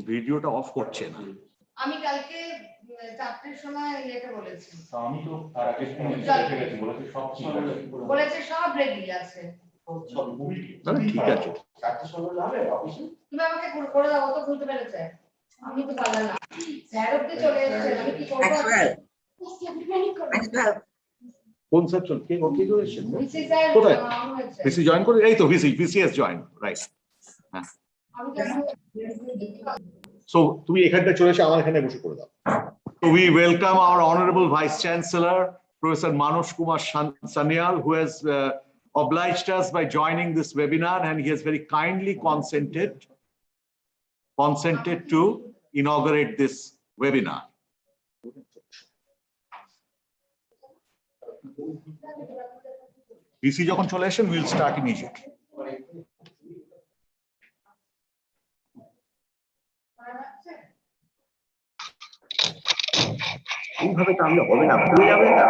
ভিডিওটা অফ হচ্ছে না। আমি কালকে 4টের সময় এটা বলেছি। আমি তো আর আগে বলেছে সব রেডি আছে। ঠিক আছে। 4টের সময় যাবে অফিসে? তুমি আমাকে করে দাও, তো খুলতে পেরেছে। আমি তো পারলাম না। স্যার অবধি চলে এসেছে, আমি কি করব? কোন সেকশন কে কে করেছেন? ভিসি স্যার কোথায়? হয়েছে। ভিসি জয়েন করে, এই তো ভিসিএস জয়েন, রাইট। হ্যাঁ, আমি তো সো তুমি এখানটা চলে এসে আমার এখানে বসে করে দাও। So we welcome our Honorable Vice Chancellor, Professor Manoj Kumar Sanyal, who has obliged us by joining this webinar, and he has very kindly consented to inaugurate this webinar. VC যখন চলে আসেন, we will start immediately. এইভাবে তো আমরা হবে না, ভুলে যাবে না।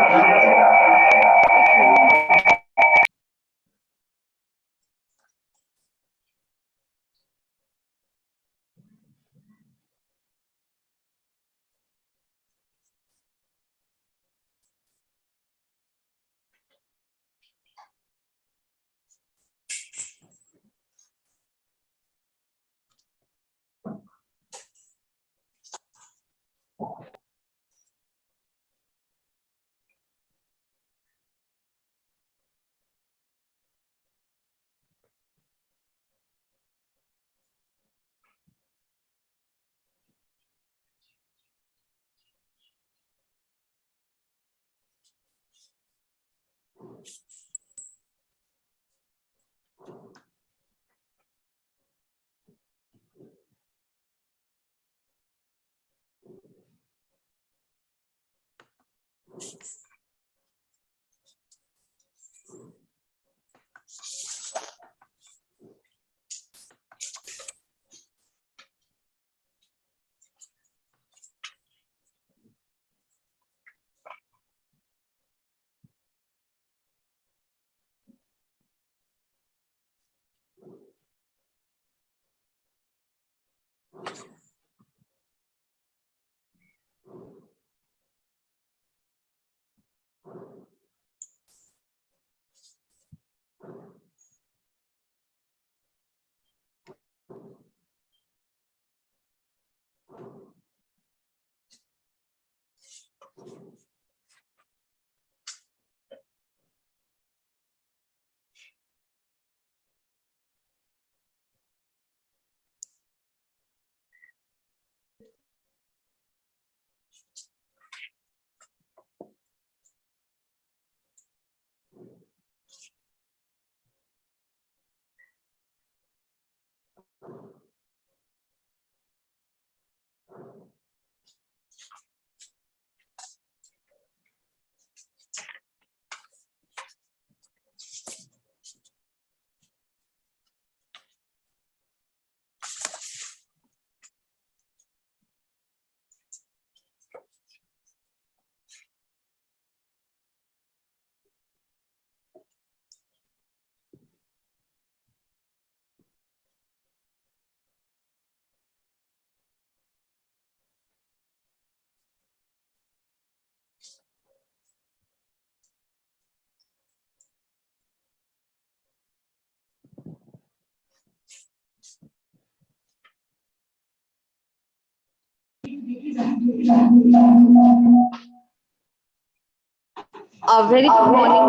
A very good morning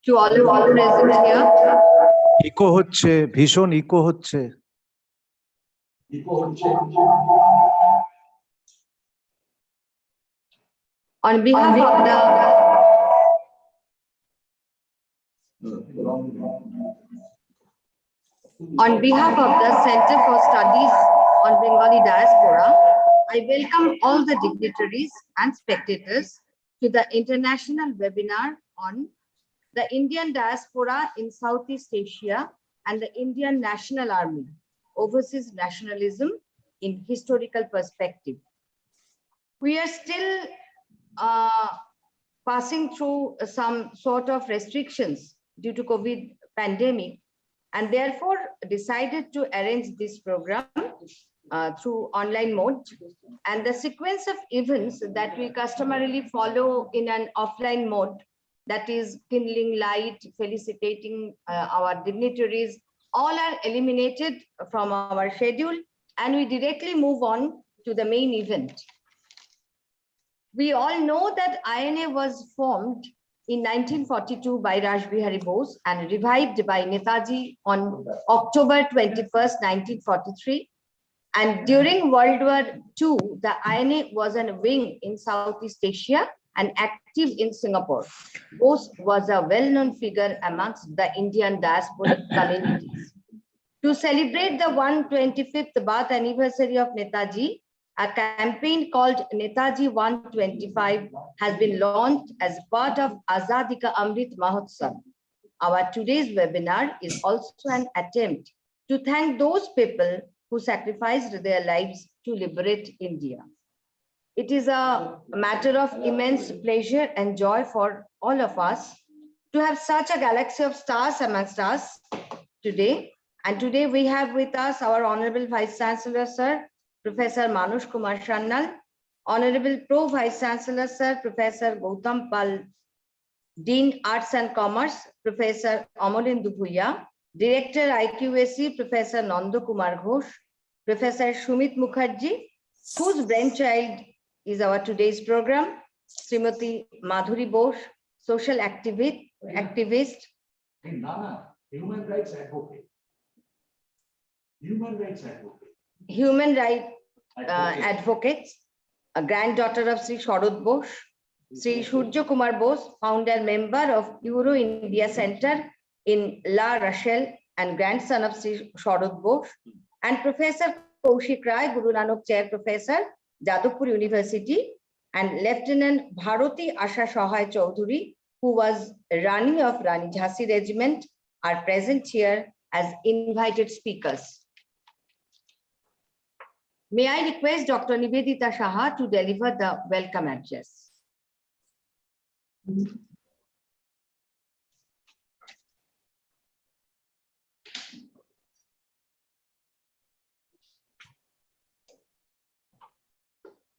to all of you present here. Eco হচ্ছে, ভীষণ ইকো হচ্ছে। On behalf of the Center for Studies on Bengali Diaspora, I welcome all the dignitaries and spectators to the international webinar on the Indian diaspora in Southeast Asia and the Indian National Army, Overseas Nationalism in Historical Perspective. We are still passing through some sort of restrictions due to COVID pandemic, and therefore decided to arrange this program through online mode. And the sequence of events that we customarily follow in an offline mode, that is kindling light, felicitating our dignitaries, all are eliminated from our schedule, and we directly move on to the main event. We all know that I.N.A. was formed in 1942 by Raj Bihari Bose and revived by Netaji on October 21st, 1943. And during World War II, the I.N.A. was a wing in Southeast Asia and active in Singapore. Bose was a well-known figure amongst the Indian diasporic communities. To celebrate the 125th birth anniversary of Netaji, a campaign called Netaji 125 has been launched as part of Azadi Ka Amrit Mahotsav. Our today's webinar is also an attempt to thank those people who sacrificed their lives to liberate India. It is a matter of immense pleasure and joy for all of us to have such a galaxy of stars amongst us today. And today we have with us our Honorable Vice Chancellor, Sir, Professor Manush Kumar Sannal, Honorable Pro Vice Chancellor, Sir, Professor Gautam Pal, Dean Arts and Commerce, Professor Amolindu Bhuiya, Director IQAC, Professor Nando Kumar Ghosh, Professor Shumit Mukherjee, whose brainchild is our today's program, Srimati Madhuri Bose, social activist, human rights advocate. Human rights advocates, a granddaughter of Sri Sharad Bose, Sri Surya Kumar Bose, founder member of Euro India Center in La Rochelle and grandson of Sri Sharad Bose, and Professor Kaushik Rai, Guru Nanak Chair Professor, Jadavpur University, and Lieutenant Bharati Asha Sahai Chaudhuri, who was Rani of Rani Jhansi Regiment, are present here as invited speakers. May I request Dr. Nivedita Saha to deliver the welcome address.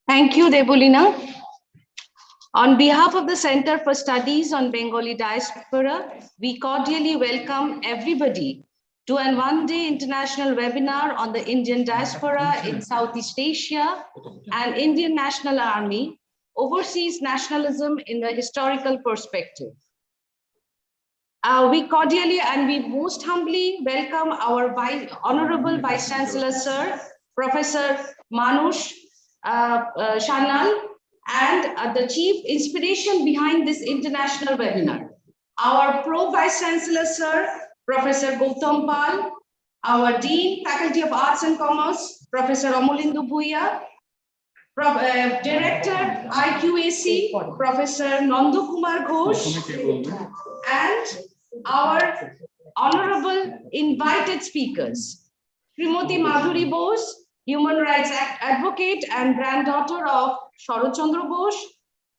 Thank you, Debolina. On behalf of the Center for Studies on Bengali Diaspora, we cordially welcome everybody to an one-day international webinar on the Indian diaspora in Southeast Asia and Indian National Army, overseas nationalism in the historical perspective. We cordially and we most humbly welcome our Honorable Vice Chancellor, Sir, Professor Manush Sannal, and the chief inspiration behind this international webinar. Our Pro Vice Chancellor, Sir, Professor Gautam Pal, our Dean, Faculty of Arts and Commerce, Professor Amolindu Bhuiya, Director, IQAC, Professor Nando Kumar Ghosh, and our honorable invited speakers, Srimati Madhuri Bose, human rights advocate and granddaughter of Sharad Chandra Bose,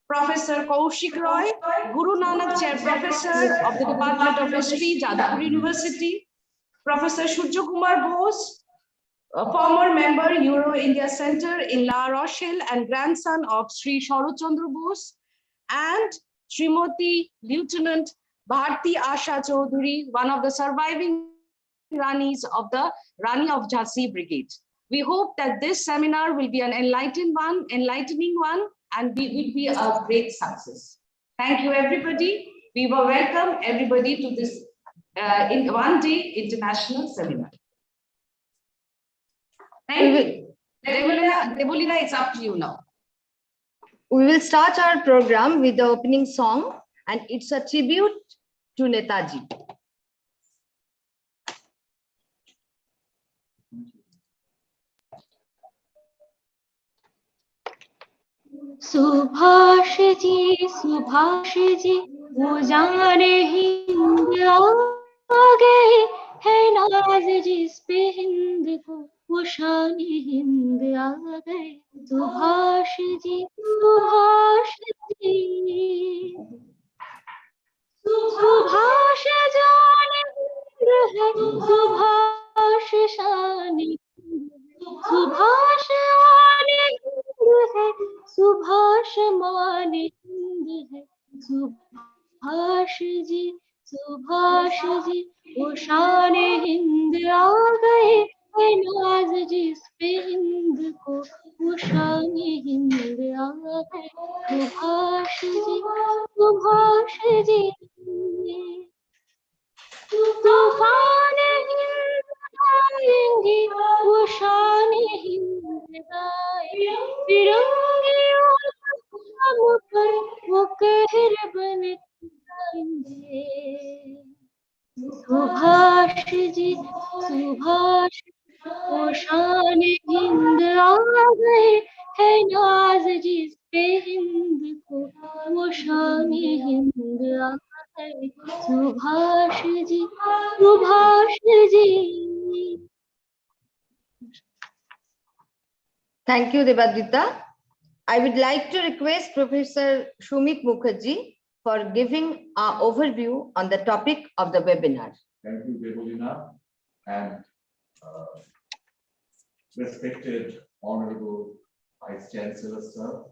Professor Kaushik Roy, Guru Nanak Chair Professor of the Department of History, Jadavpur University, Professor Surya Kumar Bose, a former member, Euro India Center in La Rochelle and grandson of Sri Sharad Chandra Bose, and Srimati Lieutenant Bharati Asha Chaudhuri, one of the surviving Ranis of the Rani of Jhansi Brigade. We hope that this seminar will be an enlightening one, and will be a great success. Thank you, everybody. We will welcome everybody to this one-day international seminar. Thank you. Debolina, it's up to you now. We will start our program with the opening song, and it's a tribute to Netaji. Subhash ji वो जाने हिंद आ गए है नाज जिस पे हिंद को वो शान हिंद आ गए सुभाष जी आसमान हिंद है। सुभाष जी वो शान हिंद आ गए है नाज जिस पे हिंद को, वो शान हिंद आ गए। सुभाष जी तूफान हिंद आएंगे, वो शान हिंद गाए। फिरंगी और हम पर वो कहर बन जाएंगे। सुभाष जी वो शान हिंद आ गए है नाज जिस पे हिंद को, वो शान हिंद आ गए। Subhash ji Thank you, Devadita. I would like to request Professor Shumik Mukherjee for giving an overview on the topic of the webinar. Thank you, Debolina, and respected Honorable Vice Chancellor, sir,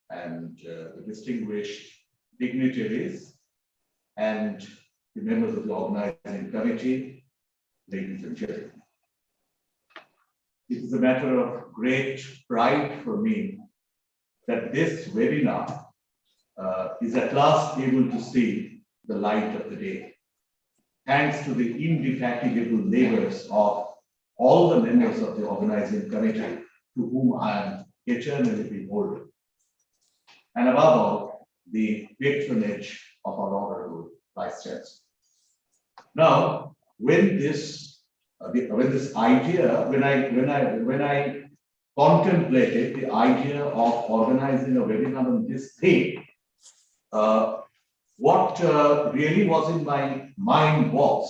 and the distinguished dignitaries and the members of the organizing committee, ladies and gentlemen. It is a matter of great pride for me that this webinar is at last able to see the light of the day, thanks to the indefatigable labors of all the members of the organizing committee, to whom I am eternally beholden, and above all, the patronage of our Honorable Vice Chancellor. Now, when I contemplated the idea of organizing a webinar on this theme, what really was in my mind was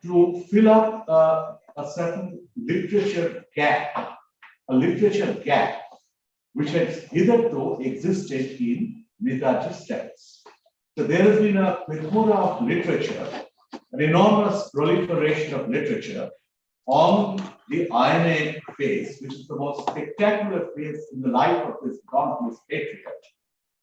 to fill up a certain literature gap which has hitherto existed in Netaji's studies. So there has been a plethora of literature, an enormous proliferation of literature on the I.N.A. phase, which is the most spectacular phase in the life of this dauntless patriot.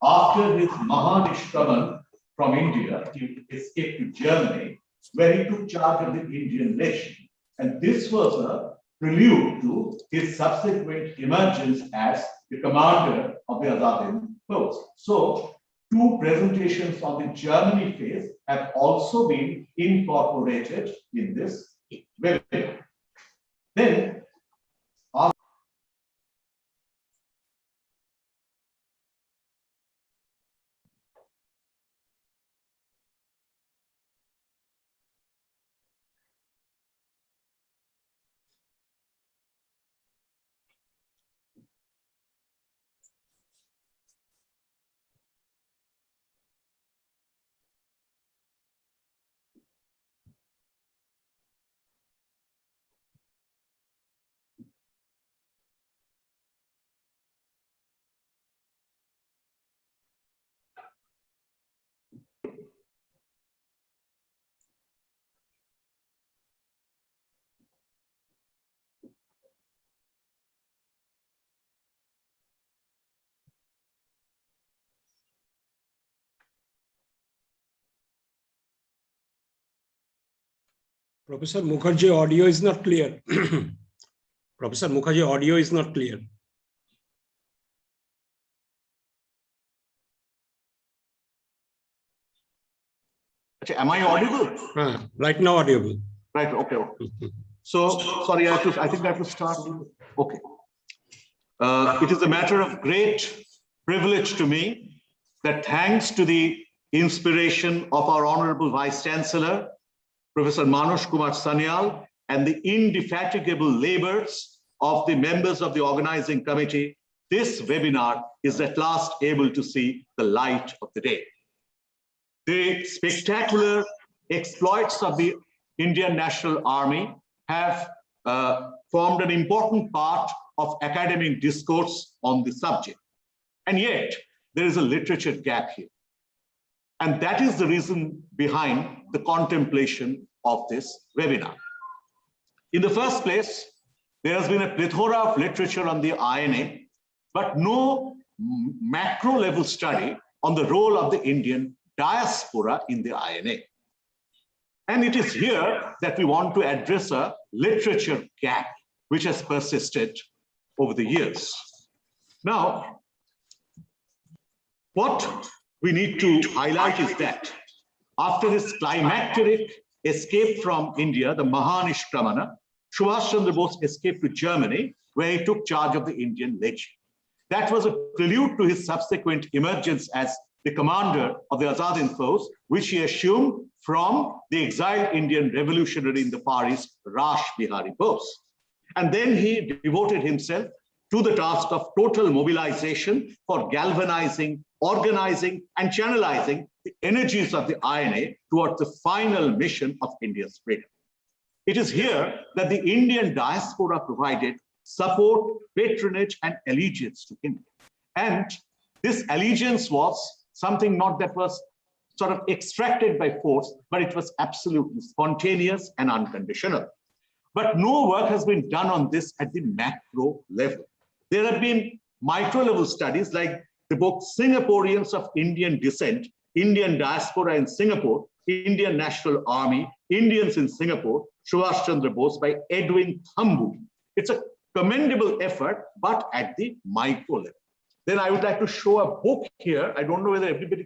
After his Mahanishkaman from India, he escaped to Germany, where he took charge of the Indian nation. And this was a prelude to his subsequent emergence as the commander of the Azad Hind Force. So, two presentations on the Germany phase have also been incorporated in this webinar. Then, Professor Mukherjee, audio is not clear. Professor Mukherjee, audio is not clear. am I audible? Right now audible. Right, okay. So, sorry, I think I have to start. Okay. It is a matter of great privilege to me that thanks to the inspiration of our Honorable Vice Chancellor, Professor Manush Kumar Sanyal, and the indefatigable labors of the members of the organizing committee, this webinar is at last able to see the light of the day. The spectacular exploits of the Indian National Army have formed an important part of academic discourse on the subject. And yet, there is a literature gap here. And that is the reason behind the contemplation of this webinar. In the first place, there has been a plethora of literature on the I.N.A. but no macro level study on the role of the Indian diaspora in the I.N.A. And it is here that we want to address a literature gap which has persisted over the years. Now, what we need to highlight is that after his climacteric escape from India, the Mahanishkramana, Subhash Chandra Bose escaped to Germany, where he took charge of the Indian Legion. That was a prelude to his subsequent emergence as the commander of the Azad Hind Force, which he assumed from the exiled Indian revolutionary in the Far East, Rash Bihari Bose. And then he devoted himself to the task of total mobilization for galvanizing, organizing, and channelizing the energies of the I.N.A. towards the final mission of India's freedom. It is here that the Indian diaspora provided support, patronage, and allegiance to India. And this allegiance was something not that was sort of extracted by force, but it was absolutely spontaneous and unconditional. But no work has been done on this at the macro level. There have been micro level studies like the book Singaporeans of Indian Descent, Indian Diaspora in Singapore, Indian National Army, Indians in Singapore, Subhash Chandra Bose by Edwin Thambu. It's a commendable effort, but at the micro level. Then I would like to show a book here. I don't know whether anybody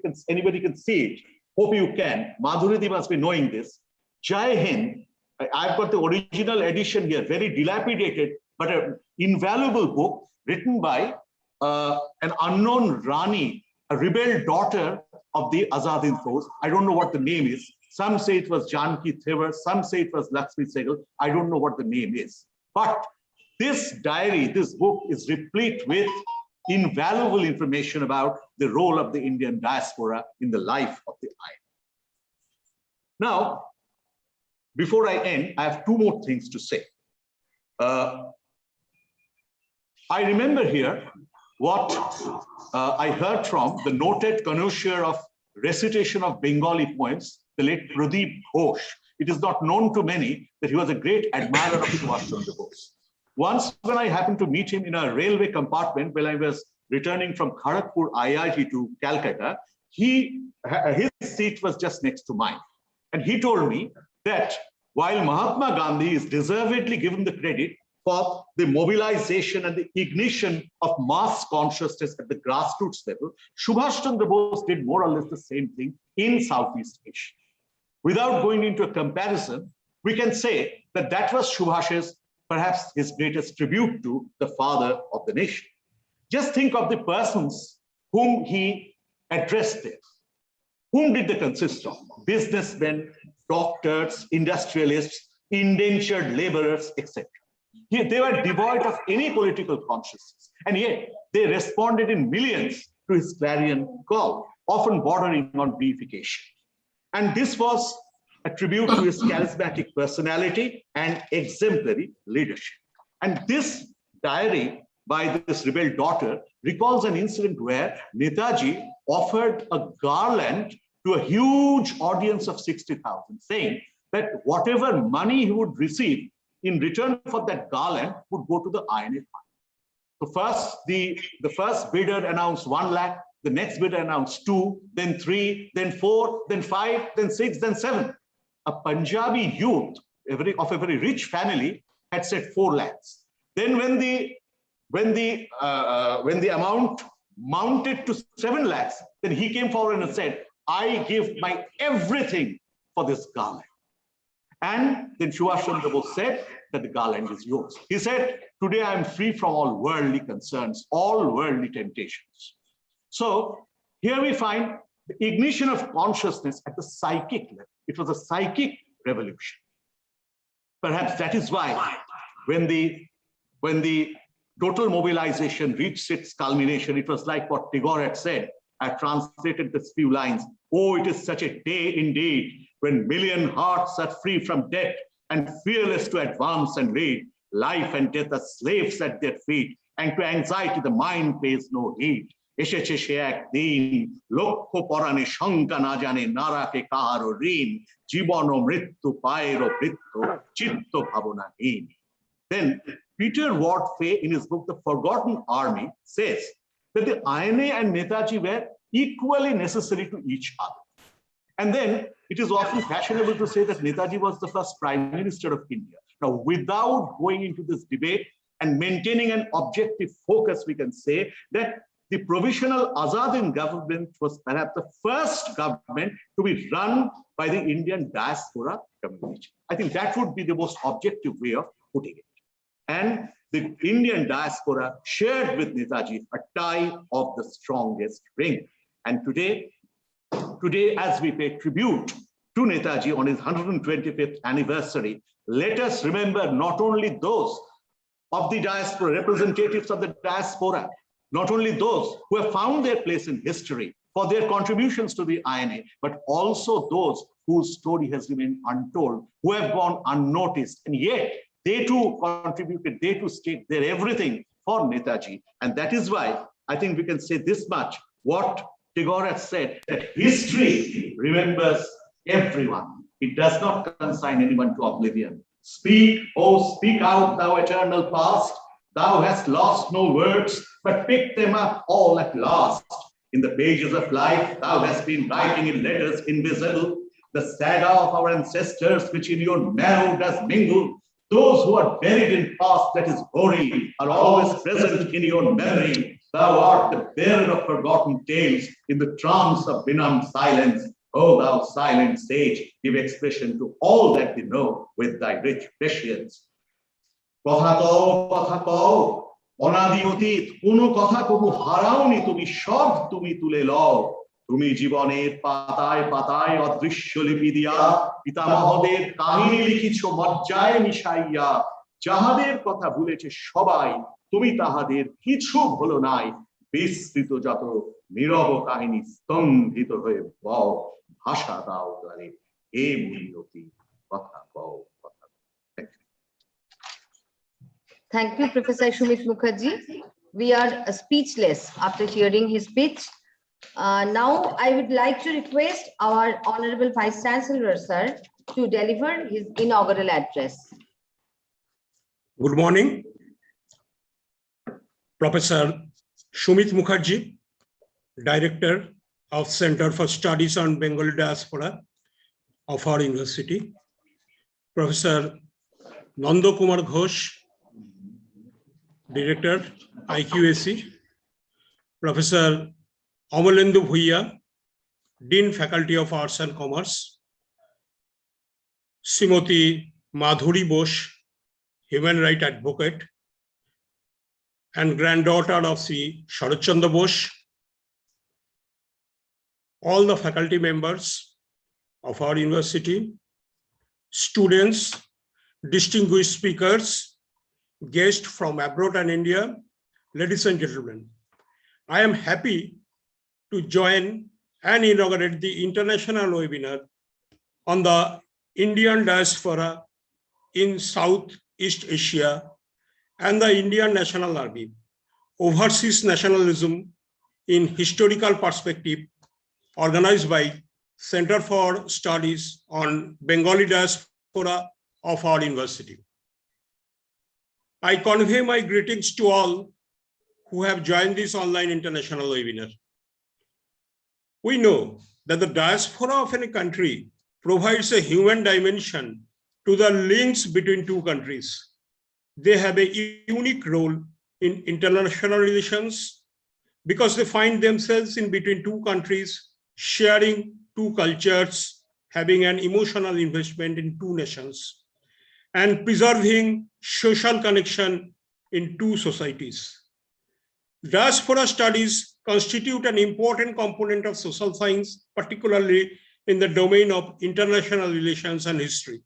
can see it. Hope you can. Madhuriti must be knowing this. Jai Hind. I've got the original edition here, very dilapidated, but an invaluable book written by an unknown Rani, a rebel daughter of the Azad Hind Force. I don't know what the name is. Some say it was Janki Thevar, some say it was Lakshmi Sehgal. I don't know what the name is. But this diary, this book is replete with invaluable information about the role of the Indian diaspora in the life of the I.N.A. Now, before I end, I have two more things to say. I remember here what I heard from the noted connoisseur of recitation of Bengali poems, the late Pradeep Ghosh. It is not known to many that he was a great admirer of Subhash Chandra Bose. Once, when I happened to meet him in a railway compartment when I was returning from Kharagpur IIT to Calcutta, his seat was just next to mine. And he told me that while Mahatma Gandhi is deservedly given the credit for the mobilization and the ignition of mass consciousness at the grassroots level, Subhash Chandra Bose did more or less the same thing in Southeast Asia. Without going into a comparison, we can say that that was Subhash's, perhaps his greatest tribute to the father of the nation. Just think of the persons whom he addressed there. Whom did they consist of? Businessmen, doctors, industrialists, indentured laborers, etc. They were devoid of any political consciousness, and yet they responded in millions to his clarion call, often bordering on deification. And this was a tribute to his charismatic personality and exemplary leadership. And this diary by this rebel daughter recalls an incident where Netaji offered a garland to a huge audience of 60,000, saying that whatever money he would receive in return for that garland would go to the I.N.A. fund. So first, the first bidder announced 1 lakh, the next bidder announced 2, then 3, then 4, then 5, then 6, then 7. A Punjabi youth of a very rich family had said 4 lakhs. Then when the amount mounted to 7 lakhs, then he came forward and said, I give my everything for this garland. And then Subhash Chandra Bose said that the garland is yours. He said, today I am free from all worldly concerns, all worldly temptations. So here we find the ignition of consciousness at the psychic level. It was a psychic revolution. Perhaps that is why when the total mobilization reached its culmination, it was like what Tagore had said. I translated this few lines. Oh, it is such a day indeed when million hearts are free from debt and fearless to advance and lead. Life and death are slaves at their feet, and to anxiety the mind pays no heed. এসেছে সে একদিন লক্ষ পরাণে শঙ্কা না জানে নারাকে কাহারও ঋণ জীবন ও মৃত্যু পায়েরও বৃত্ত চিত্ত ভাবনাহীন. Then Peter Ward Fay, in his book, The Forgotten Army, says that the I.N.A. and Netaji were equally necessary to each other. And then it is often fashionable to say that Netaji was the first Prime Minister of India. Now, without going into this debate and maintaining an objective focus, we can say that the provisional Azadin government was perhaps the first government to be run by the Indian diaspora community. I think that would be the most objective way of putting it. And the Indian diaspora shared with Netaji a tie of the strongest ring. And today, as we pay tribute to Netaji on his 125th anniversary, let us remember not only those of the diaspora, representatives of the diaspora, not only those who have found their place in history for their contributions to the I.N.A, but also those whose story has remained untold, who have gone unnoticed, and yet they too contributed, they too staked their everything for Netaji. And that is why I think we can say this much, what Tagore has said, that history remembers everyone. It does not consign anyone to oblivion. Speak, oh, speak out, thou eternal past. Thou hast lost no words, but pick them up all at last. In the pages of life, thou hast been writing in letters invisible, the saga of our ancestors, which in your marrow does mingle. Those who are buried in past that is hoary are always present in your memory. Thou art the bearer of forgotten tales in the trance of benumbed silence. O thou silent sage, give expression to all that we know with thy rich prescience. কথা কও, অনাদি অতীত কোনো কথা কবু হারাওনি তুমি, সব তুমি তুলে লও। তুমি জীবনের পাতায় পাতায় অদৃশ্য লিপি দিয়া পিতামহদের কাহিনী লিখিছ মজ্জায় মিশাইয়া। যাহাদের কথা ভুলেছে সবাই, তুমি তাহাদের কিছু ভুলো নাই। বিস্তৃত যত নীরব কাহিনী স্তম্ভিত হয়ে বও, ভাষা দাও দ্বারে হে মিনতি, কথা কও। Thank you, Professor Shumit Mukherjee. We are speechless after hearing his speech. Now, I would like to request our Honorable Vice Chancellor, sir, to deliver his inaugural address. Good morning, Professor Shumit Mukherjee, Director of Center for Studies on Bengali Diaspora of our university, Professor Nanda Kumar Ghosh, Director, IQAC, Professor Amalendu Bhuiya, Dean Faculty of Arts and Commerce, Srimati Madhuri Bose, Human Rights Advocate, and granddaughter of Sri Sharat Chandra Bose, all the faculty members of our university, students, distinguished speakers, guests from abroad and India, ladies and gentlemen, I am happy to join and inaugurate the international webinar on the Indian diaspora in Southeast Asia and the Indian National Army, Overseas Nationalism in Historical Perspective, organized by Center for Studies on Bengali Diaspora of our university. I convey my greetings to all who have joined this online international webinar. We know that the diaspora of any country provides a human dimension to the links between two countries. They have a unique role in international relations because they find themselves in between two countries, sharing two cultures, having an emotional investment in two nations, and preserving social connection in two societies. Diaspora studies constitute an important component of social science, particularly in the domain of international relations and history.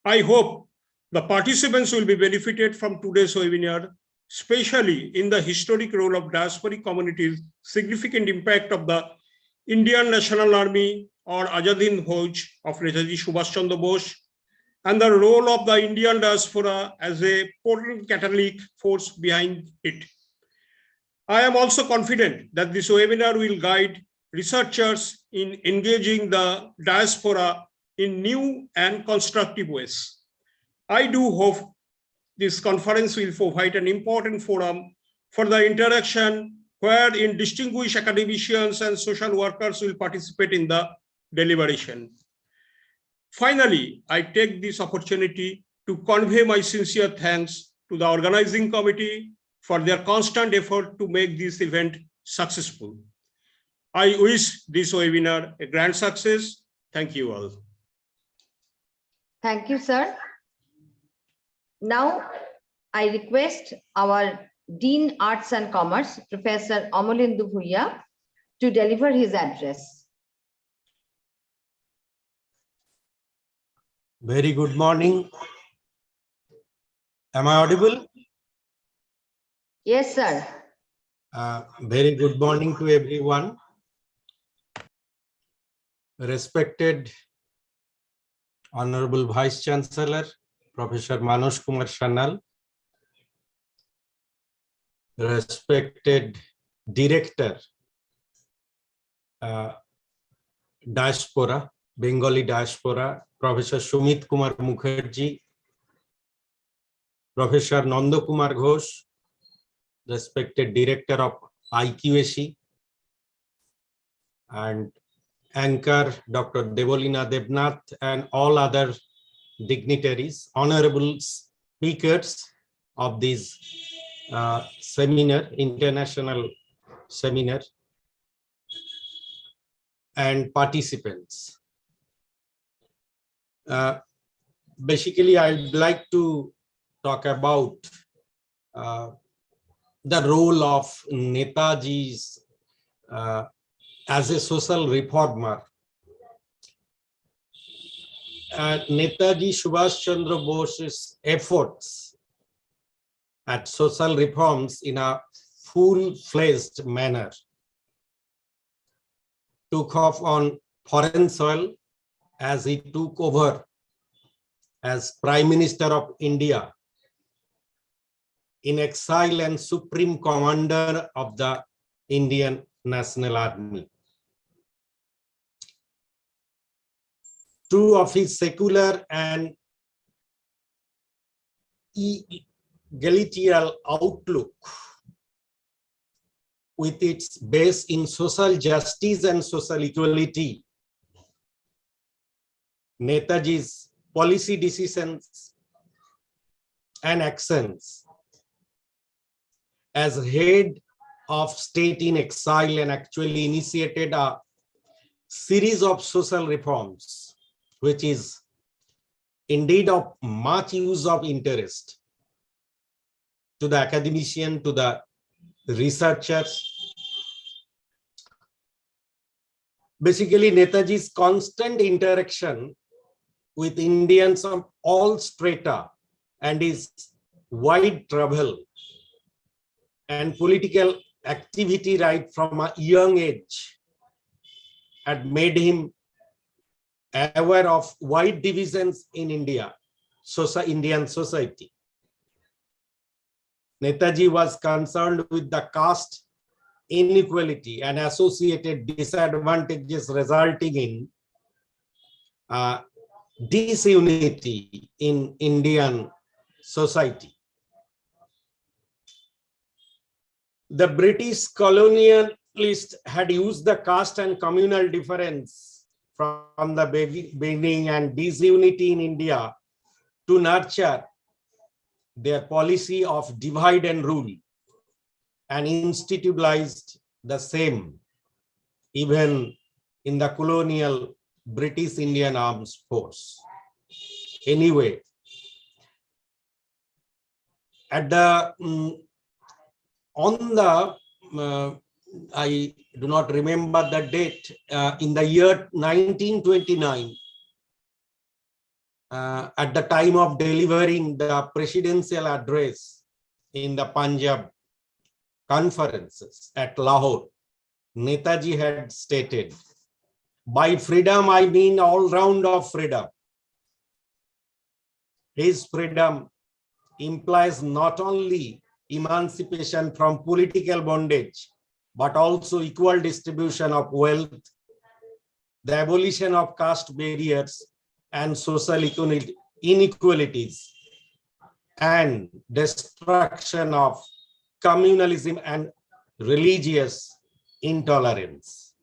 I hope the participants will be benefited from today's webinar, especially in the historic role of diasporic communities, significant impact of the Indian National Army or Azad Hind Fauj of Netaji Subhash Chandra Bose, and the role of the Indian diaspora as a potent catalytic force behind it. I am also confident that this webinar will guide researchers in engaging the diaspora in new and constructive ways. I do hope this conference will provide an important forum for the interaction wherein distinguished academicians and social workers will participate in the deliberation. Finally, I take this opportunity to convey my sincere thanks to the organizing committee for their constant effort to make this event successful. I wish this webinar a grand success. Thank you all. Thank you, sir. Now, I request our Dean Arts and Commerce, Professor Amalindu Bhuiya, to deliver his address. Very good morning. Am I audible? Yes, sir. Very good morning to everyone. Respected Honorable Vice Chancellor, Professor Manoj Kumar Sanyal, respected Director, Diaspora, Bengali Diaspora, Professor Sumit Kumar Mukherjee, Professor Nanda Kumar Ghosh, respected Director of I.N.A, and anchor Dr. Devolina Debnath, and all other dignitaries, honorable speakers of this seminar, international seminar, and participants. Basically, I'd like to talk about the role of Netaji's as a social reformer. Netaji Subhash Chandra Bose's efforts at social reforms in a full-fledged manner took off on foreign soil as he took over as Prime Minister of India, in exile and Supreme Commander of the Indian National Army. True of his secular and egalitarian outlook, with its base in social justice and social equality, Netaji's policy decisions and actions as head of state in exile and actually initiated a series of social reforms, which is indeed of much use of interest to the academician, to the researchers. Basically, Netaji's constant interaction with Indians of all strata and his wide travel and political activity right from a young age had made him aware of wide divisions in Indian society. Netaji was concerned with the caste inequality and associated disadvantages resulting in disunity in Indian society. The British colonialists had used the caste and communal difference from the beginning and disunity in India to nurture their policy of divide and rule, and institutionalized the same even in the colonial British Indian Armed Force. Anyway, at the I do not remember the date, in the year 1929, at the time of delivering the presidential address in the Punjab conferences at Lahore, Netaji had stated, "By freedom, I mean all round of freedom." His freedom implies not only emancipation from political bondage, but also equal distribution of wealth, the abolition of caste barriers and social inequalities, and destruction of communalism and religious intolerance.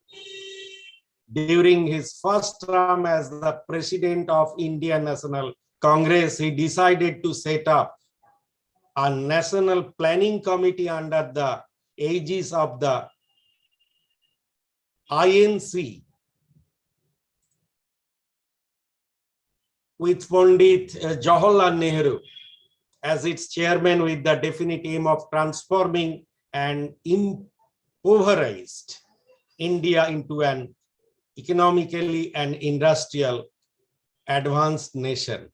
During his first term as the president of Indian National Congress, he decided to set up a national planning committee under the aegis of the I.N.C. with Pandit Jawaharlal Nehru as its chairman, with the definite aim of transforming an impoverished India into an economically and industrial advanced nation.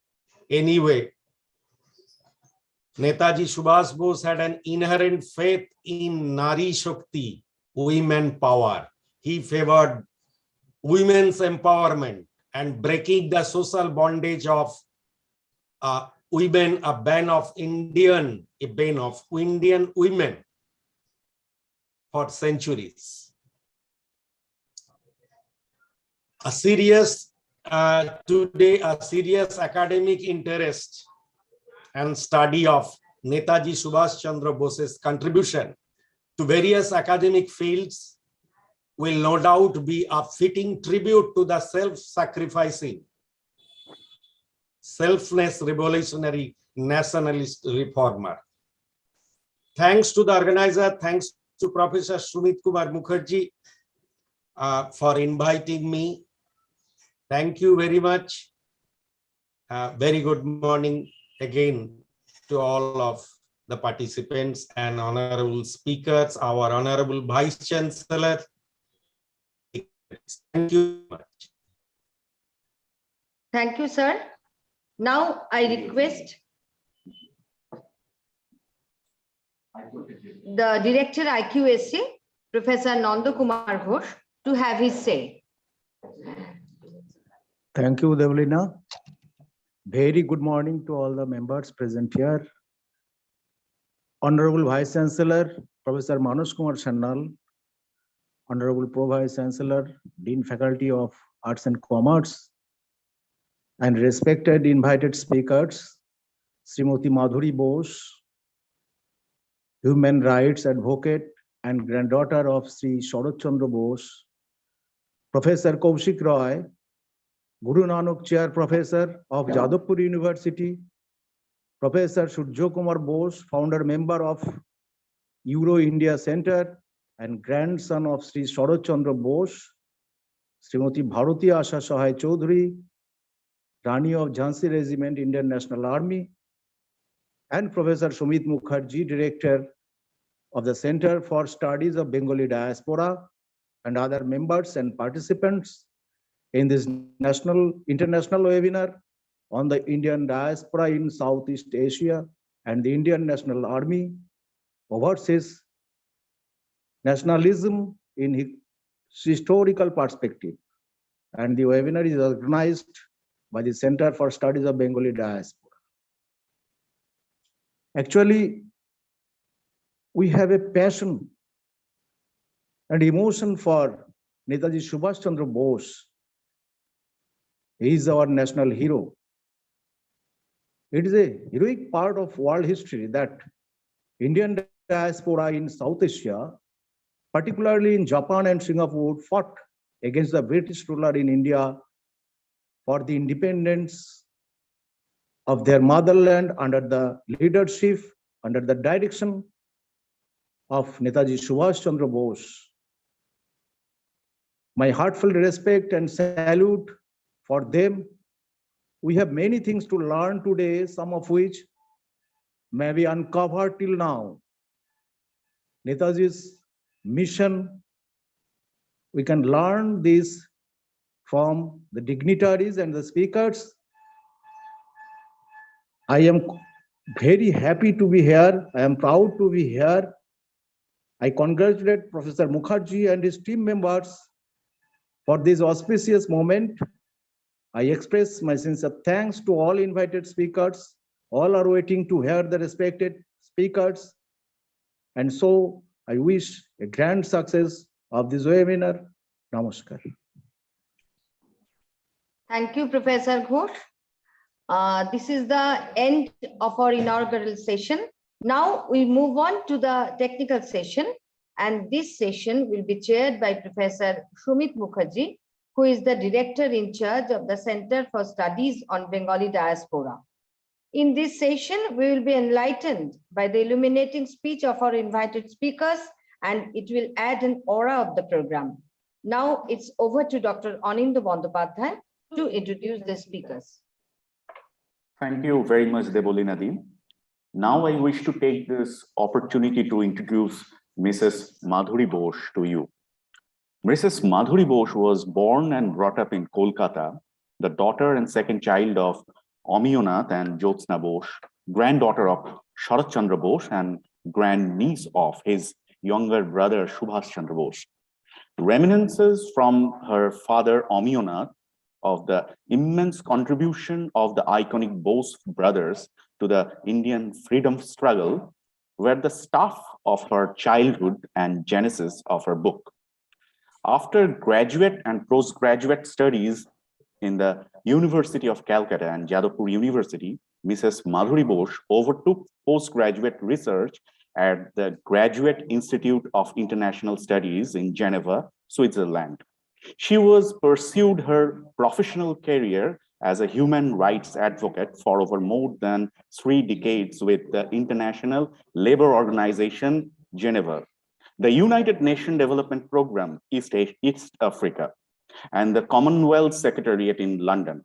Anyway, Netaji Subhash Bose had an inherent faith in Nari Shakti, women power. He favored women's empowerment and breaking the social bondage of women, a ban of Indian women for centuries. A serious academic interest and study of Netaji Subhash Chandra Bose's contribution to various academic fields will no doubt be a fitting tribute to the self-sacrificing, selfless revolutionary nationalist reformer. Thanks to the organizer, thanks to Professor Sumit Kumar Mukherjee for inviting me. Thank you very much. Very good morning again to all of the participants and honorable speakers, our honorable Vice Chancellor. Thank you very much. Thank you, sir. Now I request the Director IQSA, Professor Nanda Kumar Ghosh, to have his say. Thank you, Devlina. Very good morning to all the members present here. Honorable Vice Chancellor, Professor Manoj Kumar Sannal, Honorable Pro Vice Chancellor, Dean Faculty of Arts and Commerce, and respected invited speakers, Srimati Madhuri Bose, human rights advocate and granddaughter of Sri Sharat Chandra Bose, Professor Kaushik Roy, Guru Nanak Chair Professor of Jadavpur University, Professor Surjo Kumar Bose, founder member of Euro India Center and grandson of Sri Sharat Chandra Bose, Srimati Bharati Asha Sahai Chaudhary, Rani of Jhansi Regiment, Indian National Army, and Professor Sumit Mukherjee, Director of the Center for Studies of Bengali Diaspora, and other members and participants in this international webinar on the Indian diaspora in Southeast Asia and the Indian National Army, overseas nationalism in historical perspective. And the webinar is organized by the Center for Studies of Bengali Diaspora. Actually, we have a passion and emotion for Netaji Subhash Chandra Bose. He is our national hero. It is a heroic part of world history that Indian diaspora in South Asia, particularly in Japan and Singapore, fought against the British ruler in India for the independence of their motherland under the leadership, under the direction of Netaji Subhash Chandra Bose. My heartfelt respect and salute for them. We have many things to learn today, some of which may be uncovered till now. Netaji's mission, we can learn this from the dignitaries and the speakers. I am very happy to be here. I am proud to be here. I congratulate Professor Mukherjee and his team members for this auspicious moment. I express my sincere thanks to all invited speakers. All are waiting to hear the respected speakers. And so I wish a grand success of this webinar. Namaskar. Thank you, Professor Ghosh. This is the end of our inaugural session. Now we move on to the technical session, and this session will be chaired by Professor Shumit Mukherjee, who is the director in charge of the Center for Studies on Bengali Diaspora. In this session, we will be enlightened by the illuminating speech of our invited speakers, and it will add an aura of the program. Now it's over to Dr. Anindya Bandyopadhyay to introduce the speakers. Thank you very much, Debolina Di. Now I wish to take this opportunity to introduce Mrs. Madhuri Bose to you. Mrs. Madhuri Bose was born and brought up in Kolkata, the daughter and second child of Amionath and Jyotsna Bose, granddaughter of Sharat Chandra Bose and grandniece of his younger brother Subhash Chandra Bose. Reminiscences from her father Amionath of the immense contribution of the iconic Bose brothers to the Indian freedom struggle were the stuff of her childhood and genesis of her book. After graduate and postgraduate studies in the University of Calcutta and Jadavpur University, Mrs. Madhuri Bose overtook postgraduate research at the Graduate Institute of International Studies in Geneva, Switzerland. She pursued her professional career as a human rights advocate for over more than 3 decades with the International Labour Organization, Geneva, the United Nations Development Programme, East Africa, and the Commonwealth Secretariat in London.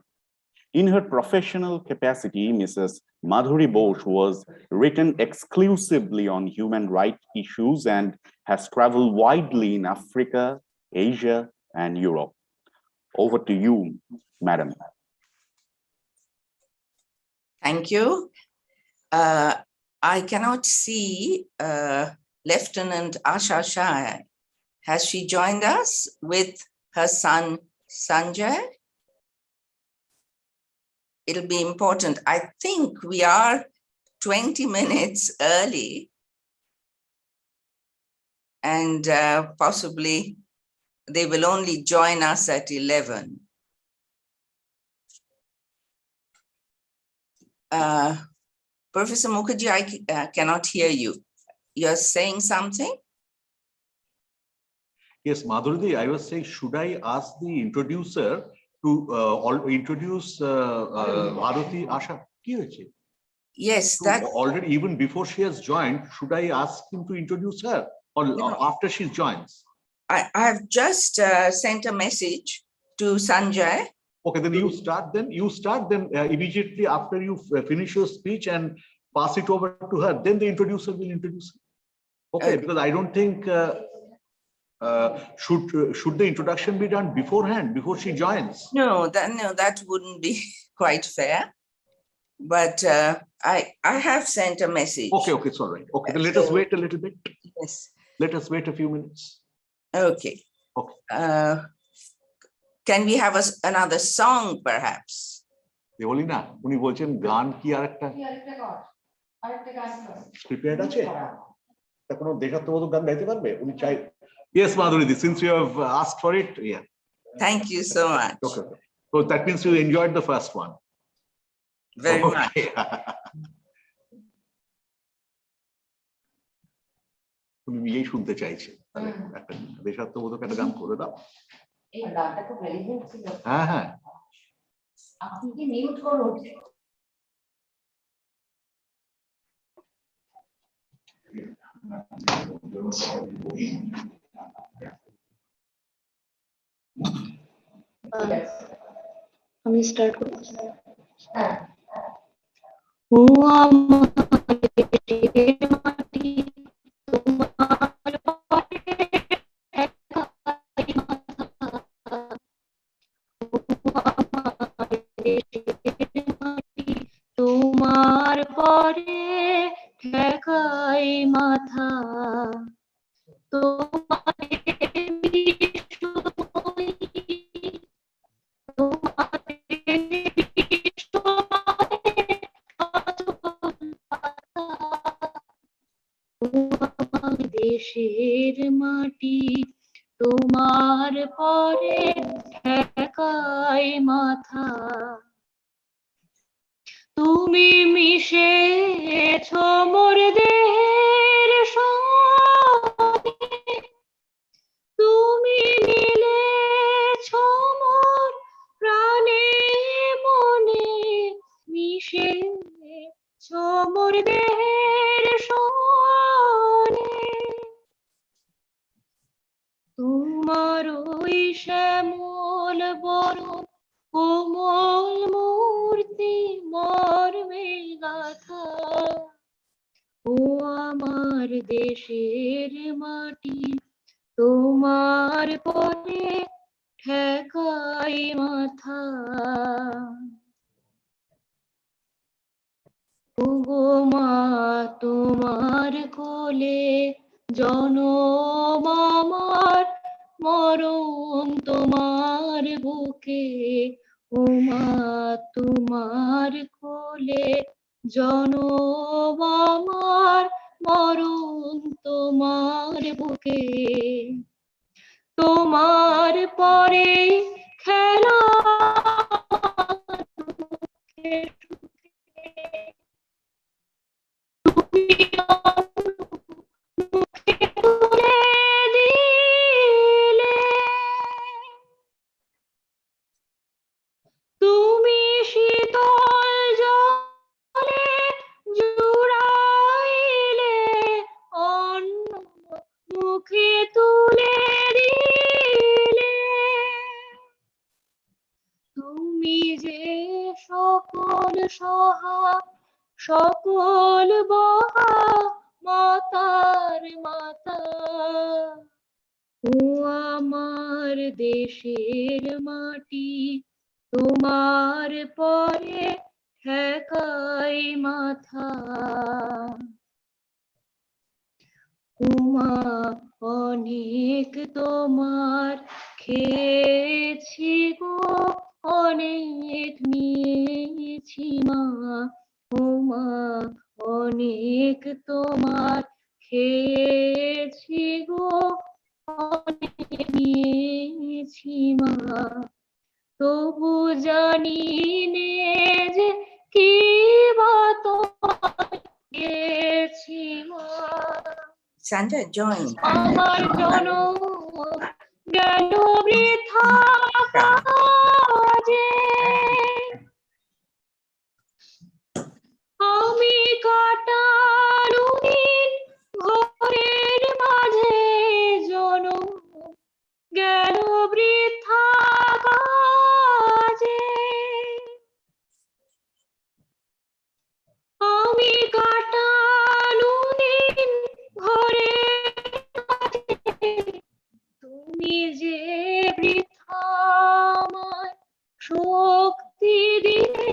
In her professional capacity, Mrs. Madhuri Bose was written exclusively on human rights issues and has traveled widely in Africa, Asia, and Europe. Over to you, Madam. Thank you. I cannot see Lieutenant Asha Shah. Has she joined us with her son, Sanjay? It'll be important. I think we are 20 minutes early, and possibly they will only join us at 11. Professor Mukherjee, I cannot hear you. You're saying something? Yes, Madhuri, I was saying, should I ask the introducer to introduce Bharati Asha? Yes, that already, even before she has joined, should I ask him to introduce her or No. after she joins? I have just sent a message to Sanjay. Okay, then you start. Then immediately after you finish your speech and pass it over to her. Then the introducer will introduce her. Okay, because I don't think should the introduction be done beforehand, before she joins? No, that wouldn't be quite fair. But I have sent a message. Okay, it's all right. Okay, then let us wait a little bit. Yes. Let us wait a few minutes. Okay. Okay. Can we have another song, perhaps? Debolina, উনি বলছেন গান কি আরেকটা prepared আছে? তা কোনো দেশাত্মবোধক গান গাইতে পারবে? উনি চাই। Yes, Madhuri, since you have asked for it, yeah. Thank you so much. Okay. So that means you enjoyed the first one. Very much. উনি নিজেই শুনতে চাইছেন। একটা দেশাত্মবোধক একটা গান করে দাও। এই গানটা খুব রেলিভেন্ট ছিল। হ্যাঁ। আপনি কি মিউট করুন? আমি স্টার্ট করব। হ্যাঁ। ও আমার দেশের মাটি তোমার পরে একাই মাথা। ও আমার দেশের মাটি তোমার পরে ঠেকাই মাথা। দেশের মাটি তোমার পরে ঠেকাই মাথা। তুমি মিশেছ মোর দেহের সঙ্গে, তুমি মিলেছ মোর প্রাণে মনে, মিশেছ মোর দেহের সঙ্গে। তোমার ওই শ্যামল বরণ কোমল মূর্তি মর্মে গাথা, ও আমার দেশের মাটি তোমার পথে ঠেকাই মাথা। ওগো মা তোমার কোলে জনম আমার, মরণ তোমার বুকে, ও মা তোমার কোলে জনম আমার, মরণ তোমার বুকে। তোমার পরে খেলা মুখে তুলে দিলে, তুমি শীতল জলে জুড়াইলে, অন্ন মুখে তুলে দিলে। তুমি যে সকল সহা সকল বহা মাতার মাতা, ও আমার দেশের মাটি তোমার পরে ঠেকাই মাথা। উমা অনেক তোমার খেয়েছি গো, অনেক নিয়েছি মা, উমা অনেক তোমার খেয়েছি গো, অনেক নিয়েছি মা। তবু জানি নে যে কি বা তোমার গেছি মা। Santa, join. আমার জনম গেল বৃথা কাজে, আমি কাটালু দিন ঘরের মাঝে, জনম গেল বৃথা কাজে। আমি কাটালু দিন ঘরের মাঝে, তুমি যে বৃথা আমায় শক্তি দিলে,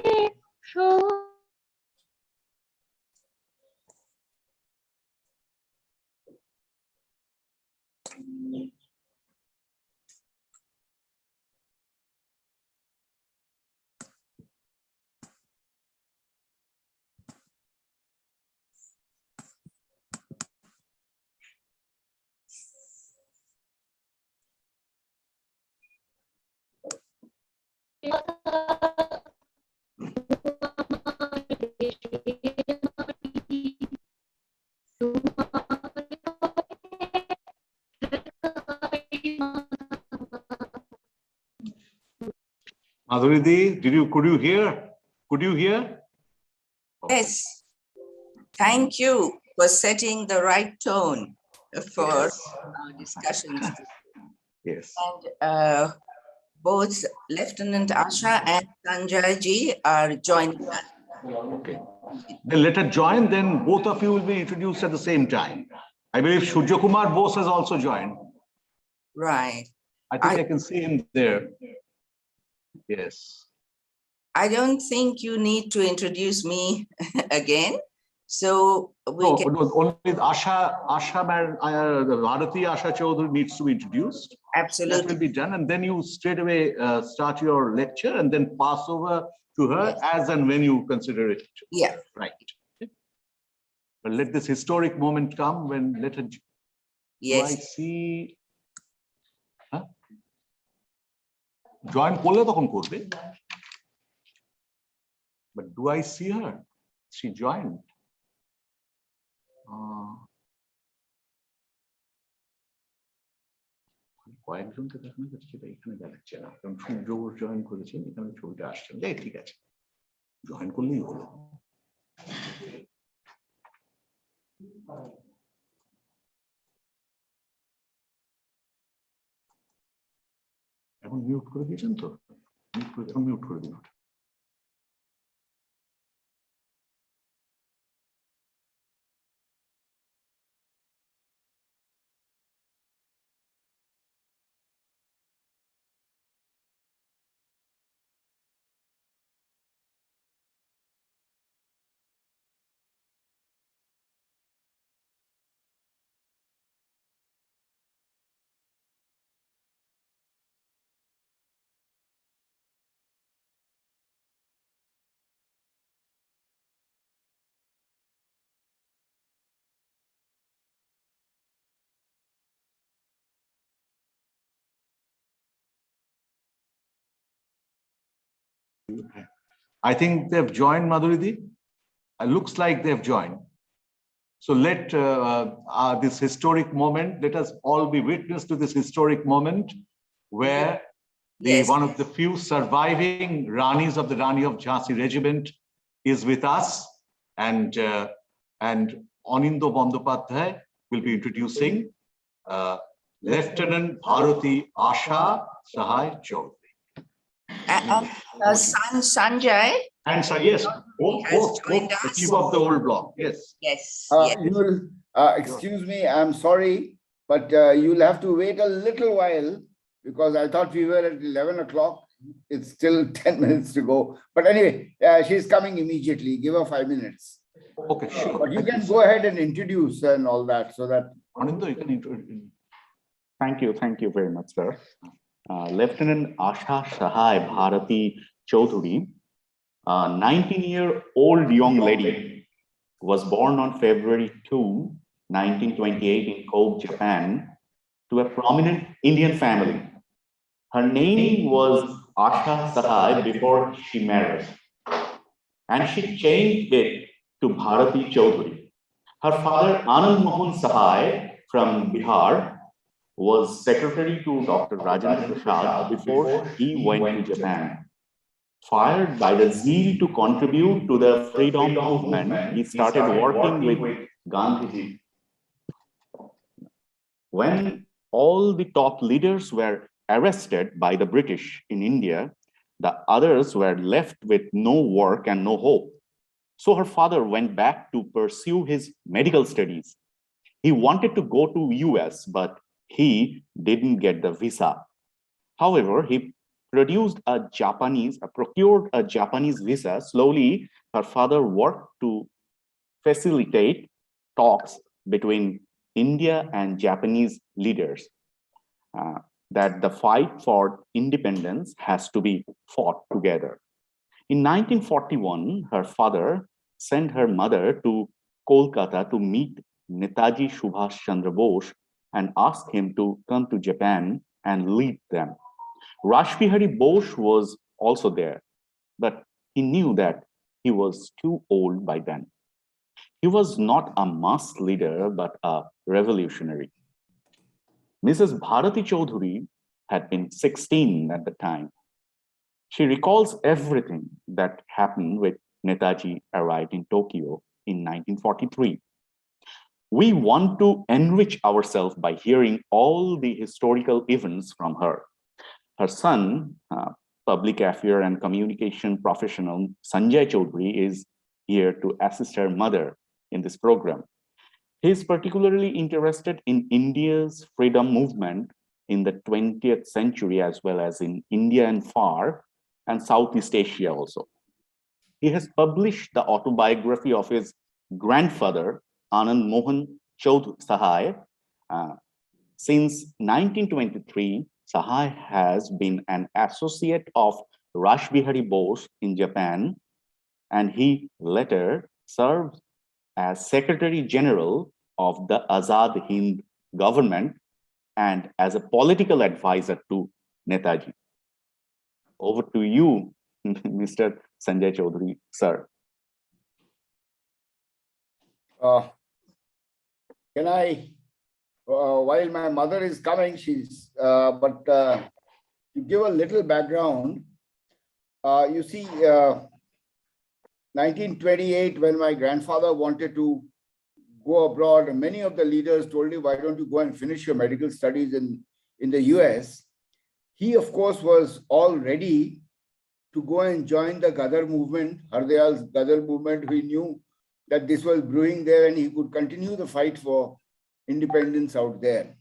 Madhuri Di, could you hear? Could you hear? Yes. Thank you for setting the right tone for our discussions. Yes. And both Lieutenant Asha and Sanjay ji are joining us. Okay. Then let her join, then both of you will be introduced at the same time. I believe Shurya Kumar Bose has also joined. Right. I think I can see him there. Yes. I don't think you need to introduce me again. So we can. No, only Asha and Bharati Asha Chaudhary needs to be introduced. Absolutely. That will be done, and then you straight away start your lecture and then pass over to her as and when you consider it. Yeah. Right. But let this historic moment come when let her. Yes. Do I see? Huh? Join করলে তখন করবে But do I see her? She joined. কয়েকজনকে দেখানো যাচ্ছে, সেটা এখানে দেখাচ্ছে না, কারণ সূর্য জয়েন করেছে, এখানে ছবিটা আসছে না। ঠিক আছে, জয়েন করলেই হলো। এখন মিউট করে দিয়েছেন তো? এখন মিউট করে দিন। I think they've joined, Madhuridi. It looks like they've joined. So let this historic moment, let us all be witness to this historic moment where one of the few surviving Ranis of the Rani of Jhansi regiment is with us, and Anindo Bandyopadhyay will be introducing Lieutenant Bharati Asha Sahai Chaudhary. Sanjay. And so, yes, the chief of the old block. Yes. Yes. You will excuse me, I'm sorry, but you'll have to wait a little while because I thought we were at 11 o'clock. It's still 10 minutes to go. But anyway, she's coming immediately. Give her 5 minutes. Okay, sure. But you can go ahead and introduce and all that so that. Anindo, you can introduce. Thank you very much, sir. Lieutenant Asha Sahai Bharati Chaudhary, a 19-year-old young lady, was born on February 2, 1928 in Kobe, Japan, to a prominent Indian family. Her name was Asha Sahai before she married, and she changed it to Bharati Chaudhary. Her father, Anand Mohan Sahai from Bihar, was secretary to Dr. Rajendra Prasad before he went to Japan. Fired by the zeal to contribute to the freedom movement, he started working with Gandhiji. When all the top leaders were arrested by the British in India, the others were left with no work and no hope. So her father went back to pursue his medical studies. He wanted to go to US, but he didn't get the visa. However, he procured a Japanese visa. Slowly, her father worked to facilitate talks between India and Japanese leaders that the fight for independence has to be fought together. In 1941, her father sent her mother to Kolkata to meet Netaji Subhash Chandra Bose and ask him to come to Japan and lead them. Rashbihari Bose was also there, but he knew that he was too old by then. He was not a mass leader, but a revolutionary. Mrs. Bharati Chaudhary had been 16 at the time. She recalls everything that happened with Netaji arrived in Tokyo in 1943. We want to enrich ourselves by hearing all the historical events from her. Her son, public affairs and communication professional Sanjay Chaudhary, is here to assist her mother in this program. He is particularly interested in India's freedom movement in the 20th century, as well as in India and Far and Southeast Asia also. He has published the autobiography of his grandfather, Anand Mohan Sahai. Since 1923, Sahai has been an associate of Rashbihari Bose in Japan, and he later served as Secretary General of the Azad Hind government and as a political advisor to Netaji. Over to you, Mr. Sanjay Chaudhary, sir. Can I, while my mother is coming, to give a little background, you see, 1928, when my grandfather wanted to go abroad, and many of the leaders told him, why don't you go and finish your medical studies in the US? He, of course, was all ready to go and join the Gadar movement, Hardayal's Gadar movement. He knew that this was brewing there and he could continue the fight for independence out there.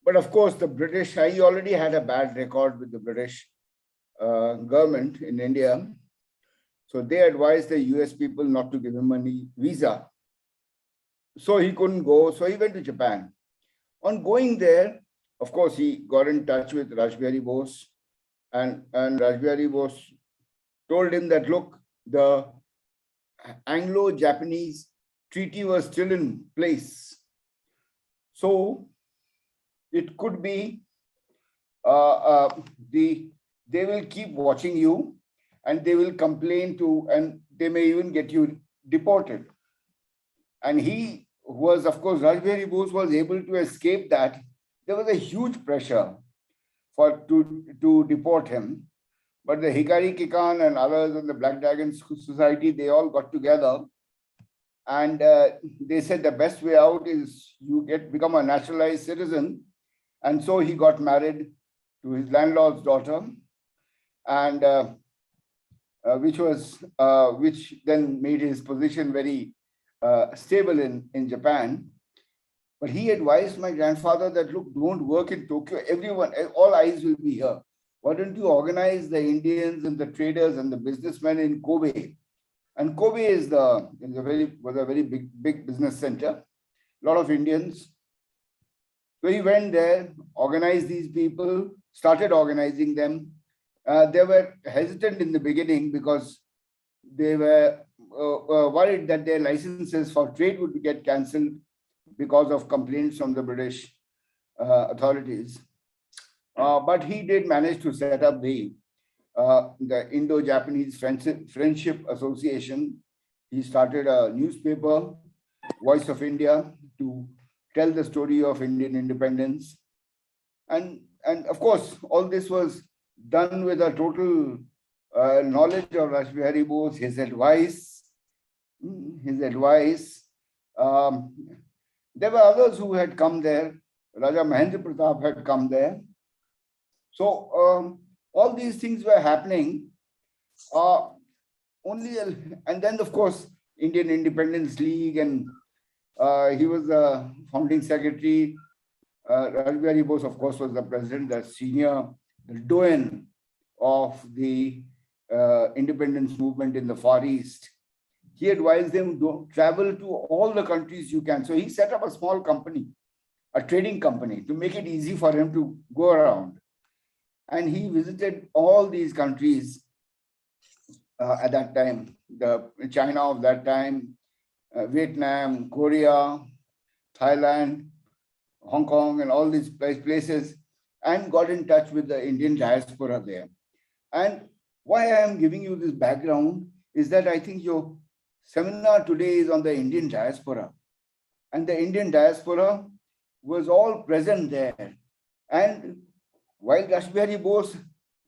But of course, the British, he already had a bad record with the British government in India. So they advised the US people not to give him any visa. So he couldn't go, so he went to Japan. On going there, of course, he got in touch with Rajbihari Bose, and Rajbihari Bose told him that, look, the Anglo-Japanese treaty was still in place. So it could be they will keep watching you and they will complain to, and they may even get you deported. And he was, of course, Rajbihari Bose was able to escape that. There was a huge pressure to deport him. But the Hikari Kikan and others in the Black Dragon Society, they all got together. And they said the best way out is you become a naturalized citizen. And so he got married to his landlord's daughter, and which then made his position very stable in Japan. But he advised my grandfather that, look, don't work in Tokyo. Everyone, all eyes will be here. Why don't you organize the Indians and the traders and the businessmen in Kobe? And Kobe was a very big business center. A lot of Indians. So he went there, organized these people, started organizing them. They were hesitant in the beginning because they were worried that their licenses for trade would get cancelled because of complaints from the British authorities. But he did manage to set up the Indo-Japanese Friendship Association. He started a newspaper, Voice of India, to tell the story of Indian independence. And of course, all this was done with a total knowledge of Rajbihari Bose, his advice. There were others who had come there. Raja Mahendra Pratap had come there. So all these things were happening. And then, of course, Indian Independence League, and he was the founding secretary. Rajbihari Bose, of course, was the president, the senior doyen of the independence movement in the Far East. He advised them to travel to all the countries you can. So he set up a small company, a trading company, to make it easy for him to go around. And he visited all these countries at that time, the China of that time, Vietnam, Korea, Thailand, Hong Kong, and all these places, and got in touch with the Indian diaspora there. And why I am giving you this background is that I think your seminar today is on the Indian diaspora. And the Indian diaspora was all present there. And while Rajbihari Bose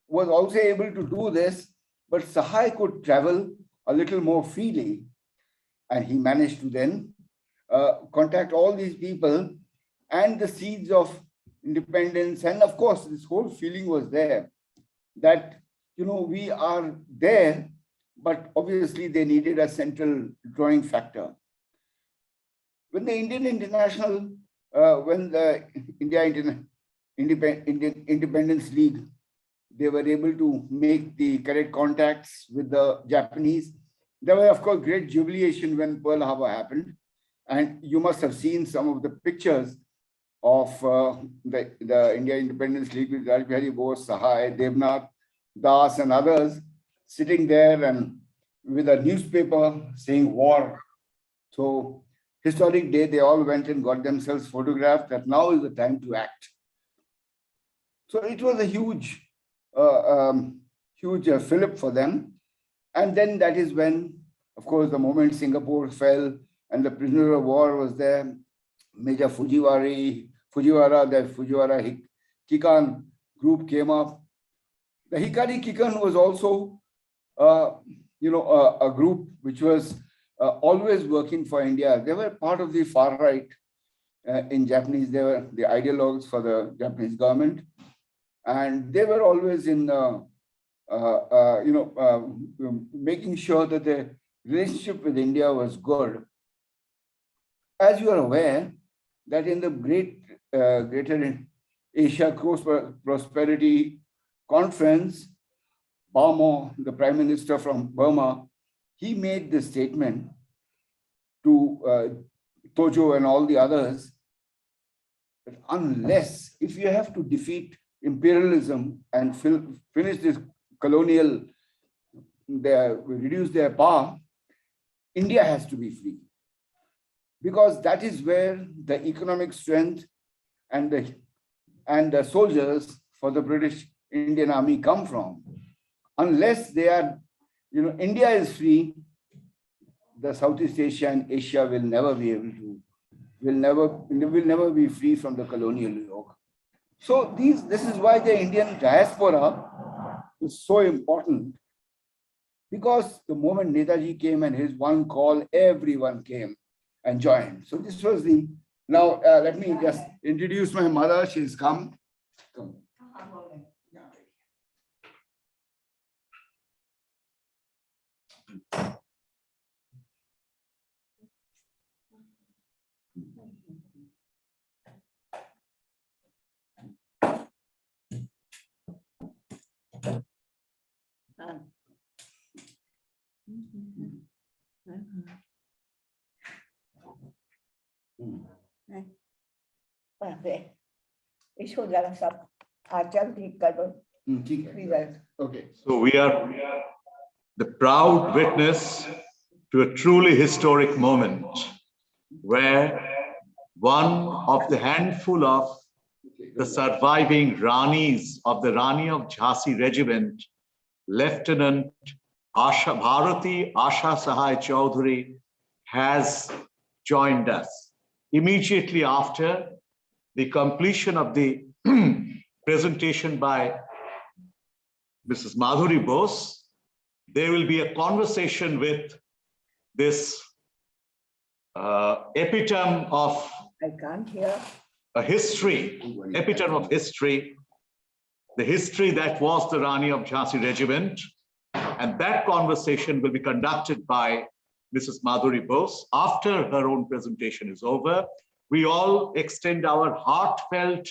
was also able to do this, but Sahai could travel a little more freely. And he managed to then contact all these people, and the seeds of independence. And of course, this whole feeling was there that, you know, we are there, but obviously they needed a central drawing factor. When the Indian International, when the Indian Independence League, they were able to make the correct contacts with the Japanese. There was, of course, great jubilation when Pearl Harbor happened. And you must have seen some of the pictures of the India Independence League with Rajbihari Bose, Sahai, Devnath, Das, and others sitting there and with a newspaper saying war. So historic day, they all went and got themselves photographed that now is the time to act. So it was a huge fillip for them. And then that is when, of course, the moment Singapore fell and the prisoner of war was there, Major Fujiwara, the Fujiwara Kikan group came up. The Hikari Kikan was also, a group which was always working for India. They were part of the far right in Japanese. They were the ideologues for the Japanese government, and they were always in, making sure that the relationship with India was good. As you are aware, that in the Greater Asia Prosperity Conference, Burma, the Prime Minister from Burma, he made the statement to Tojo and all the others that unless, if you have to defeat imperialism and finish this colonial, reduce their power, India has to be free. Because that is where the economic strength and the soldiers for the British Indian Army come from. Unless they are, India is free, the Southeast Asia and Asia will never be able to, will never be free from the colonial yoke. So this is why the Indian diaspora is so important, because the moment Netaji came and his one call, everyone came and joined. So this was the, now let me just introduce my mother. She's come. Okay. So we are the proud witness to a truly historic moment where one of the handful of the surviving Ranis of the Rani of Jhansi regiment, Lieutenant Bharati Asha Sahai Chaudhary, has joined us. Immediately after the completion of the presentation by Mrs. Madhuri Bose, there will be a conversation with this epitome of a history, epitome of history, the history that was the Rani of Jhansi regiment. And that conversation will be conducted by Mrs. Madhuri Bose. After her own presentation is over, we all extend our heartfelt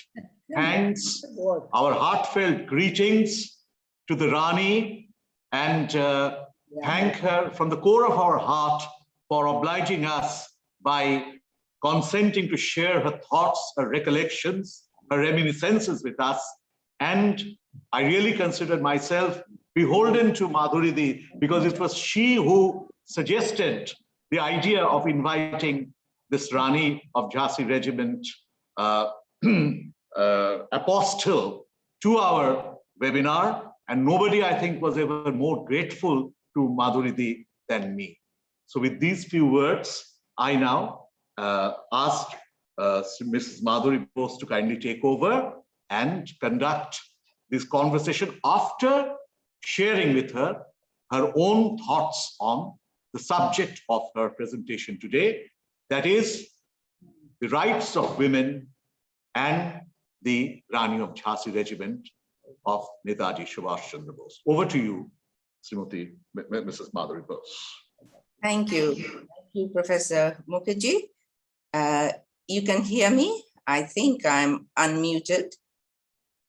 thanks, our heartfelt greetings to the Rani, and thank her from the core of our heart for obliging us by consenting to share her thoughts, her recollections, her reminiscences with us. And I really considered myself beholden to Madhuri, because it was she who suggested the idea of inviting this Rani of Jhansi regiment apostle to our webinar. And nobody, I think, was ever more grateful to Madhuri than me. So with these few words, I now ask Mrs. Madhuri Bose to kindly take over and conduct this conversation after sharing with her her own thoughts on the subject of her presentation today, that is the rights of women and the Rani of Jhansi regiment of Netaji Subhash Chandra Bose. Over to you, Srimati Mrs. Madhuri Bose. Thank you. Thank you, Professor Mukherjee. You can hear me? I think I'm unmuted.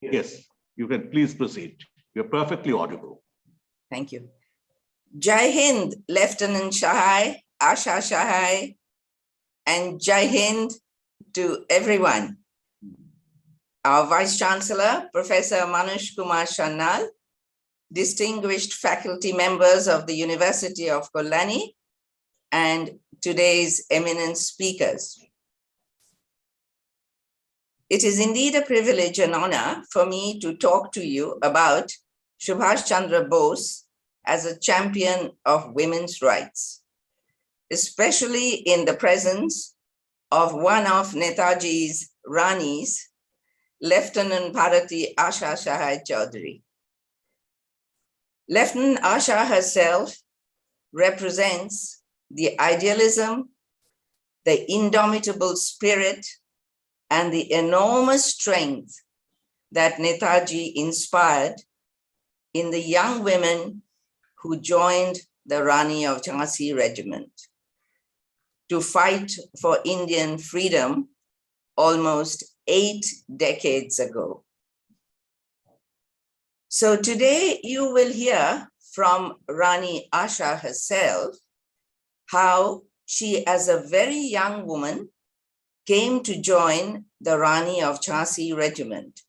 Yes, you can please proceed. You're perfectly audible. Thank you. Jai Hind, Lieutenant Sahai, Asha Sahai, and Jai Hind to everyone. Our Vice Chancellor, Professor Manush Kumar Sannal, distinguished faculty members of the University of Kalyani, and today's eminent speakers. It is indeed a privilege and honor for me to talk to you about Subhash Chandra Bose as a champion of women's rights, especially in the presence of one of Netaji's Ranis, Lieutenant Bharati Asha Sahai Chaudhary. Lieutenant Asha herself represents the idealism, the indomitable spirit, and the enormous strength that Netaji inspired in the young women who joined the Rani of Jhansi regiment to fight for Indian freedom almost 8 decades ago. So today you will hear from Rani Asha herself how she, as a very young woman, came to join the Rani of Jhansi regiment.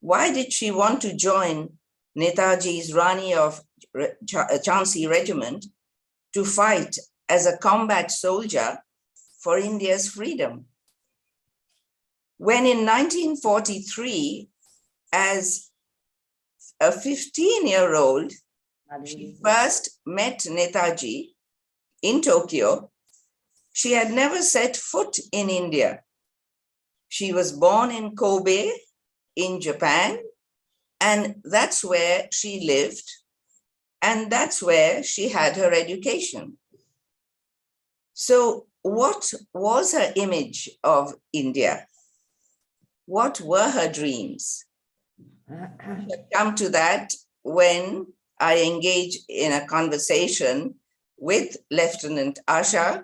Why did she want to join Netaji's Rani of Jhansi regiment to fight as a combat soldier for India's freedom? When in 1943, as a 15-year-old, she first met Netaji in Tokyo, she had never set foot in India. She was born in Kobe, in Japan, and that's where she lived, and that's where she had her education. So what was her image of India? What were her dreams? I'll come to that when I engage in a conversation with Lieutenant Asha,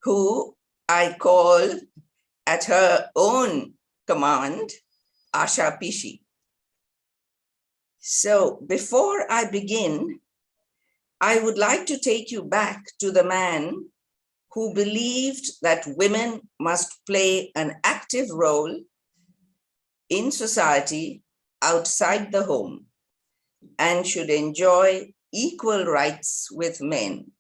who I call at her own command, Asha Pishi. So before I begin, I would like to take you back to the man who believed that women must play an active role in society outside the home and should enjoy equal rights with men.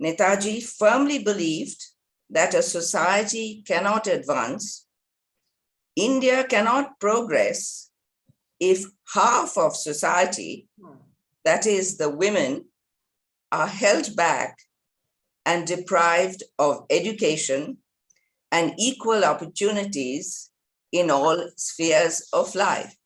Netaji firmly believed that a society cannot advance, India cannot progress if half of society, that is the women, are held back and deprived of education and equal opportunities in all spheres of life.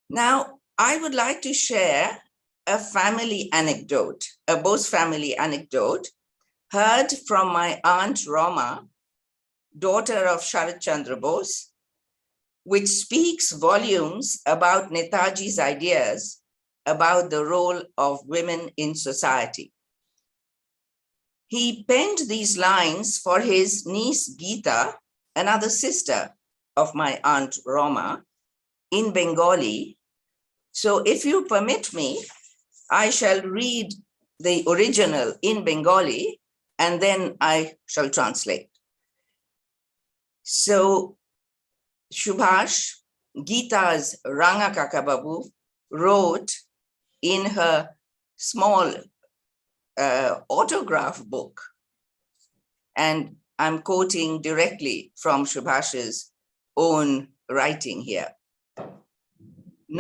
Now, I would like to share a family anecdote, a Bose family anecdote, heard from my aunt Roma, daughter of Sharat Chandra Bose, which speaks volumes about Netaji's ideas about the role of women in society. He penned these lines for his niece Geeta, another sister of my aunt Roma, in Bengali. So if you permit me, I shall read the original in Bengali and then I shall translate. So Subhash, Geeta's Ranga Kakababu, wrote in her small autograph book, and I'm quoting directly from Subhash's own writing here.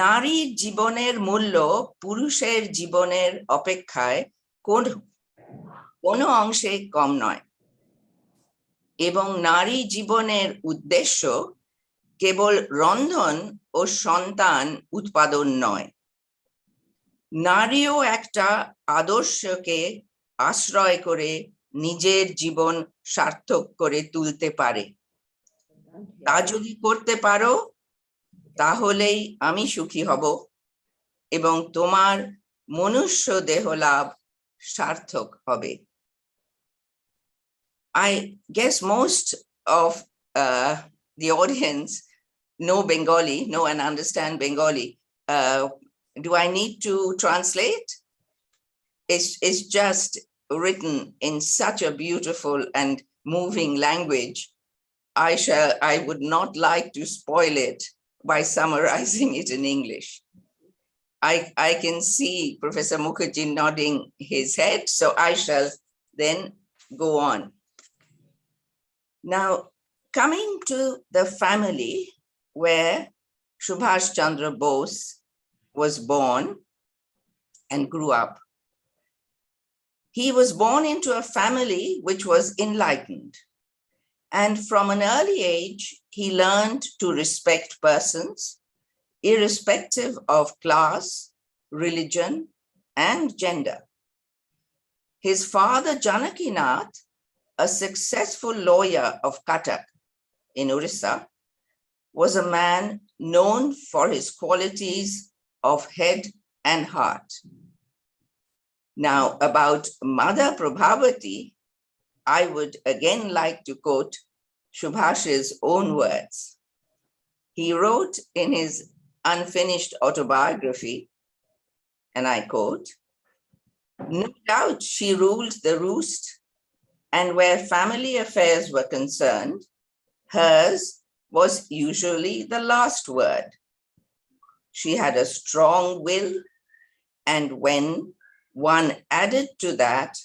নারীর জীবনের মূল্য পুরুষের জীবনের অপেক্ষায় কোনো অংশে কম নয় এবং নারী জীবনের উদ্দেশ্য কেবল রন্ধন ও সন্তান উৎপাদন নয় নারীও একটা আদর্শকে আশ্রয় করে নিজের জীবন সার্থক করে তুলতে পারে তা যদি করতে পারো তাহলেই আমি সুখী হব এবং তোমার মনুষ্য দেহ লাভ সার্থক হবে I guess most of the audience know Bengali, know and understand Bengali. Do I need to translate? It's just written in such a beautiful and moving language. I would not like to spoil it by summarizing it in English. I can see Professor Mukherjee nodding his head, so I shall then go on. Now, coming to the family where Subhash Chandra Bose was born and grew up. He was born into a family which was enlightened. And from an early age, he learned to respect persons, irrespective of class, religion, and gender. His father, Janakinath, a successful lawyer of Cuttack in Orissa, was a man known for his qualities of head and heart. Now, about Mother Prabhavati, I would again like to quote Subhash's own words. He wrote in his unfinished autobiography, and I quote, "No doubt she ruled the roost, and where family affairs were concerned, hers was usually the last word. She had a strong will, and when one added to that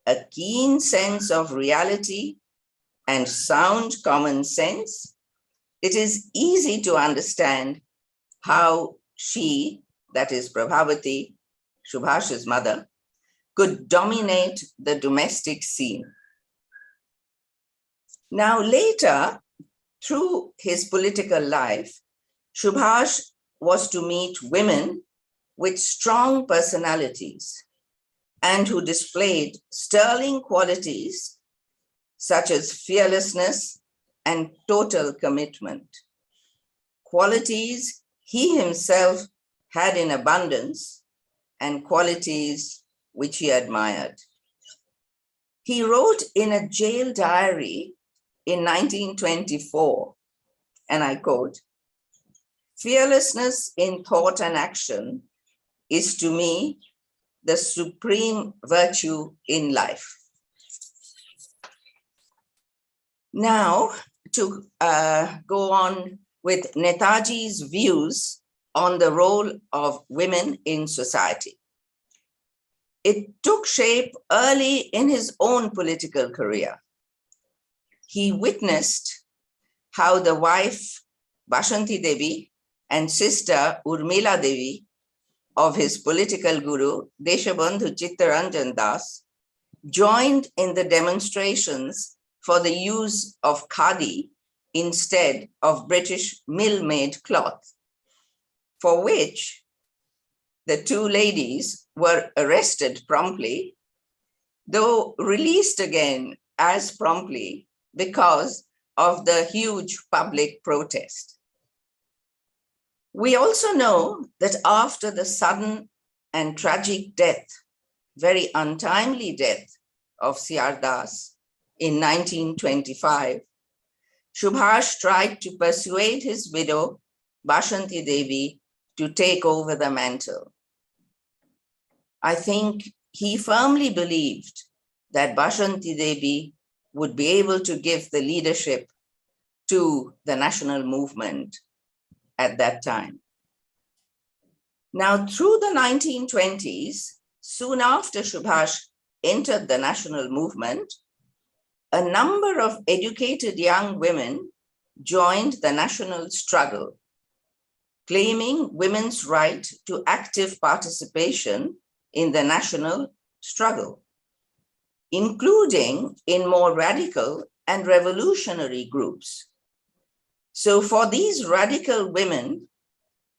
a keen sense of reality and sound common sense, it is easy to understand how she, that is Prabhavati, Subhash's mother, could dominate the domestic scene." Now later, through his political life, Subhash was to meet women with strong personalities and who displayed sterling qualities such as fearlessness and total commitment, qualities he himself had in abundance and qualities which he admired. He wrote in a jail diary in 1924, and I quote, "Fearlessness in thought and action is to me the supreme virtue in life." Now, to go on with Netaji's views on the role of women in society. It took shape early in his own political career. He witnessed how the wife Bashanti Devi and sister Urmila Devi of his political guru Deshabandhu Chittaranjan Das joined in the demonstrations for the use of khadi instead of British mill-made cloth, for which the two ladies were arrested promptly, though released again as promptly because of the huge public protest. We also know that after the sudden and tragic death, very untimely death of C.R. Das in 1925, Subhash tried to persuade his widow, Bashanti Devi, to take over the mantle. I think he firmly believed that Bashanti Devi would be able to give the leadership to the national movement at that time. Now, through the 1920s, soon after Subhash entered the national movement, a number of educated young women joined the national struggle, claiming women's right to active participation in the national struggle, including in more radical and revolutionary groups. So for these radical women,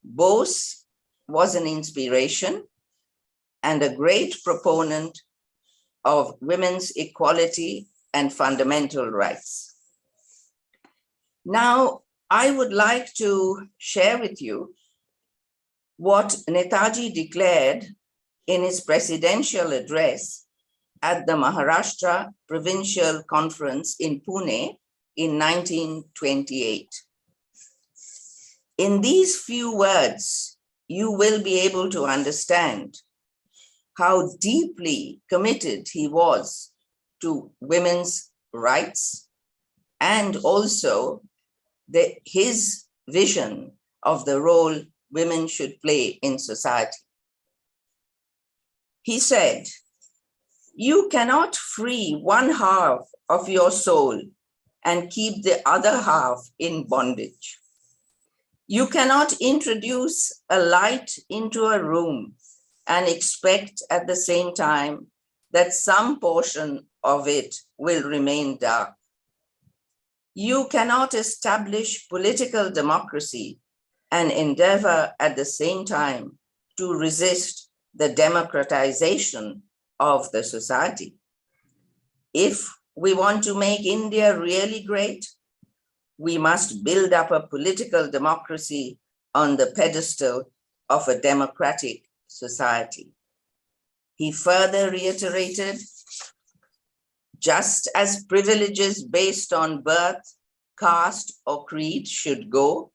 Bose was an inspiration and a great proponent of women's equality and fundamental rights. Now, I would like to share with you what Netaji declared in his presidential address at the Maharashtra Provincial Conference in Pune in 1928. In these few words, you will be able to understand how deeply committed he was to women's rights and also his vision of the role women should play in society. He said, You cannot free one half of your soul and keep the other half in bondage. You cannot introduce a light into a room and expect at the same time that some portion of it will remain dark. You cannot establish political democracy and endeavor at the same time to resist the democratization of the society. If we want to make India really great, we must build up a political democracy on the pedestal of a democratic society. He further reiterated, just as privileges based on birth, caste, or creed should go,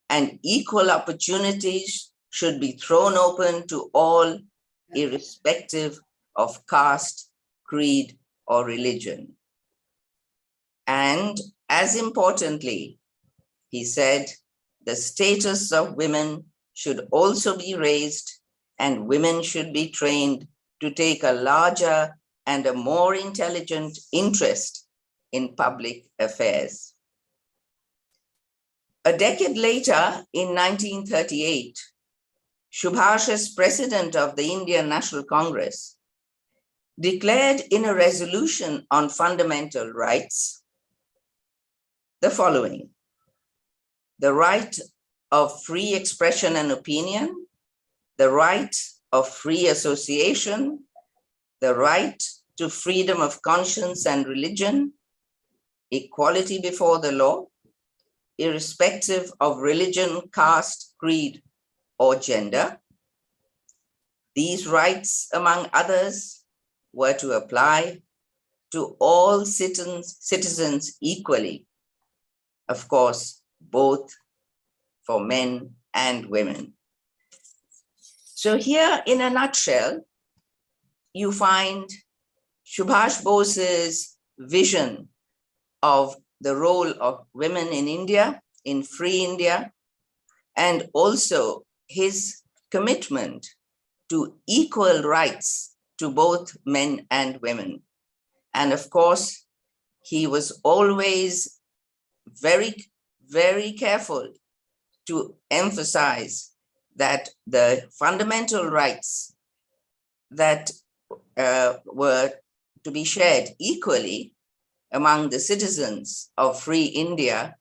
and equal opportunities should be thrown open to all, irrespective of caste, creed, or religion. And as importantly, he said, the status of women should also be raised, and women should be trained to take a larger and a more intelligent interest in public affairs. A decade later, in 1938, Subhash, as president of the Indian National Congress, declared in a resolution on fundamental rights the following: the right of free expression and opinion, the right of free association, the right to freedom of conscience and religion, equality before the law, irrespective of religion, caste, creed, or gender. These rights, among others, were to apply to all citizens equally, of course, both for men and women. So here, in a nutshell, you find Subhash Bose's vision of the role of women in India, in free India, and also his commitment to equal rights to both men and women. And of course, he was always very, very careful to emphasize that the fundamental rights that were to be shared equally among the citizens of free India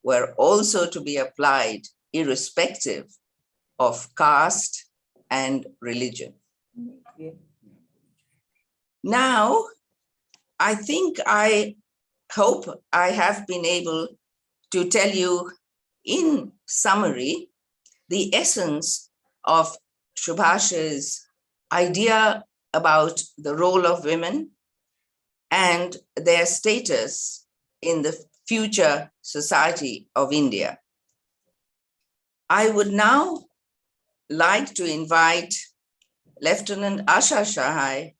were also to be applied irrespective of caste and religion. Now, I hope I have been able to tell you in summary the essence of Subhash's idea about the role of women and their status in the future society of India. I would now like to invite Lieutenant Asha Shahai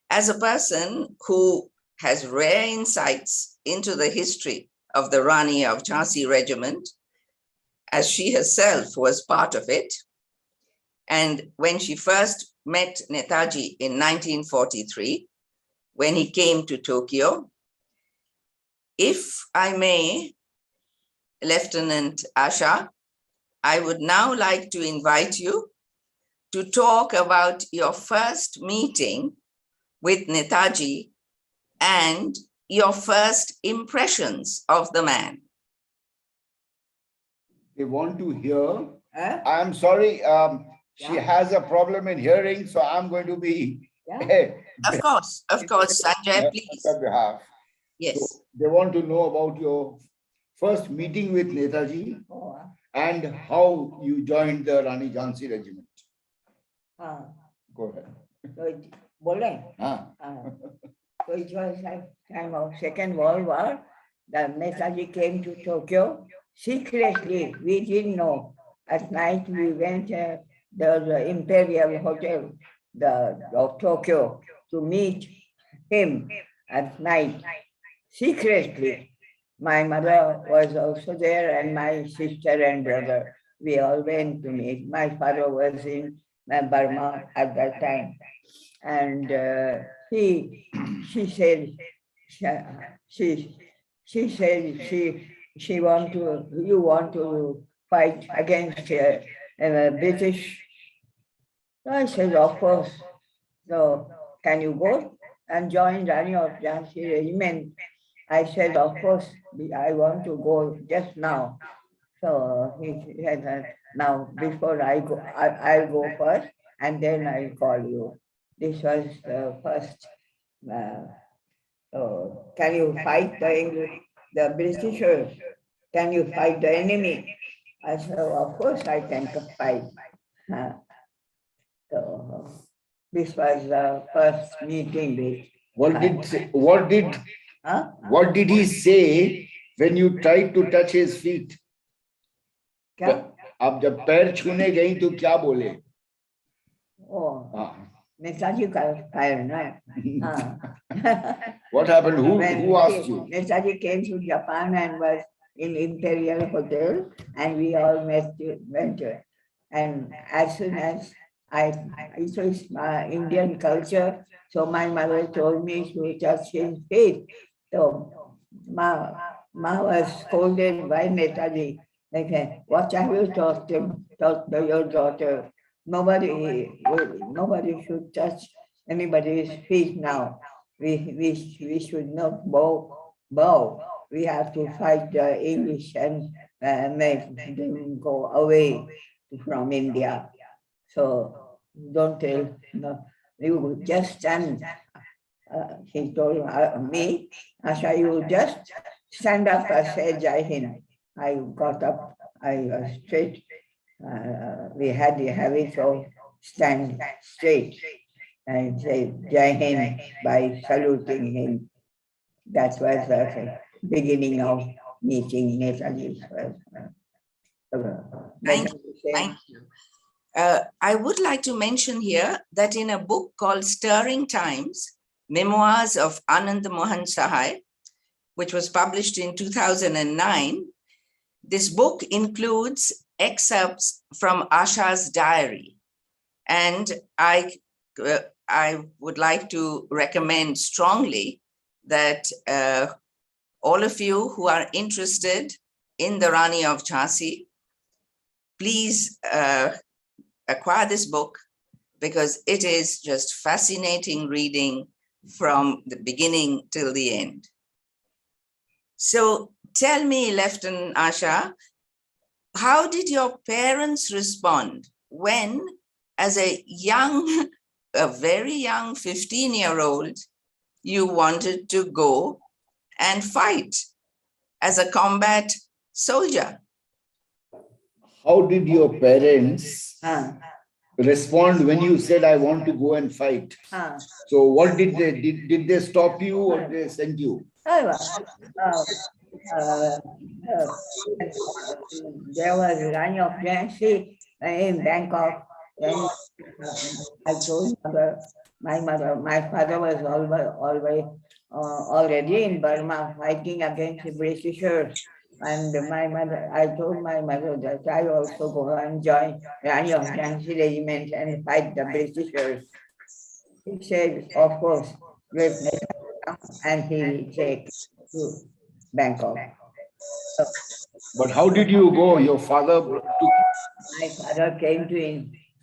as a person who has rare insights into the history of the Rani of Jhansi regiment, as she herself was part of it. And when she first met Netaji in 1943, when he came to Tokyo, if I may, Lieutenant Asha, I would now like to invite you to talk about your first meeting with Netaji and your first impressions of the man. They want to hear. I'm sorry, she has a problem in hearing, so I'm going to be. Of course, Sanjay, please. On behalf. Yes. So they want to know about your first meeting with Netaji and how you joined the Rani Jhansi regiment. Go ahead. So it was like time of Second World War. The Netaji came to Tokyo secretly. We didn't know. At night we went to the Imperial Hotel of Tokyo to meet him at night secretly. My mother was also there, and my sister and brother. We all went to meet. My father was in Burma at that time. And she said she want to, you want to fight against British. So I said, of course. So can you go and join Rani of Jhansi regiment? I said, of course, I want to go just now. So he said, now before I go, I'll go first and then I'll call you. This was the first. Can you fight the Britishers? Can you fight the enemy? I said, of course I can fight. So this was the first meeting with. What did he say when you tried to touch his feet? क्या? आप जब पैर छूने गई तो क्या बोले? नेताजी का पैर ना. What happened? Who asked you? Netaji came to Japan and was in Imperial Hotel, and we all went to it. And as soon as it was Indian culture, so my mother told me to touch his feet. So Ma was scolded by Netaji. They said, what have you taught your daughter? Nobody should touch anybody's feet now. We should not bow. We have to fight the English and make them go away from India. So don't tell, no, you just stand. He told me, Asha, you just stand up and say Jai Hind. I got up, I was straight. We had the habit of stand straight and say Jai Hind by saluting him. That was the beginning of meeting Netaji. Thank you. I would like to mention here that in a book called Stirring Times, Memoirs of Anand Mohan Sahai, which was published in 2009, this book includes excerpts from Asha's diary. And I would like to recommend strongly that all of you who are interested in the Rani of Jhansi, please acquire this book, because it is just fascinating reading from the beginning till the end. So tell me, Lieutenant Asha, how did your parents respond when, as a very young 15-year-old, you wanted to go and fight as a combat soldier? How did your parents respond when you said, I want to go and fight? So what did they stop you or did they send you? There was Rani of Jhansi in Bangkok. Then I told my father was already in Burma fighting against the Britishers. And I told my mother that I also go and join Rani of Jhansi regiment and fight the Britishers. He said, of course, and he will take to Bangkok. But how did you go? Your father took. My father came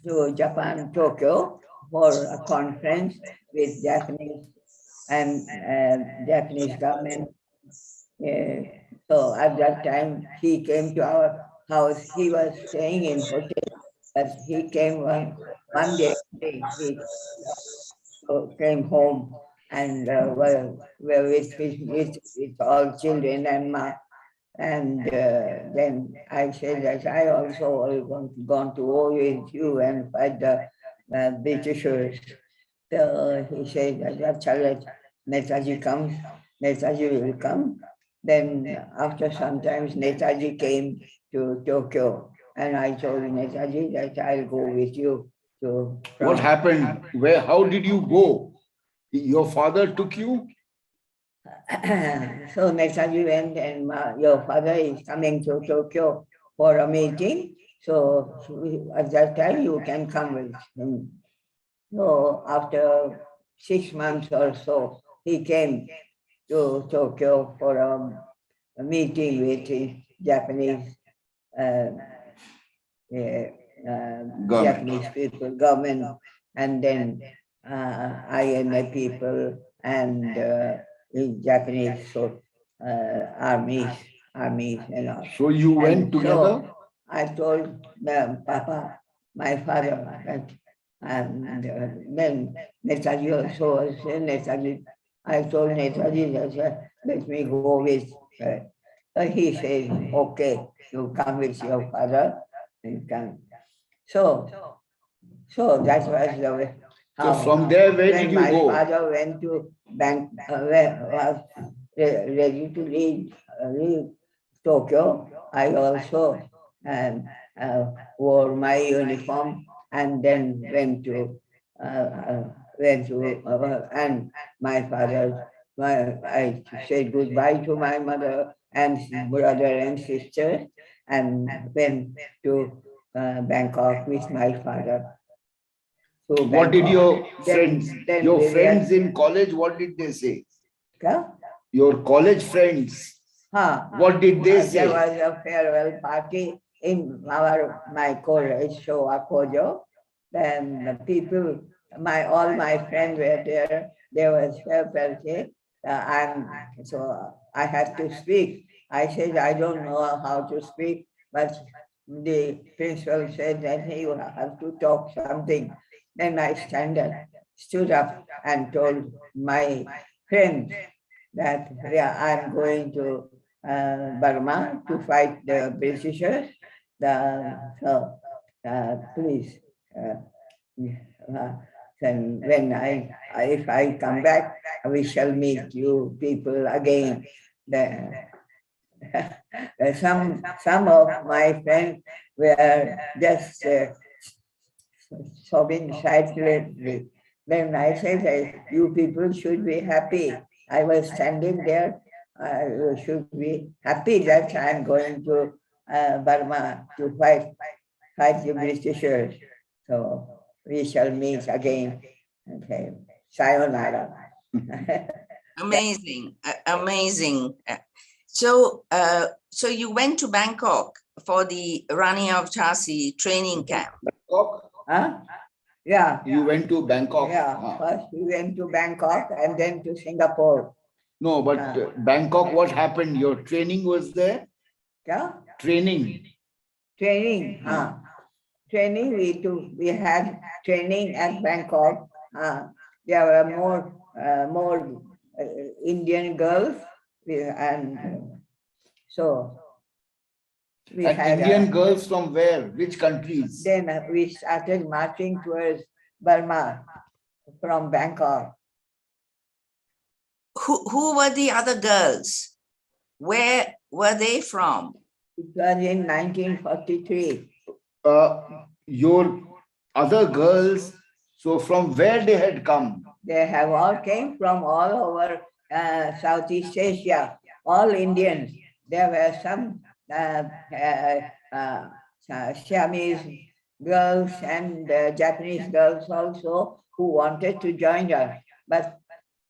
to Japan, Tokyo, for a conference with Japanese and Japanese government. So at that time, he came to our house. He was staying in hotel, but he came one day. He came home and were with all children and ma. And then I said that I also gone to war with you and fight the Britishers. So he said that Netaji comes, Netaji will come. Then after some time, Netaji came to Tokyo, and I told Netaji that I'll go with you to. What happened? How did you go? Your father took you? So Netaji went, and your father is coming to Tokyo for a meeting. So at that time, you can come with him. So after 6 months or so, he came to Tokyo for a meeting with the Japanese Japanese people, government, and then I.N.A. people and the Japanese armies, and all. So you went together? So I told them, Papa, my father, and then Netaji also was Netaji. I told Netaji that let me go with her. He said, okay, you come with your father. You can. So that was the way. So from there, where did you go? My father went to was ready to leave Tokyo. I also wore my uniform and then went to and my father. I said goodbye to my mother and brother and sister, and went to Bangkok with my father. So what did your Then friends in college, what did they say? Yeah? Your college friends, what did they say? There was a farewell party in my college, Showa Kojo. Then the people, all my friends were there. There was farewell party. So I had to speak. I said, I don't know how to speak, but the principal said that you have to talk something. Then I stood up and told my friends that I'm going to Burma to fight the Britishers. Please, then if I come back, we shall meet you people again. Some of my friends were just sobbing silently. Then I said, you people should be happy. I was standing there. You should be happy that I'm going to Burma to fight the Britishers. So we shall meet again. Okay, sayonara. Amazing, amazing. So you went to Bangkok for the Rani of Jhansi training camp. Bangkok? Huh? Yeah. You went to Bangkok? Yeah, first we went to Bangkok and then to Singapore. No, but Bangkok, what happened? Your training was there? Yeah? Training. Training. Training, we had training at Bangkok. There were more Indian girls, and so we had Indian girls from where? Which countries? Then we started marching towards Burma from Bangkok. Who were the other girls? Where were they from? It was in 1943. Your other girls, so from where they had come? They have all came from all over Southeast Asia, all Indians. There were some Siamese girls and Japanese girls also who wanted to join us. But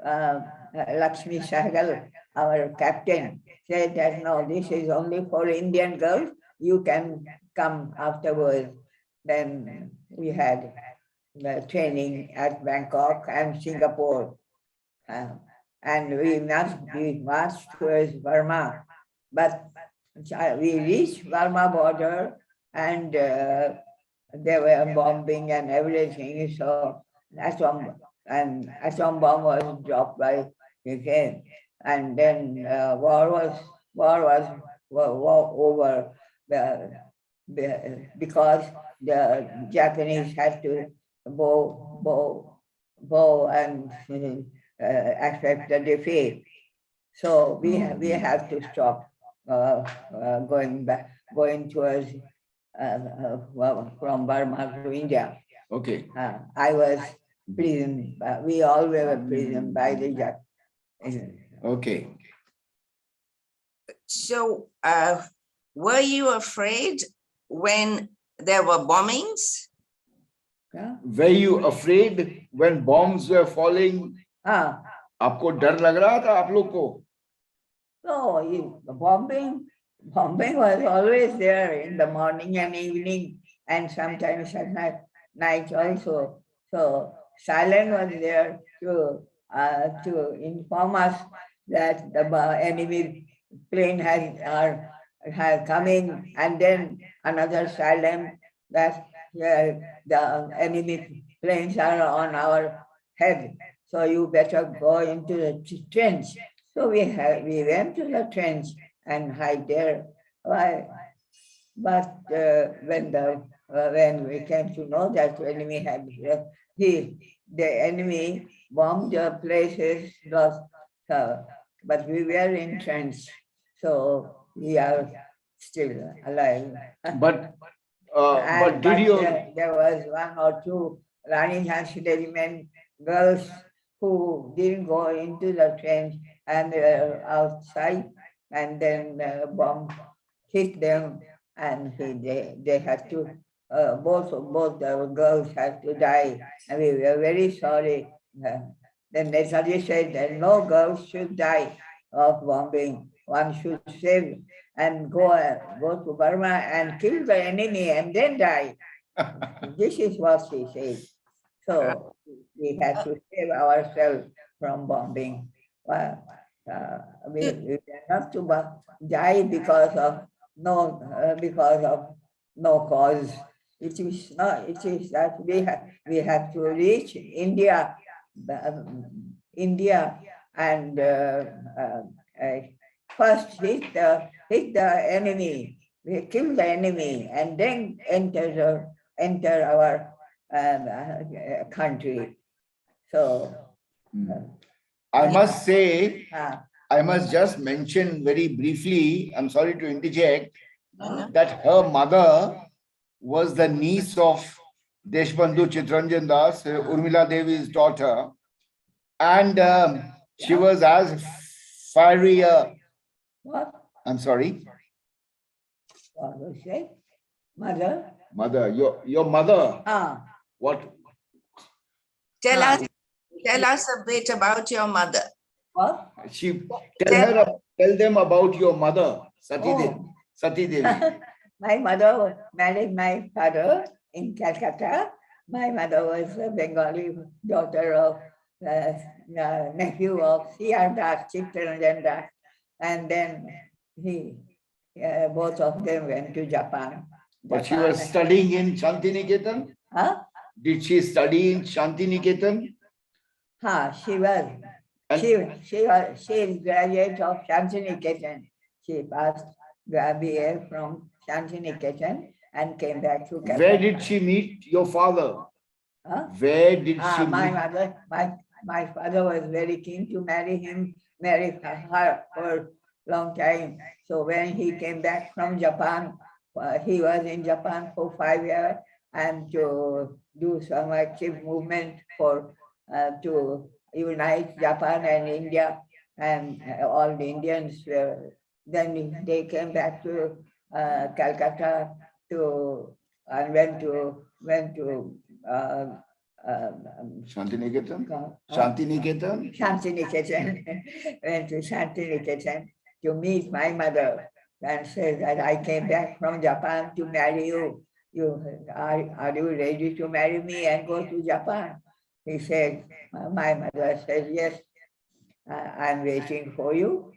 Lakshmi Sahgal, our captain, said that no, this is only for Indian girls. You can come afterwards. Then we had the training at Bangkok and Singapore. And we marched towards Burma. But we reached Burma border and there were bombing and everything. So atom bomb was dropped by UK. And then war was over because the Japanese had to bow and accept the defeat. So we have to stop going towards from Burma to India. Okay. I was prisoned. We all were prisoned by the Japanese. Okay. So were you afraid when there were bombings. Yeah. Were you afraid when bombs were falling? आपको डर लग रहा था आप लोग को? No, the bombing was always there in the morning and evening, and sometimes at night also. So silence was there to inform us that the enemy plane has come in, and then another silence that the enemy planes are on our head. So you better go into the trench. So we went to the trench and hide there. Why? But when we came to know that the enemy had the enemy bombed the places, but we were in trench, so we are still alive. But But there was one or two Rani Jhansi regiment girls who didn't go into the trench and they were outside, and then bomb hit them, and they had to both the girls had to die, and we were very sorry. Then Netaji said that no girls should die of bombing. One should save and go to Burma and kill the enemy and then die. This is what she said. So we had to save ourselves from bombing. We are not to die because of no cause. It is not. It is that we have to reach India, and first hit the enemy. We kill the enemy and then enter our country. So I must say, I must just mention very briefly, I'm sorry to interject, that her mother was the niece of Deshbandhu Chitranjan Das, Urmila Devi's daughter, and she was as fiery what? I'm sorry. What was it? Mother? Mother, your mother. What? Tell us a bit about your mother. What? Tell them about your mother, Sati Devi. My mother married my father in Calcutta. My mother was a Bengali daughter of nephew of C.R. Das, Chittaranjan Das. And then both of them went to Japan. But she was studying in Shantiniketan? Did she study in Shantiniketan? She was. She is graduate of Shantiniketan. She passed BA from Shantiniketan and came back to Calcutta. Where did she meet your father? Where did she meet? My father was very keen to marry her for a long time. So when he came back from Japan, he was in Japan for 5 years and to do some active movement to unite Japan and India and all the Indians. Then they came back to Calcutta and went to Shantiniketan? Shantiniketan? Shantiniketan. Went to Shantiniketan to meet my mother and said that I came back from Japan to marry you. Are you ready to marry me and go to Japan? He said, my mother said, yes, I'm waiting for you.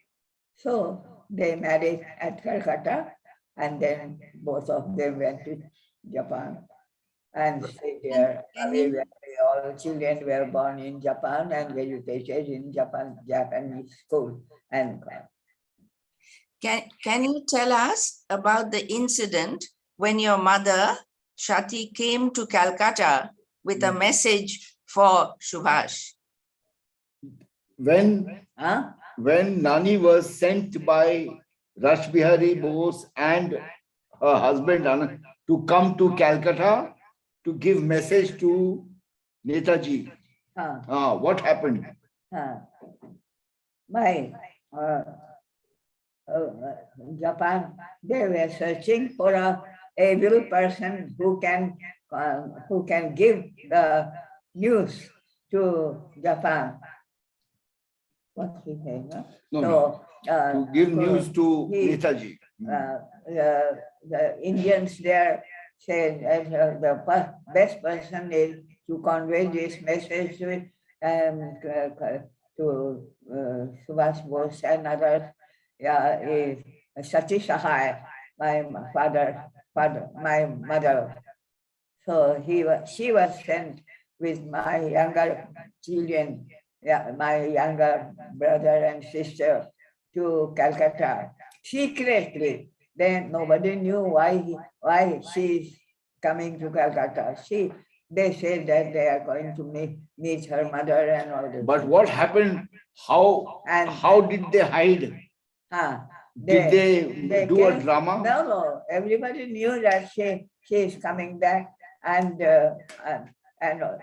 So they married at Calcutta, and then both of them went to Japan and stayed there. All children were born in Japan and educated in Japanese school. And Can you tell us about the incident when your mother, Shati, came to Calcutta with a message for Subhash? When Nani was sent by Rash Bihari Bose and her husband to come to Calcutta to give message to Netaji, what happened? Japan, they were searching for a able person who can give the news to Japan. What he said, no? No, to give news to Netaji. The Indians there said the best person is to convey this message to Subhash Bose and others. Is Satish Sahai, my mother. So she was sent with my younger children, my younger brother and sister to Calcutta secretly. Then nobody knew why she's coming to Calcutta. They said that they are going to meet her mother and all this. But what happened? How did they hide? Did they do a drama? No. Everybody knew that she is coming back, and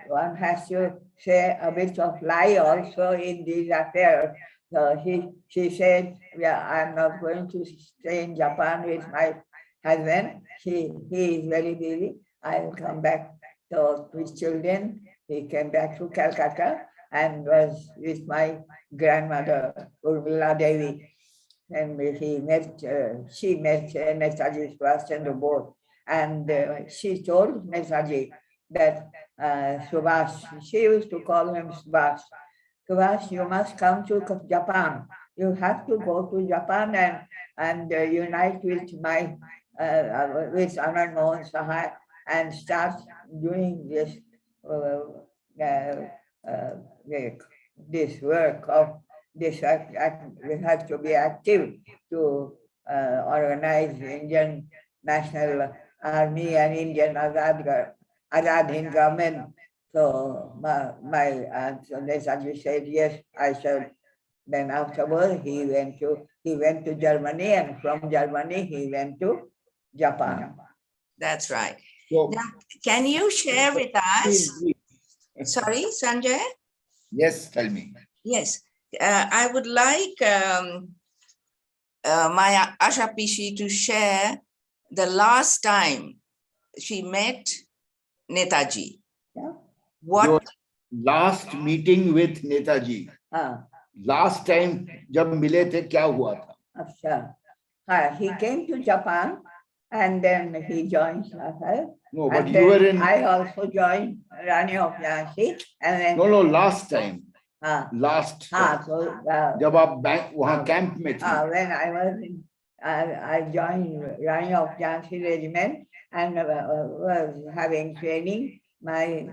one has to say a bit of lie also in this affair. So she said, "Yeah, I'm not going to stay in Japan with my husband. He is very busy. I will come back to his children." He came back to Calcutta and was with my grandmother, Urmila Devi. And she met Netaji Subhash Chandra Bose, and she told Netaji that Subhash, she used to call him Subhash. Subhash, you must come to Japan. You have to go to Japan and unite with my with Anand Mohan Sahai and start doing this this work of this. We have to be active to organize Indian National Army and Indian Azad Hind government. So my aunt Netaji said, yes, I shall. Then afterwards he went to Germany, and from Germany he went to Japan. That's right. So, now, can you share with us? Sorry, Sanjay? Yes, tell me. Yes, I would like my Asha Pishi to share the last time she met Netaji. Yeah. What? Your last meeting with Netaji. Last time जब मिले थे क्या हुआ था? अच्छा. He came to Japan and then he joined us. No, but you were in. I also joined Rani of Jhansi. And then. No, last time. Last. So जब आप वहाँ camp में थे. When I was in, I joined Rani of Jhansi regiment and was having training. My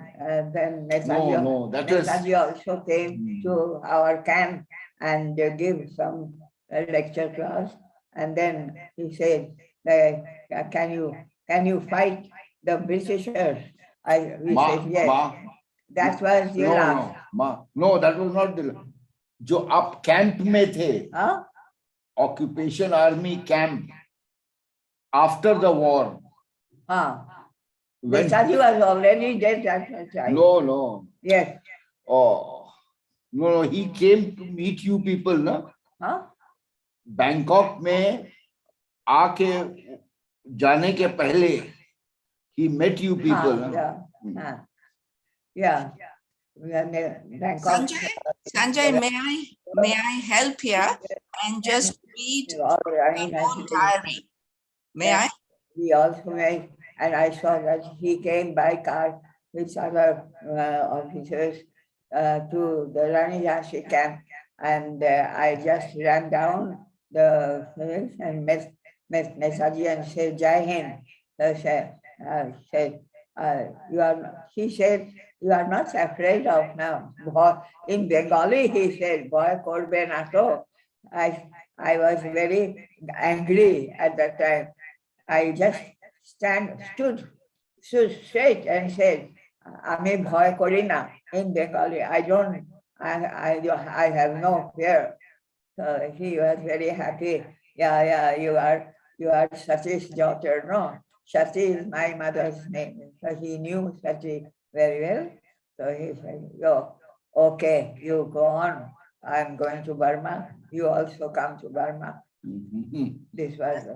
then Netaji also came to our camp and give some lecture to us. And then he said, "Can you fight the Britishers?" We said yes. That was the last. No, that was not the. जो आप camp में थे. Occupation Army camp. After the war. Netaji was already dead at that time. No. Yes. Oh, no, he came to meet you people, no? Bangkok में आके जाने के पहले he met you people, no? Yeah. Sanjay, may I help here and just read my own diary? May I? He also made. And I saw that he came by car with other officers to the Rani Jhansi camp. And I just ran down the hills and met Netaji and said, Jai Hind. He said, you are not afraid of now. In Bengali, he said, Boy korbe na to. I was very angry at that time. I just stood straight and said, "Ami bhoy kori na." In Bengali, I have no fear. So he was very happy. Yeah, you are Sati's daughter, no? Sati is my mother's name. So he knew Sati very well. So he said, okay, you go on. I'm going to Burma. You also come to Burma. This was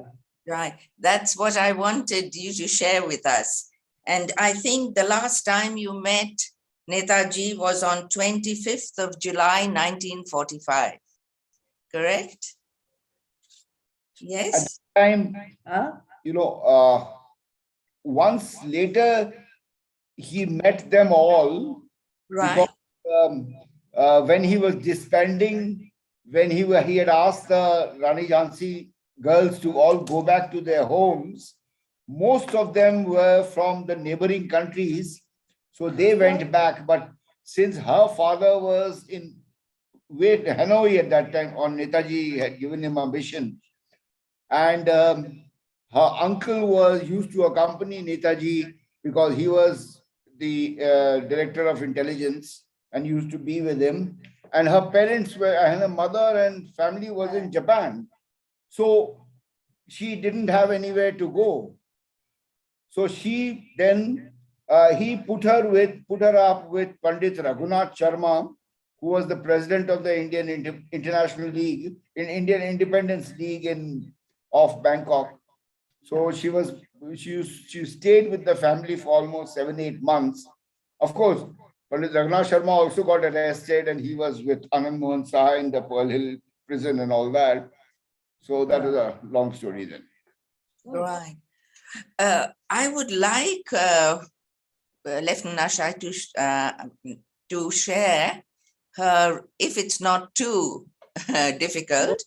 Right. That's what I wanted you to share with us. And I think the last time you met Netaji was on 25th of July, 1945. Correct? Yes. Time, Huh? once later, he met them all Right. because when he was disbanding, when he had asked the Rani Jhansi girls to all go back to their homes, most of them were from the neighboring countries, so they went back. But since her father was in Hanoi at that time, or Netaji had given him a mission, and her uncle used to accompany Netaji because he was the director of intelligence and used to be with him. And her parents were, and her mother and family was in Japan. So she didn't have anywhere to go. So she then, he put her up with Pandit Raghunath Sharma, who was the president of the Indian International League, Indian Independence League of Bangkok. So she stayed with the family for almost 7-8 months. Of course, Pandit Raghunath Sharma also got arrested, and he was with Anand Mohan Saha in the Pearl Hill prison and all that. So that was a long story then. Right. I would like Lieutenant Asha to share her, if it's not too difficult.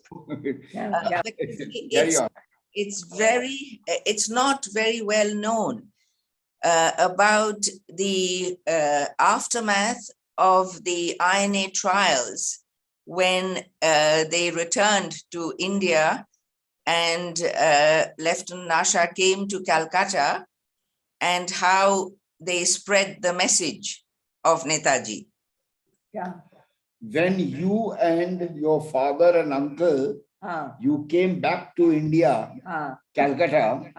It's not very well known about the aftermath of the I.N.A. trials when they returned to India, and Lieutenant Asha came to Calcutta, and how they spread the message of Netaji. Yeah. When you and your father and uncle, you came back to India, Calcutta,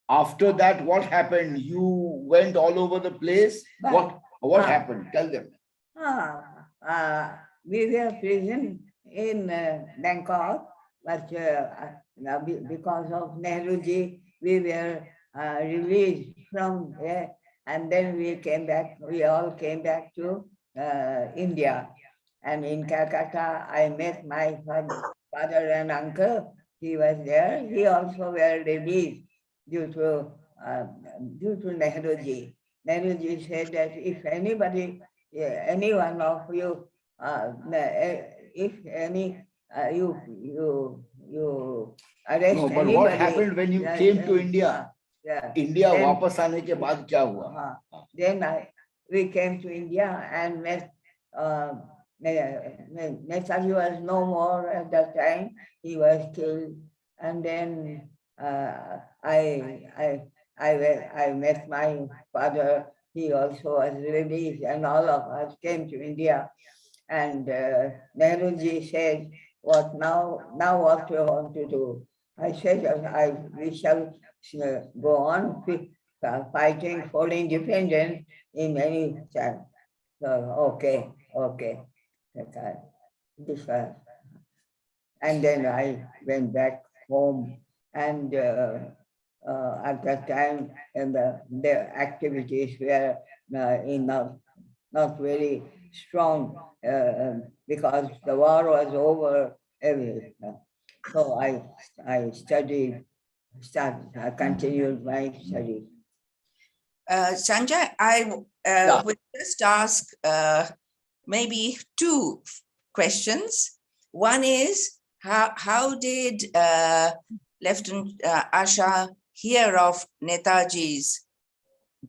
after that, what happened? You went all over the place. What happened? Tell them. We were prison in Bangkok, but because of Nehruji, we were released from there, and then we came back. We all came back to India, and in Calcutta, I met my father and uncle. He was there. He also were released due to Nehruji. Nehruji said that if anybody, any one of you, if any you arrest No, but anybody, what happened when you came to India? India वापस आने के बाद क्या हुआ? Then we came to India and met. Netaji was no more at that time. He was killed, and then I met my father. He also was released, and all of us came to India. And Nehruji said, "What now? Now what do you want to do?" I said, "We shall go on fighting for independence in any time." So okay. This was, and then I went back home, and at that time, and the activities were not very strong because the war was over. So I continued my studies. Sanjay, I would just ask maybe two questions. One is, how did Lieutenant Asha hear of Netaji's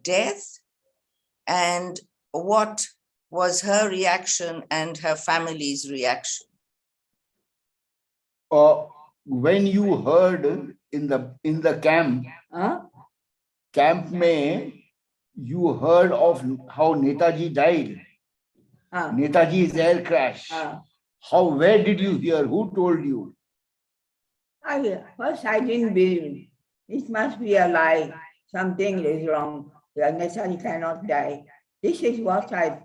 death, and what was her reaction and her family's reaction? When you heard in the camp, camp mein, you heard of how Netaji died. Netaji's air crash. Where did you hear? Who told you? First, I didn't believe. It must be a lie. Something is wrong. Netaji cannot die. This is what I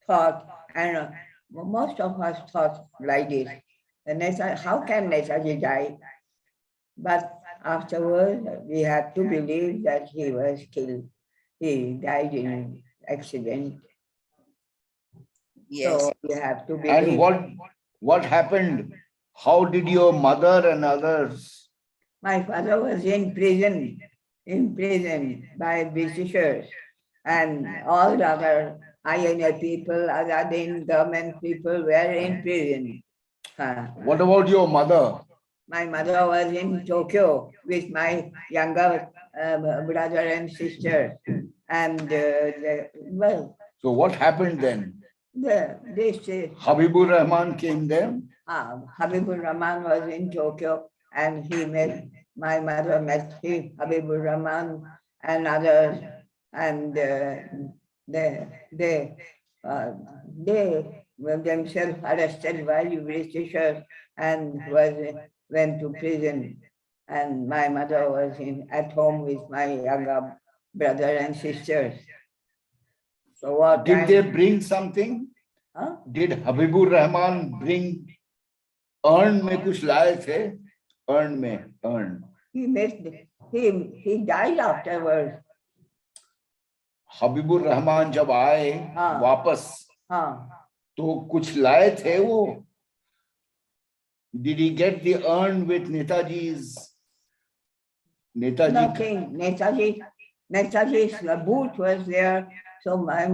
thought, and most of us thought like this. How can Netaji die? But afterwards, we have to believe that he was killed. He died in an accident. Yes. So we have to believe. And what happened? How did your mother and others? My father was in prison by Britishers, and all the other I.N.A. people, other than government people were in prison. What about your mother? My mother was in Tokyo with my younger brother and sister. And well. So what happened then? This Habibur Rahman came there? Habibur Rahman was in Tokyo, and he met, my mother met him, Habibur Rahman and others, and they were themselves arrested by the Britishers and went to prison. And my mother was at home with my younger brother and sisters. So what did they bring something? Huh? Did Habibur Rahman bring urn mein kuch laaye the? Urn mein, urn. He died afterwards. Habibur Rahman jab aaye वापस तो कुछ लाए थे वो? Did he get the urn with Netaji's? Nothing. Netaji's boot was there. So my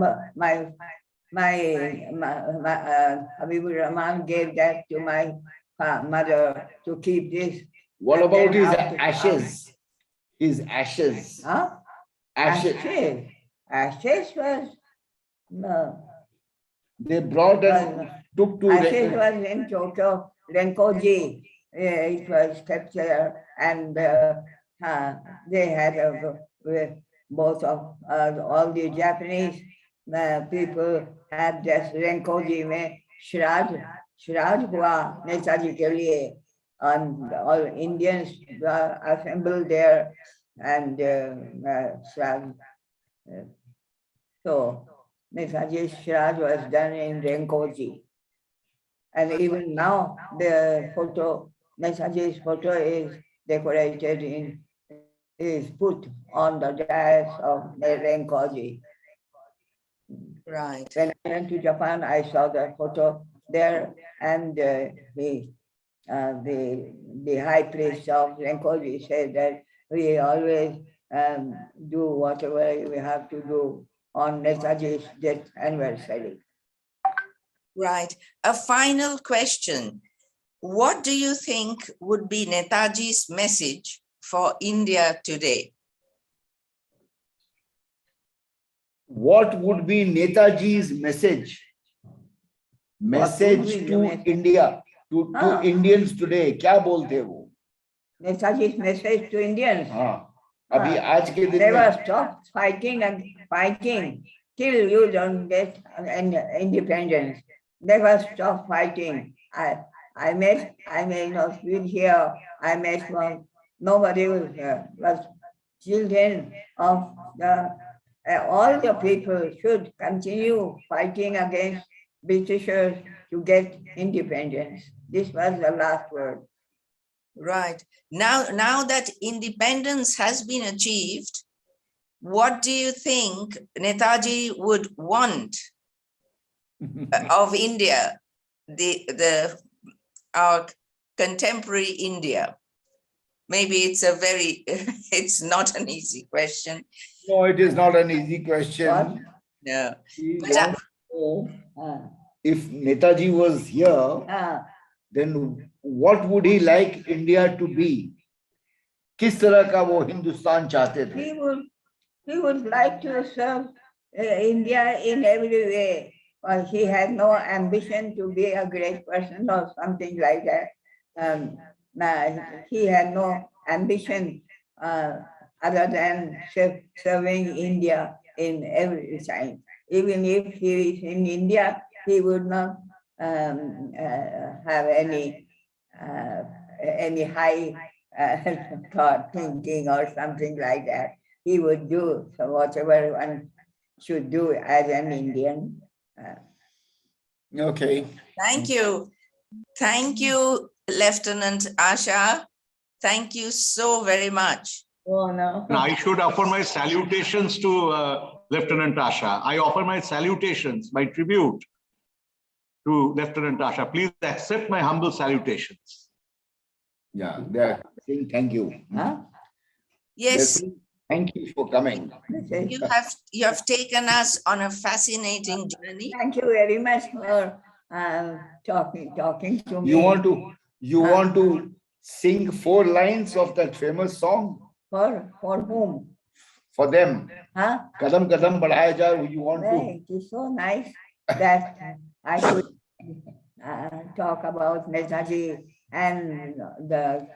Habibur Rahman gave that to my mother to keep this. What about his ashes? His ashes. Huh? Ashes. Ashes was no. They brought and took to. Ashes was in Tokyo, Renkoji. It was kept there, and they had both of all the Japanese people had this Renkoji mein Shraj hua Netaji ke liye, and all Indians assembled there and Shraj. So Netaji's Shraj was done in Renkoji. And even now the photo, Netaji's photo is decorated is put on the dais of Renkoji. Right. When I went to Japan, I saw the photo there, and the high priest of Renkoji said that we always do whatever we have to do on Netaji's death anniversary. Right. A final question. What do you think would be Netaji's message for India today? What would be Netaji's message? Message to India, to Indians today. क्या बोलते वो? Netaji's message to Indians. अभी आज के दिन never stop fighting and fighting till you don't get independence. Never stop fighting. I may not be here. I met one. Nobody was here. But children of all the people should continue fighting against Britishers to get independence. This was the last word. Right. Now that independence has been achieved, what do you think Netaji would want of India, our contemporary India? Maybe it's not an easy question. No, it is not an easy question. No. If Netaji was here, then what would he like India to be? किस तरह का वो हिंदुस्तान चाहते थे? He would like to serve India in every way. But he had no ambition to be a great person or something like that. He had no ambition other than serving India in every time. Even if he is in India, he would not have any high thought, thinking or something like that. He would do whatever one should do as an Indian. Okay. Thank you. Thank you, Lieutenant Asha, Thank you so very much. Oh, no. And I should offer my salutations to Lieutenant Asha. I offer my salutations, my tribute to Lieutenant Asha. Please accept my humble salutations. Yeah, they're saying thank you. Huh? They're Yes, saying thank you for coming. you have taken us on a fascinating journey. Thank you very much for talking to me. You want to sing 4 lines of that famous song For whom? for them? Huh? Kadam kadam badhaya ja, you want to? It is so nice that I could talk about Netaji and the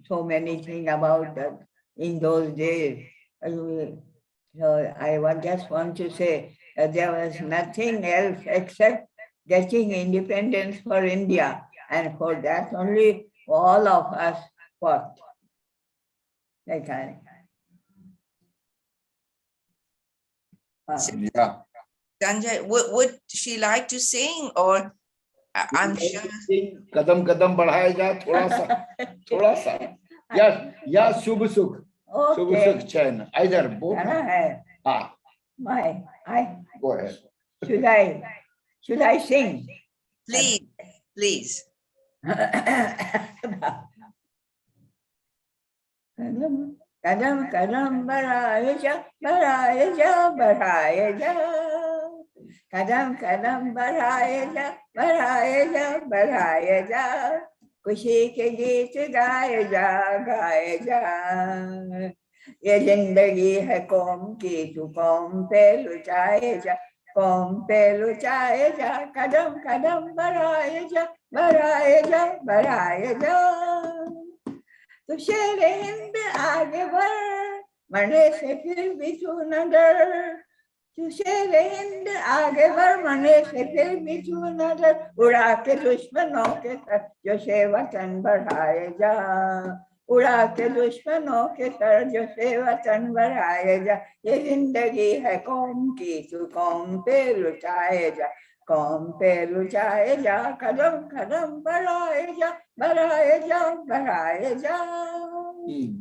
so many things about that in those days. So I just want to say that there was nothing else except getting independence for India, and for that only all of us fought. Like Yeah. Sanjay, would she like to sing, or I'm sure? Sing kadam kadam badhaya ja, thoda sa. Yeah, shubh sukh. Shubh sukh chain. Either both. Ah. Go ahead. Should I sing? Please, please. Kadam kadam badhaya ja, badhaya ja, badhaya ja. Kadam kadam badhaya ja, badhaya ja, badhaya ja. खुशी के गीत गाए जा ये जिंदगी है कौम की तू कौम पे लुटाए जा कौम पे लुटाए जा कदम कदम बढ़ाए जा बढ़ाए जा तो शेर हिंद आगे बढ़ मरने से फिर भी तू न डर तू शेर हिंद आगे बढ़ मरने से फिर भी तू न डर उड़ा के दुश्मनों के सर जो से वतन बढ़ाए जा उड़ा के दुश्मनों के सर जो से वतन बढ़ाए जा ये जिंदगी है कौम की तू कौम पे लुटाए जा कौम पे लुटाए जा कदम कदम बढ़ाए जा बढ़ाए जा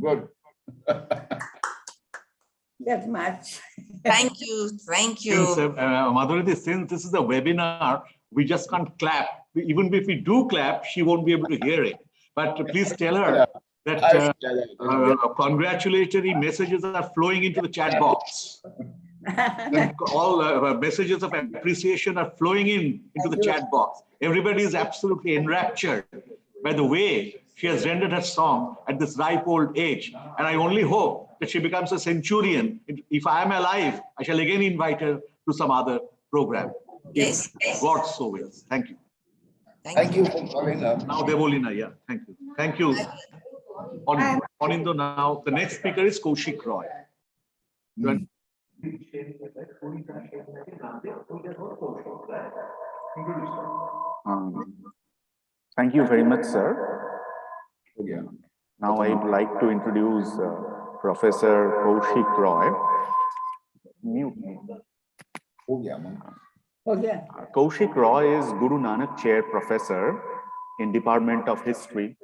Good. That much. Thank you. Since, Madhuri, since this is a webinar, we just can't clap. Even if we do clap, she won't be able to hear it. But please tell her that congratulatory messages are flowing into the chat box. And all messages of appreciation are flowing into the chat box. Everybody is absolutely enraptured by the way she has rendered her song at this ripe old age. And I only hope that she becomes a centurion. If I am alive, I shall again invite her to some other program. Yes. If God so wills. Thank you. Thank you for calling up. Now, Devolina, yeah, thank you. Thank you. Onindo, now, the next speaker is Kaushik Roy. Thank you very much, sir. Now I'd like to introduce Professor Kaushik Roy. Kaushik Roy is Guru Nanak Chair Professor in Department of History.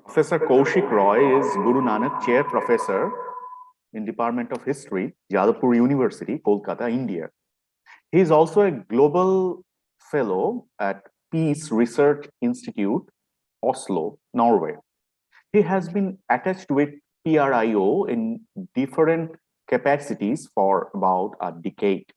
Professor Kaushik Roy is Guru Nanak Chair Professor in Department of History, Jadavpur University, Kolkata, India. He is also a Global Fellow at Peace Research Institute, Oslo, Norway. He has been attached with PRIO in different capacities for about a decade.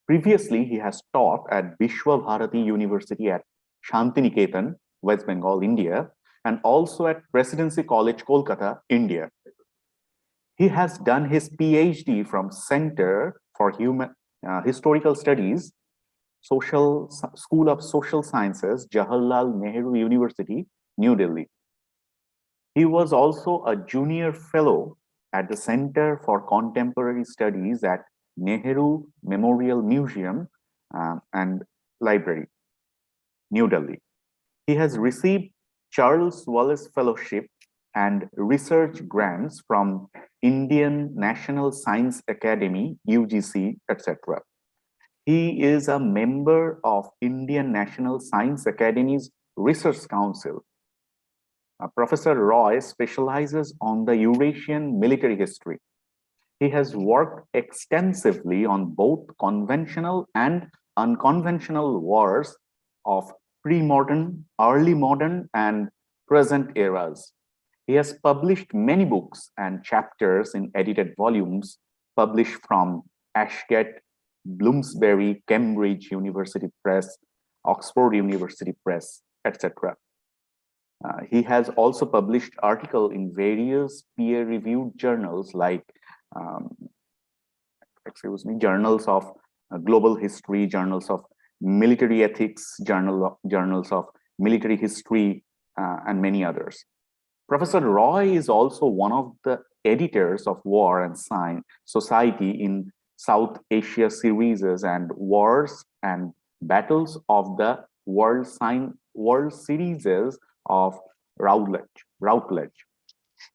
Previously, he has taught at Vishwa Bharati University at Shantiniketan, West Bengal, India, and also at Presidency College, Kolkata, India. He has done his PhD from Center for Historical Studies, School of Social Sciences, Jawaharlal Nehru University, New Delhi. He was also a junior fellow at the Center for Contemporary Studies at Nehru Memorial Museum and Library, New Delhi. He has received Charles Wallace Fellowship and research grants from Indian National Science Academy, UGC, etc. He is a member of Indian National Science Academy's Research Council. Professor Roy specializes on the Eurasian military history. He has worked extensively on both conventional and unconventional wars of pre-modern, early modern, and present eras. He has published many books and chapters in edited volumes published from Ashgate, Bloomsbury, Cambridge University Press, Oxford University Press, etc. He has also published articles in various peer-reviewed journals like journals of global history, journals of military ethics, journals of military history, and many others. Professor Roy is also one of the editors of War and Science Society in South Asia series and Wars and Battles of the World Series of Routledge.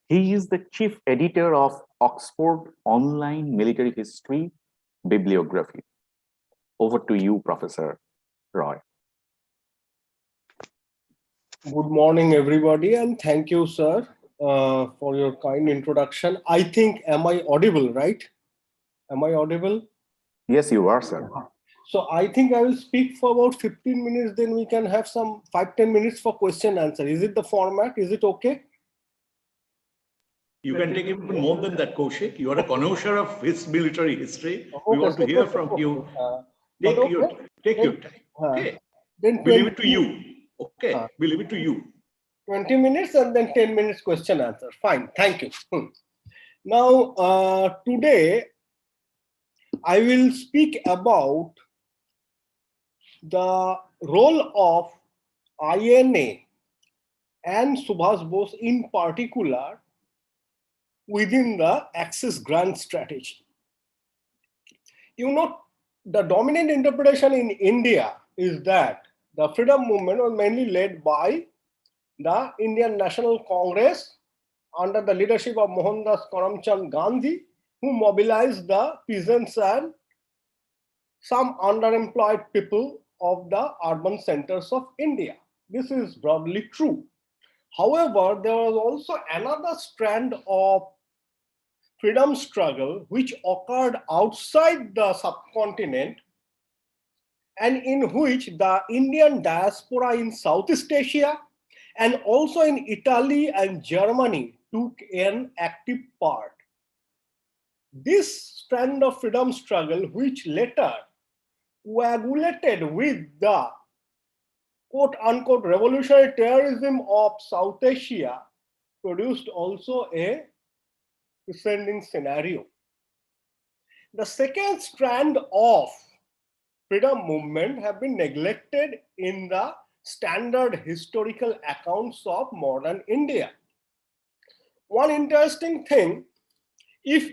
He is the chief editor of Oxford Online Military History Bibliography. Over to you, Professor Roy. Good morning, everybody, and thank you, sir, for your kind introduction. I think, am I audible, right? Am I audible? Yes, you are, sir. So I think I will speak for about 15 minutes, then we can have some 5-10 minutes for question answer. Is it the format? Is it okay? You can take even more than that, Kaushik. You are a connoisseur of his military history. We Okay, want to hear from you. Take your time. Okay. Then we leave it to you. Okay. We leave it to you. 20 minutes and then 10 minutes question answer. Fine. Thank you. Now, today, I will speak about the role of I.N.A. and Subhas Bose in particular within the Axis Grand Strategy. You know, the dominant interpretation in India is that the freedom movement was mainly led by the Indian National Congress under the leadership of Mohandas Karamchand Gandhi, who mobilized the peasants and some underemployed people of the urban centers of India. This is broadly true. However, there was also another strand of freedom struggle which occurred outside the subcontinent and in which the Indian diaspora in Southeast Asia and also in Italy and Germany took an active part. This strand of freedom struggle, which later coagulated with the quote-unquote revolutionary terrorism of South Asia, produced also a descending scenario. The second strand of freedom movement have been neglected in the standard historical accounts of modern India. One interesting thing, if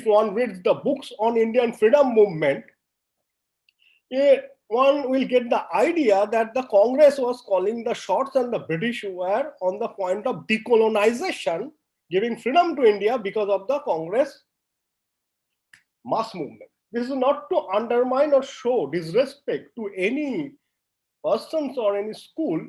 one reads the books on Indian freedom movement, one will get the idea that the Congress was calling the shots and the British were on the point of decolonization, giving freedom to India because of the Congress mass movement. This is not to undermine or show disrespect to any persons or any school,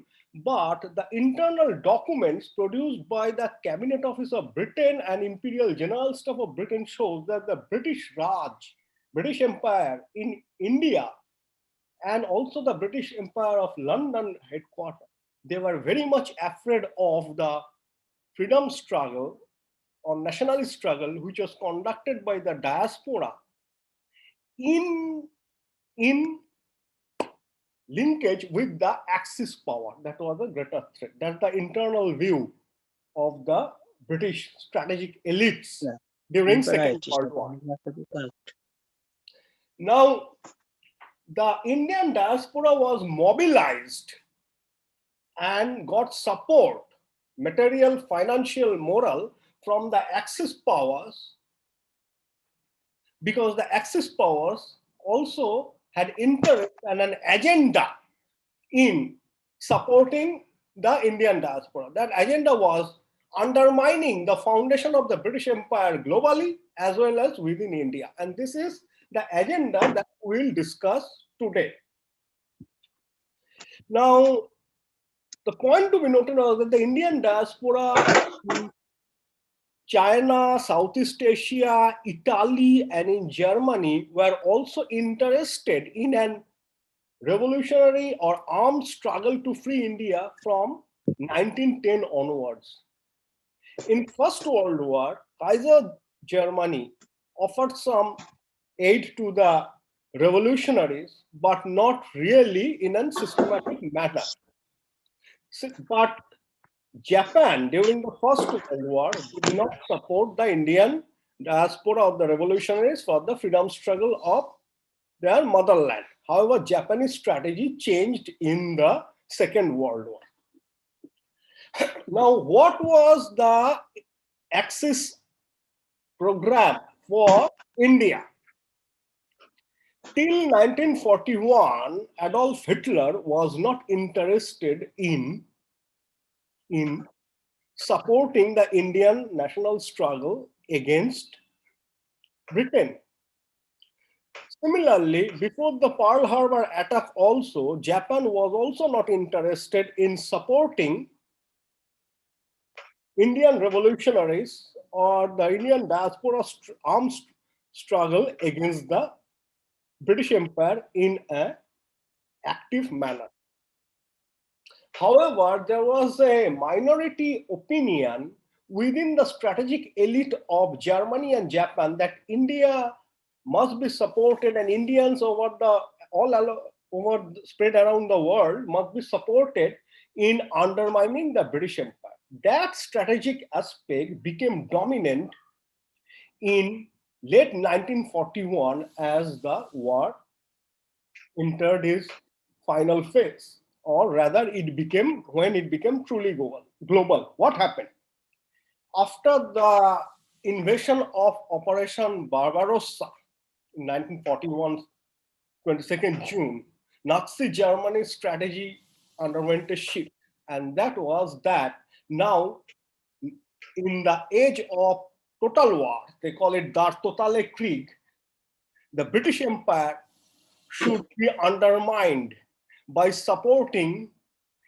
but the internal documents produced by the Cabinet Office of Britain and Imperial General Staff of Britain shows that the British Raj, British Empire in India, and also the British Empire of London headquarters, they were very much afraid of the freedom struggle or nationalist struggle which was conducted by the diaspora in linkage with the Axis power. That was a greater threat. That's the internal view of the British strategic elites during Second World War. Now, the Indian diaspora was mobilized and got support, material, financial, moral, from the Axis powers, because the Axis powers also had interest and an agenda in supporting the Indian diaspora. That agenda was undermining the foundation of the British Empire globally as well as within India. And this is the agenda that we'll discuss today. Now, the point to be noted is that the Indian diaspora in China, Southeast Asia, Italy, and in Germany were also interested in an revolutionary or armed struggle to free India from 1910 onwards. In First World War, Kaiser Germany offered some aid to the revolutionaries, but not really in a systematic manner. But Japan during the First World War did not support the Indian diaspora of the revolutionaries for the freedom struggle of their motherland. However, Japanese strategy changed in the Second World War. Now, what was the Axis program for India? Till 1941, Adolf Hitler was not interested in supporting the Indian national struggle against Britain. Similarly, before the Pearl Harbor attack also, Japan was also not interested in supporting Indian revolutionaries or the Indian diaspora armed struggle against the British Empire in an active manner. However, there was a minority opinion within the strategic elite of Germany and Japan that India must be supported, and Indians over spread around the world must be supported in undermining the British Empire. That strategic aspect became dominant in late 1941 as the war entered its final phase, or rather when it became truly global. What happened? After the invasion of Operation Barbarossa in 1941, 22nd June, Nazi Germany's strategy underwent a shift, and that was that now in the age of total war, they call it Der Totale Krieg, the British Empire should be undermined by supporting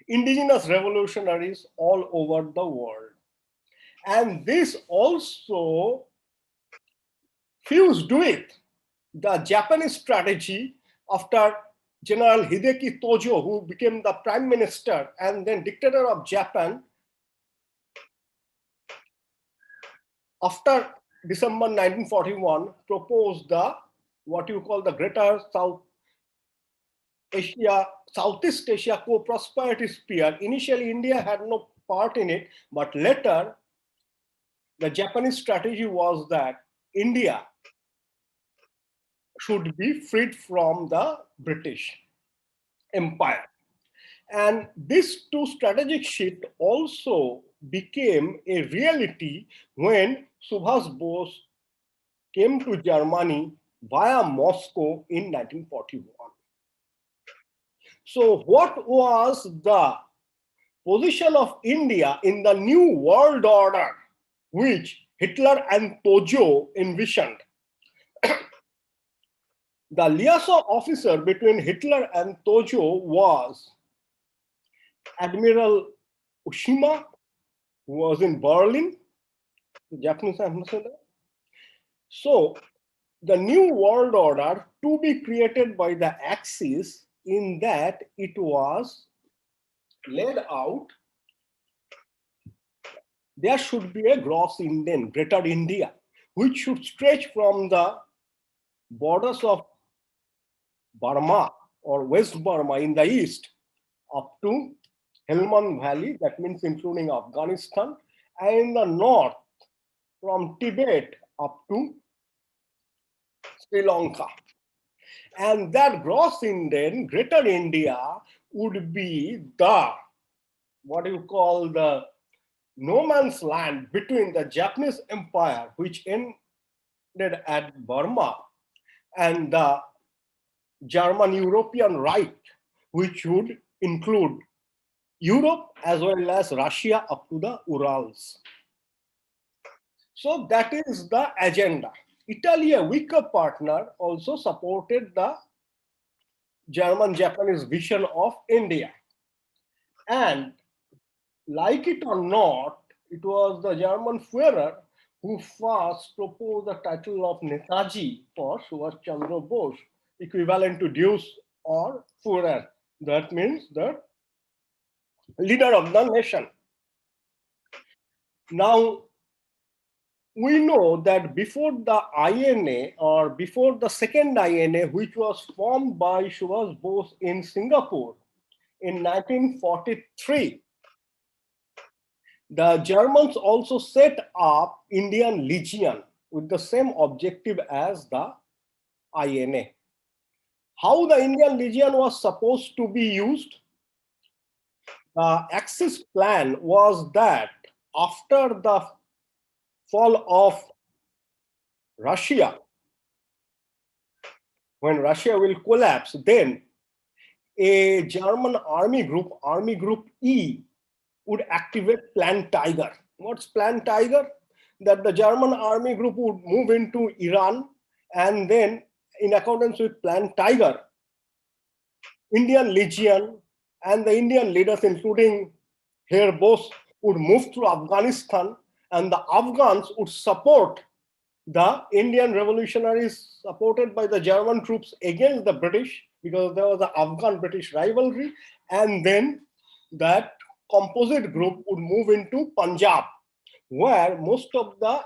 indigenous revolutionaries all over the world. And this also fused with the Japanese strategy after General Hideki Tojo, who became the prime minister and then dictator of Japan after December 1941, proposed what you call the Greater Southeast Asia Co-Prosperity Sphere. Initially, India had no part in it, but later, the Japanese strategy was that India should be freed from the British Empire. And this two strategic shift also became a reality when Subhas Bose came to Germany via Moscow in 1941. So what was the position of India in the new world order which Hitler and Tojo envisioned? The liaison officer between Hitler and Tojo was Admiral Ushima, who was in Berlin, the Japanese ambassador. So the new world order to be created by the Axis, in that it was laid out, there should be a gross Indian, Greater India, which should stretch from the borders of Burma or West Burma in the east up to Helmand Valley, that means including Afghanistan, and in the north from Tibet up to Sri Lanka. And that gross Indian, Greater India, would be the, what you call the no man's land between the Japanese Empire, which ended at Burma, and the German European Reich, which would include Europe as well as Russia up to the Urals. So that is the agenda. Italy, a weaker partner, also supported the German-Japanese vision of India. And like it or not, it was the German Führer who first proposed the title of Netaji for Subhash Chandra Bose, equivalent to Deus or Führer. That means the leader of the nation. Now, we know that before the I.N.A. or before the second I.N.A., which was formed by Subhash Bose in Singapore in 1943, the Germans also set up Indian Legion with the same objective as the I.N.A. How the Indian Legion was supposed to be used? The Axis plan was that after the fall of Russia, when Russia will collapse, then a German army group E, would activate Plan Tiger. What's Plan Tiger? That the German army group would move into Iran, and then in accordance with Plan Tiger, Indian Legion and the Indian leaders, including Herr Bose, would move to Afghanistan, and the Afghans would support the Indian revolutionaries supported by the German troops against the British, because there was an Afghan-British rivalry, and then that composite group would move into Punjab, where most of the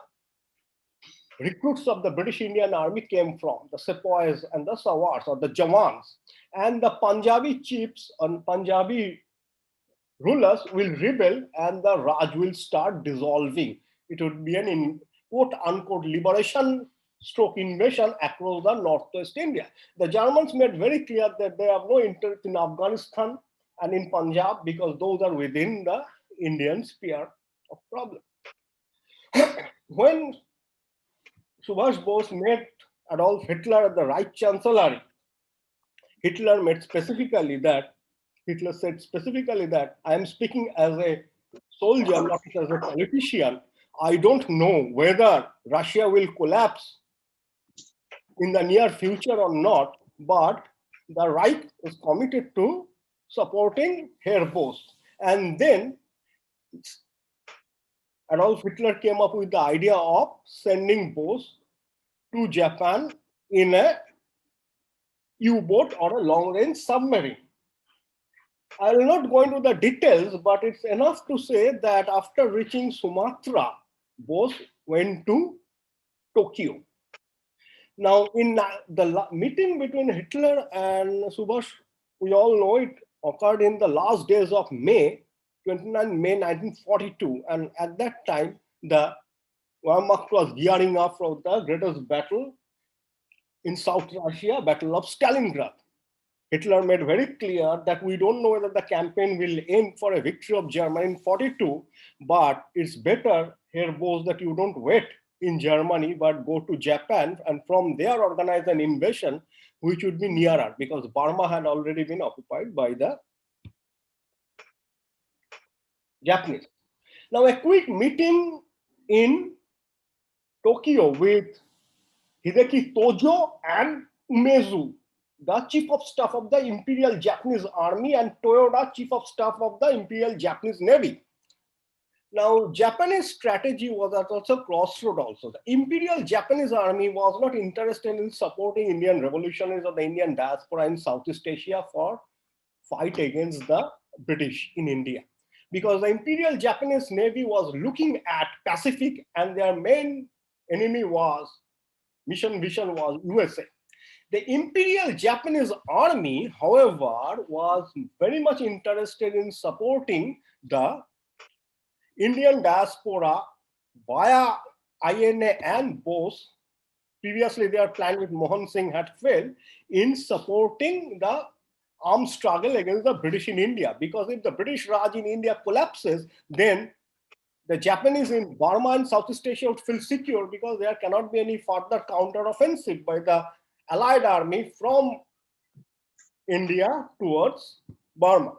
recruits of the British Indian Army came from, the sepoys and the sawars or the jawans. And the Punjabi chiefs and Punjabi rulers will rebel, and the Raj will start dissolving. It would be an quote-unquote liberation stroke invasion across the northwest India. The Germans made very clear that they have no interest in Afghanistan and in Punjab, because those are within the Indian sphere of problem. When Subhash Bose met Adolf Hitler at the Reich Chancellery, Hitler said specifically that I am speaking as a soldier, not as a politician. I don't know whether Russia will collapse in the near future or not, but the Reich is committed to supporting Herr Bose. And then Adolf Hitler came up with the idea of sending Bose to Japan in a U-boat or a long-range submarine. I will not go into the details, but it's enough to say that after reaching Sumatra, Bose went to Tokyo. Now, in the meeting between Hitler and Subhash, we all know it occurred in the last days of May, 29 May 1942. And at that time, the Wehrmacht was gearing up for the greatest battle in South Russia, Battle of Stalingrad. Hitler made very clear that we don't know whether the campaign will aim for a victory of Germany in 42, but it's better, Herr Bose, that you don't wait in Germany, but go to Japan and from there organize an invasion, which would be nearer, because Burma had already been occupied by the Japanese. Now, a quick meeting in Tokyo with Hideki Tojo and Umezu, the chief of staff of the Imperial Japanese Army, and Toyoda, chief of staff of the Imperial Japanese Navy. Now, Japanese strategy was at also crossroad also. The Imperial Japanese Army was not interested in supporting Indian revolutionaries or the Indian diaspora in Southeast Asia for fight against the British in India, because the Imperial Japanese Navy was looking at Pacific, and their main enemy was, mission vision was USA. The Imperial Japanese Army, however, was very much interested in supporting the Indian diaspora via I.N.A. and Bose. Previously, their plan with Mohan Singh had failed in supporting the armed struggle against the British in India. Because if the British Raj in India collapses, then the Japanese in Burma and Southeast Asia would feel secure, because there cannot be any further counter-offensive by the Allied army from India towards Burma.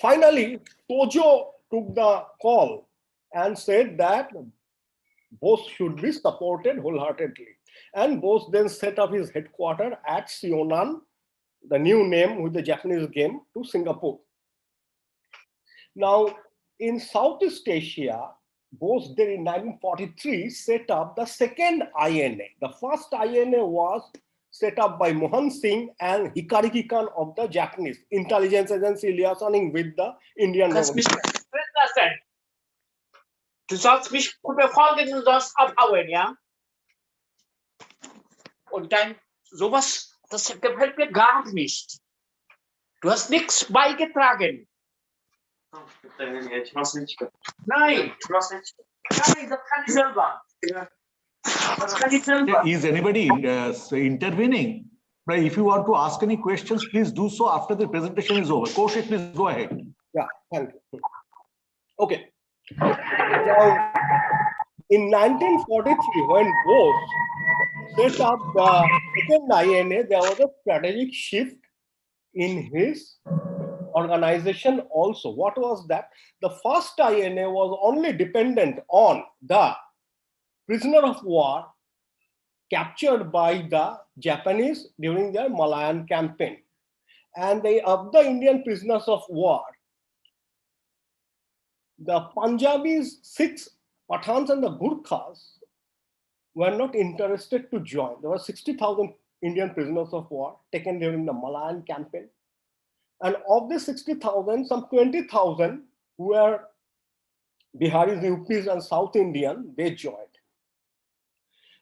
Finally, Tojo took the call and said that Bose should be supported wholeheartedly. And Bose then set up his headquarters at Sionan, the new name with the Japanese game, to Singapore. Now, in Southeast Asia, Bose then in 1943 set up the second I.N.A. The first I.N.A. was set up by Mohan Singh and Hikari Khan of the Japanese intelligence agency liaisoning with the Indian Revolution. Du sollst mich befolgen, du sollst abhauen, ja? Und dann sowas, das gefällt mir gar nicht. Du hast nichts beigetragen. Nein, nein, das kann ich selber. Das kann ich selber. Is anybody intervening? Right, if you want to ask any questions, please do so after the presentation is over. Kaushik, please go ahead. Yeah, thank you. Okay. Now, in 1943, when Bose set up the second I.N.A., there was a strategic shift in his organization also. What was that? The first I.N.A. was only dependent on the prisoner of war captured by the Japanese during their Malayan campaign. And of the Indian prisoners of war, the Punjabis, Sikhs, Pathans, and the Gurkhas were not interested to join. There were 60,000 Indian prisoners of war taken during the Malayan campaign. And of the 60,000, some 20,000 who were Biharis, UPs, and South Indian, they joined.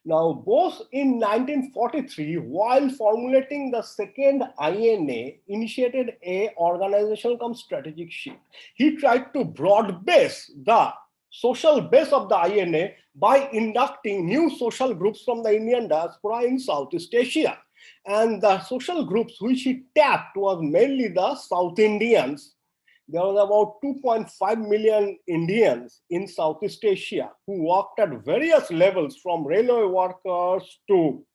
Now, Bose in 1943, while formulating the second I.N.A., initiated a organizational cum strategic shift. He tried to broad base the social base of the I.N.A. by inducting new social groups from the Indian diaspora in Southeast Asia. And the social groups which he tapped was mainly the South Indians. There was about 2.5 million Indians in Southeast Asia who worked at various levels, from railway workers to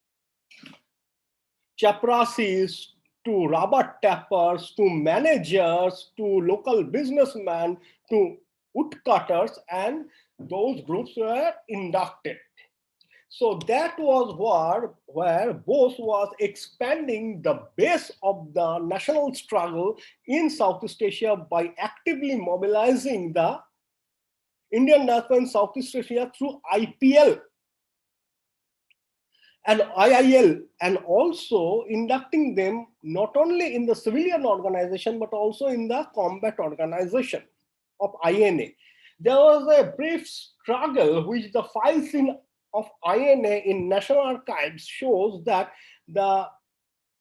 chaprasis to rubber tappers to managers to local businessmen to woodcutters, and those groups were inducted. So that was where Bose was expanding the base of the national struggle in Southeast Asia by actively mobilizing the Indian diaspora in Southeast Asia through IPL and IIL, and also inducting them not only in the civilian organization but also in the combat organization of I.N.A. There was a brief struggle which the files of I.N.A. in National Archives shows that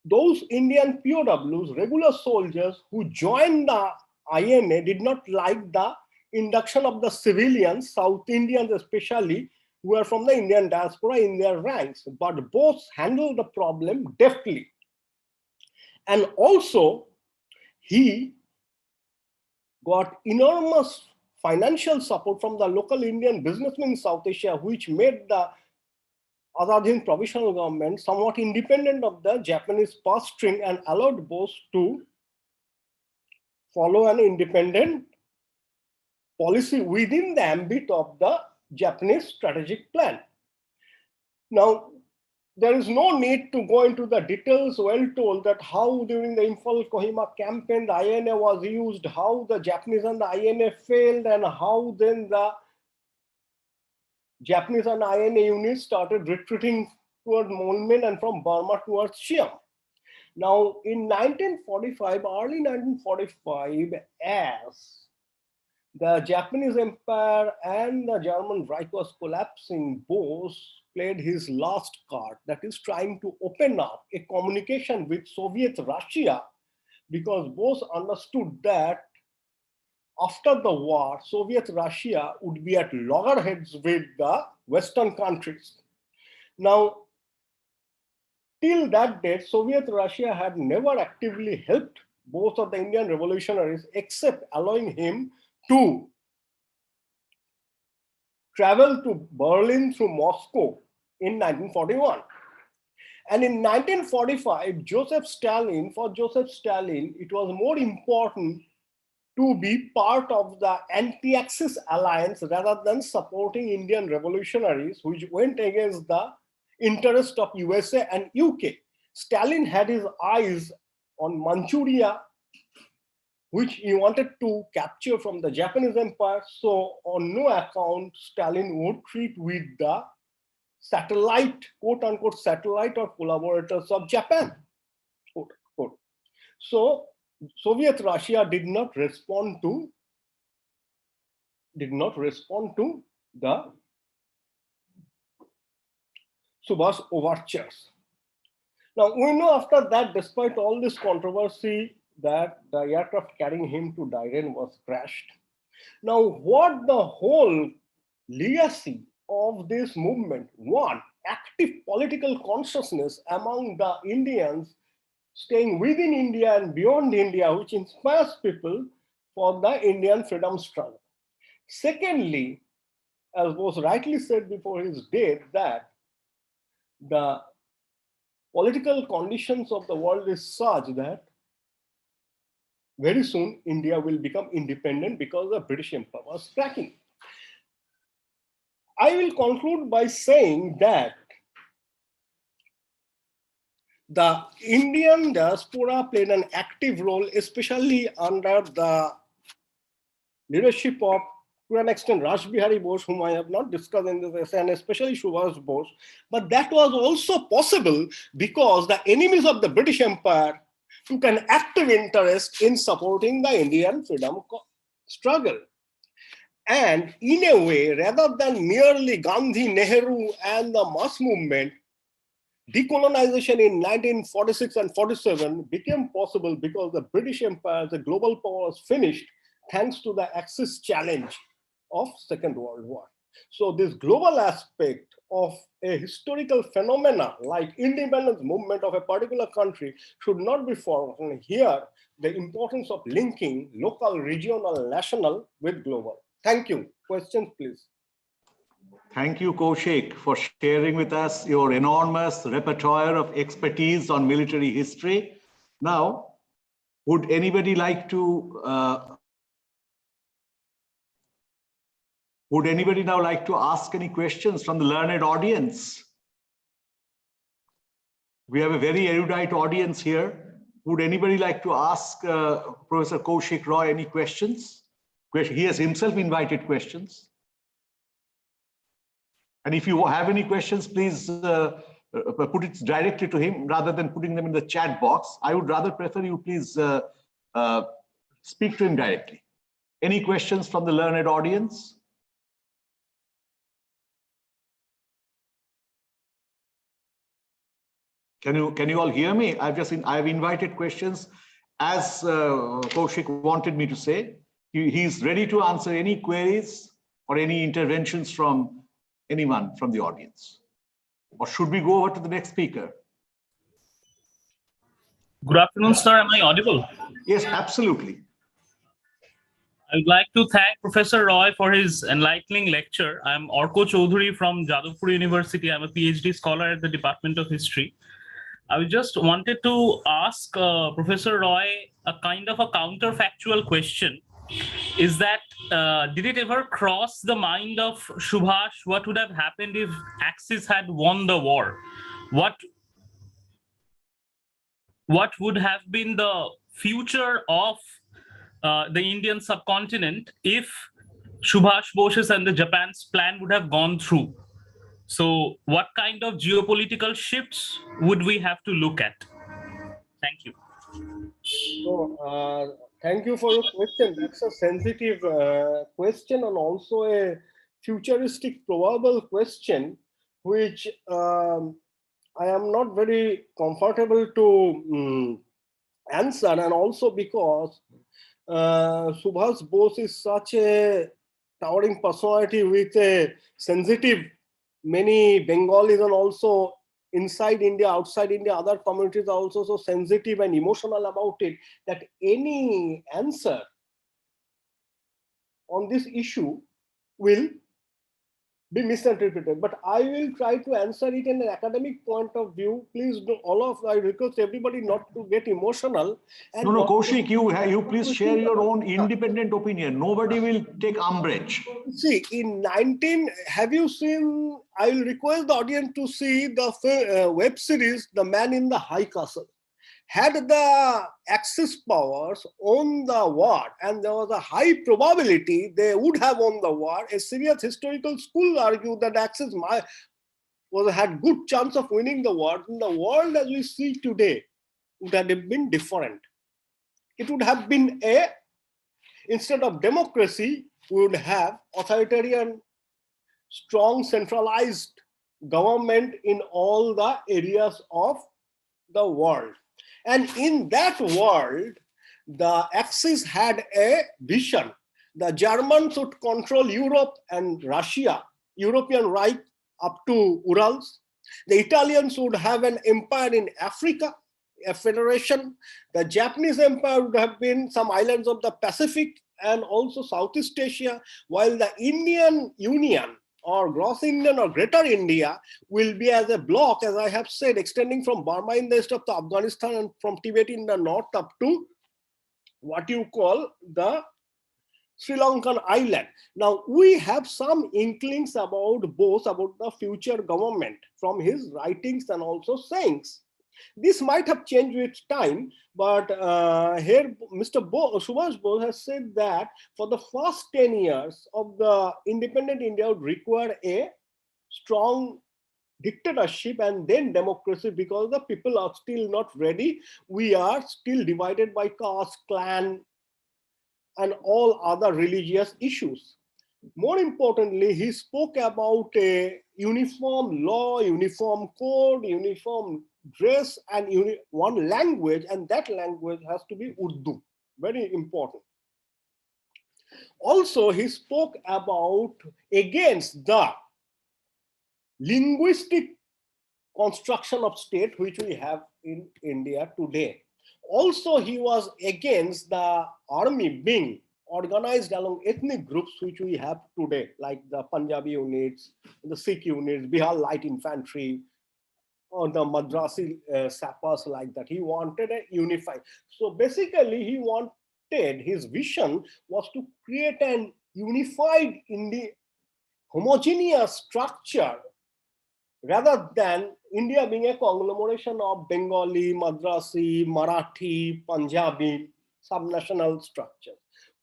those Indian POWs, regular soldiers who joined the I.N.A. did not like the induction of the civilians, South Indians especially, who were from the Indian diaspora in their ranks. But Bose handled the problem deftly. And also, he got enormous financial support from the local Indian businessmen in South Asia, which made the Azad provisional government somewhat independent of the Japanese purse string and allowed Bose to follow an independent policy within the ambit of the Japanese strategic plan. Now, there is no need to go into the details, well told, that how during the Imphal Kohima campaign the I.N.A. was used, how the Japanese and the I.N.A. failed, and how then the Japanese and I.N.A. units started retreating toward Molmen and from Burma towards Siam. Now, in 1945, early 1945, as the Japanese Empire and the German Reich was collapsing, Bose played his last card, that is trying to open up a communication with Soviet Russia, because Bose understood that after the war, Soviet Russia would be at loggerheads with the Western countries. Now, till that date, Soviet Russia had never actively helped both of the Indian revolutionaries except allowing him to travel to Berlin through Moscow in 1941. And in 1945, for Joseph Stalin, it was more important to be part of the anti-Axis alliance rather than supporting Indian revolutionaries, which went against the interest of USA and UK. Stalin had his eyes on Manchuria, which he wanted to capture from the Japanese Empire. So on no account, Stalin would treat with the satellite, quote unquote, satellite or collaborators of Japan, quote unquote. So Soviet Russia did not respond to the Subhash overtures. Now we know after that, despite all this controversy, that the aircraft carrying him to Dairen was crashed. Now, what the whole legacy of this movement? One, active political consciousness among the Indians staying within India and beyond India, which inspires people for the Indian freedom struggle. Secondly, as was rightly said before his death, that the political conditions of the world is such that very soon India will become independent because the British Empire was cracking. I will conclude by saying that the Indian diaspora played an active role, especially under the leadership of, to an extent, Rash Bihari Bose, whom I have not discussed in this essay, and especially Subhash Bose. But that was also possible because the enemies of the British Empire took an active interest in supporting the Indian freedom struggle. And in a way, rather than merely Gandhi, Nehru, and the mass movement, decolonization in 1946 and 47 became possible because the British Empire, the global power, was finished thanks to the Axis challenge of Second World War. So this global aspect of a historical phenomena like independence movement of a particular country should not be forgotten. Here, the importance of linking local, regional, national with global. Thank you. Questions, please. Thank you, Kaushik, for sharing with us your enormous repertoire of expertise on military history. Now, would anybody like to would anybody now like to ask any questions from the learned audience? We have a very erudite audience here. Would anybody like to ask Professor Kaushik Roy any questions? He has himself invited questions. And if you have any questions, please put it directly to him rather than putting them in the chat box. I would rather prefer you please speak to him directly. Any questions from the learned audience? Can you all hear me? I've invited questions as Kaushik wanted me to say. He's ready to answer any queries or any interventions from anyone from the audience. Or should we go over to the next speaker? Good afternoon, sir. Am I audible? Yes, absolutely. I would like to thank Professor Roy for his enlightening lecture. I'm Orko Choudhury from Jadavpur University. I'm a PhD scholar at the Department of History. I just wanted to ask Professor Roy a kind of a counterfactual question. Is that, did it ever cross the mind of Subhash what would have happened if Axis had won the war? What would have been the future of the Indian subcontinent if Subhash Bose's and the Japan's plan would have gone through? So what kind of geopolitical shifts would we have to look at? Thank you. So, thank you for your question. That's a sensitive question and also a futuristic probable question, which I am not very comfortable to answer, and also because Subhash Bose is such a towering personality with a sensitive, many Bengalis and also inside India, outside India, other communities are also so sensitive and emotional about it that any answer on this issue will be misinterpreted, but I will try to answer it in an academic point of view. Please do I request everybody not to get emotional. And No, Kaushik, you please share your own independent opinion. Nobody will take umbrage. See, have you seen, I will request the audience to see the web series, The Man in the High Castle. Had the Axis powers won the war, and there was a high probability they would have won the war, a serious historical school argued that Axis had good chance of winning the war. In the world as we see today, would have been different. It would have been instead of democracy, we would have authoritarian, strong, centralized government in all the areas of the world. And in that world, the Axis had a vision. The Germans would control Europe and Russia, European right up to Urals. The Italians would have an empire in Africa, a federation. The Japanese empire would have been some islands of the Pacific and also Southeast Asia, while the Indian Union or Gross Indian or Greater India will be as a block, as I have said, extending from Burma in the east up to Afghanistan and from Tibet in the north up to what you call the Sri Lankan island. Now, we have some inklings about the future government from his writings and also sayings. This might have changed with time, but here Mr. Subhash Bose has said that for the first 10 years of the independent India would require a strong dictatorship and then democracy, because the people are still not ready. We are still divided by caste, clan, and all other religious issues. More importantly, he spoke about a uniform law, uniform code, uniform dress, and one language, and that language has to be Urdu. Very important. Also, he spoke against the linguistic construction of state which we have in India today. Also, he was against the army being organized along ethnic groups which we have today, like the Punjabi units, the Sikh units, Bihar Light Infantry, or the Madrasi sappers like that. He wanted a unified. So basically, his vision was to create an unified homogeneous structure rather than India being a conglomeration of Bengali, Madrasi, Marathi, Punjabi, subnational structures.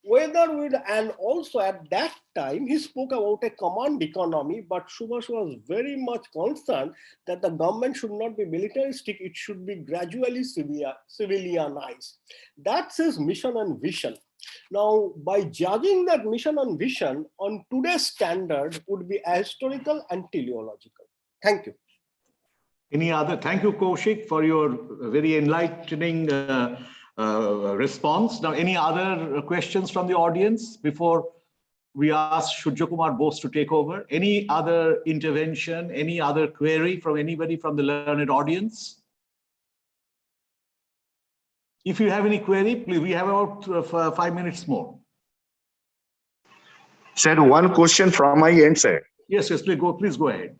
And also at that time, he spoke about a command economy, but Subhash was very much concerned that the government should not be militaristic, it should be gradually civilianized. That's his mission and vision. Now, by judging that mission and vision on today's standard would be ahistorical and teleological. Thank you. Thank you, Kaushik, for your very enlightening response. Now, any other questions from the audience before we ask Surya Kumar Bose to take over? Any other intervention, any other query from anybody from the learned audience? If you have any query, please, we have about 5 minutes more. Sir, one question from my end, sir. Yes, please go ahead.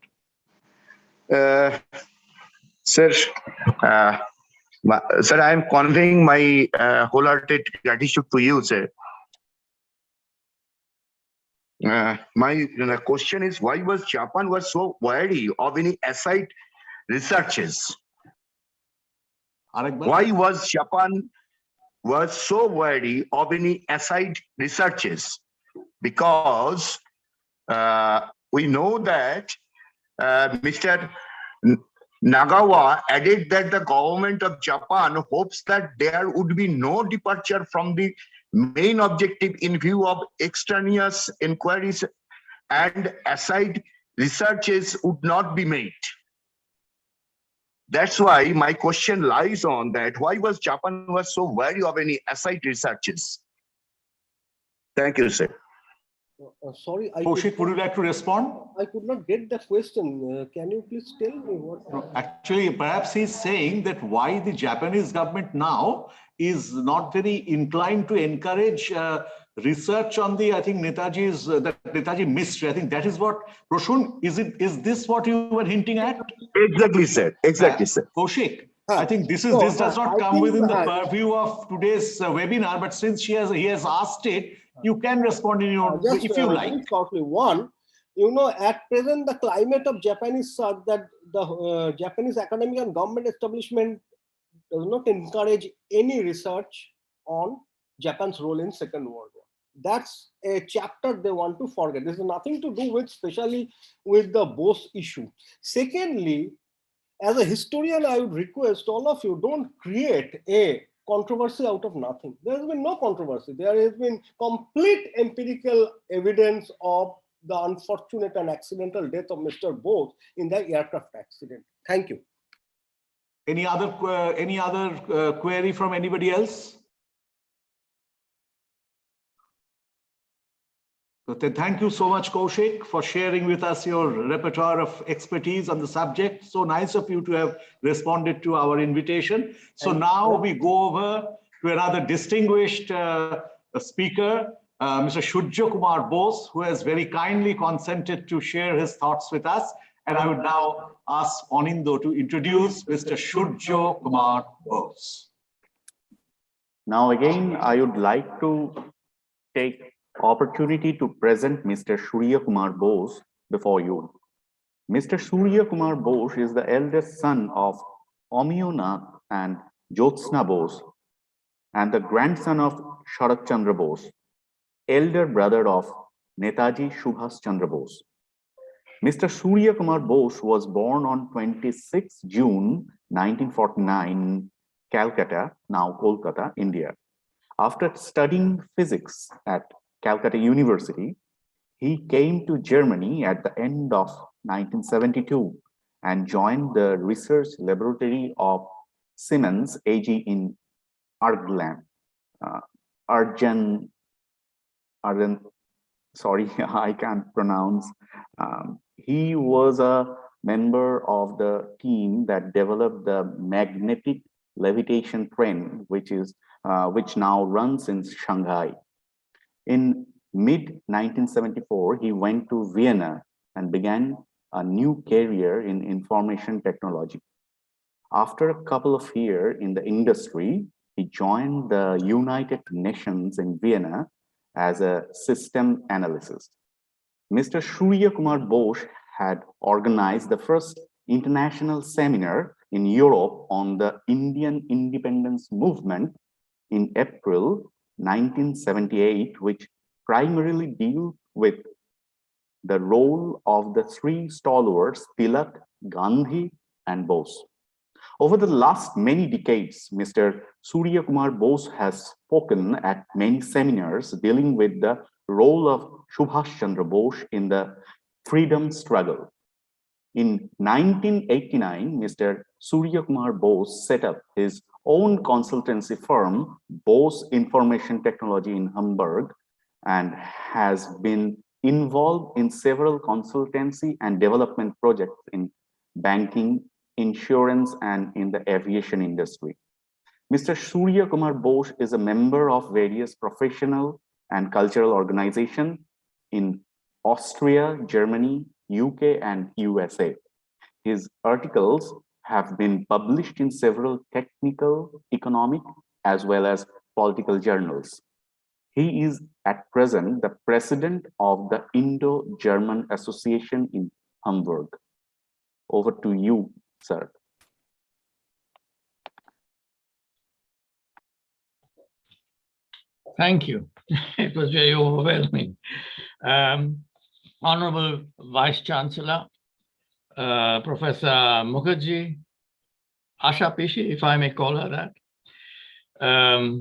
Sir, sir, I am conveying my wholehearted gratitude to you, sir. My question is, why was Japan so wary of any S.E.A researches? Why was Japan so wary of any S.E.A researches? Because we know that Mr. Nagawa added that the government of Japan hopes that there would be no departure from the main objective in view of extraneous inquiries, and S.E.A researches would not be made. That's why my question lies on that. Why was Japan so wary of any S.E.A researches? Thank you, sir. Sorry, Kaushik, would you like to respond? I could not get the question. Can you please tell me what? No, actually, perhaps he's saying that why the Japanese government now is not very inclined to encourage research on the, I think Netaji's, that Netaji mystery. I think that is what, Roshun, is this what you were hinting at? Exactly, sir. Exactly, sir. Kaushik, I think this does not come within the purview of today's webinar, but since he has asked it, you can respond in your, if you like. One, at present, the climate of Japan is such that the Japanese academic and government establishment does not encourage any research on Japan's role in Second World War. That's a chapter they want to forget. This has nothing to do with, especially with the Bose issue. Secondly, as a historian, I would request all of you, don't create a controversy out of nothing. There has been no controversy. There has been complete empirical evidence of the unfortunate and accidental death of Mr. Bose in the aircraft accident. Thank you. Any other query from anybody else? So thank you so much, Kaushik, for sharing with us your repertoire of expertise on the subject. So nice of you to have responded to our invitation. So now we go over to another distinguished speaker, Mr. Surya Kumar Bose, who has very kindly consented to share his thoughts with us. And I would now ask Anindo to introduce Mr. Surya Kumar Bose. Now again, I would like to take opportunity to present Mr. Surya Kumar Bose before you. Mr. Surya Kumar Bose is the eldest son of Amiyunath and Jyotsna Bose and the grandson of Sharat Chandra Bose, elder brother of Netaji Subhash Chandra Bose. Mr. Surya Kumar Bose was born on 26 June 1949 in Calcutta, now Kolkata, India. After studying physics at Calcutta University, he came to Germany at the end of 1972 and joined the research laboratory of Siemens AG in Argland. Sorry, I can't pronounce. He was a member of the team that developed the magnetic levitation train, which now runs in Shanghai. In mid-1974, he went to Vienna and began a new career in information technology. After a couple of years in the industry, he joined the United Nations in Vienna as a system analyst. Mr. Surya Kumar Bose had organized the first international seminar in Europe on the Indian independence movement in April 1978, which primarily deals with the role of the three stalwarts, Tilak, Gandhi, and Bose. Over the last many decades, Mr. Surya Kumar Bose has spoken at many seminars dealing with the role of Subhash Chandra Bose in the freedom struggle. In 1989, Mr. Surya Kumar Bose set up his own consultancy firm, Bose Information Technology in Hamburg, and has been involved in several consultancy and development projects in banking, insurance, and in the aviation industry. Mr. Surya Kumar Bose is a member of various professional and cultural organizations in Austria, Germany, UK, and USA. His articles have been published in several technical, economic, as well as political journals. He is at present the president of the Indo-German Association in Hamburg. Over to you, sir. Thank you. It was very overwhelming. Honorable Vice Chancellor, Professor Mukherjee, Asha Pishi, if I may call her that,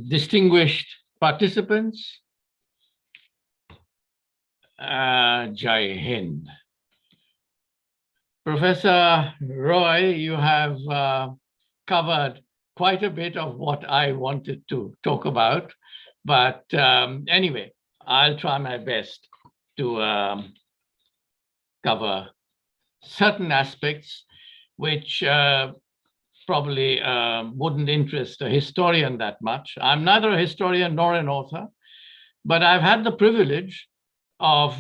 distinguished participants, Jai Hind. Professor Roy, you have covered quite a bit of what I wanted to talk about, but anyway, I'll try my best to cover certain aspects which probably wouldn't interest a historian that much. I'm neither a historian nor an author, but I've had the privilege of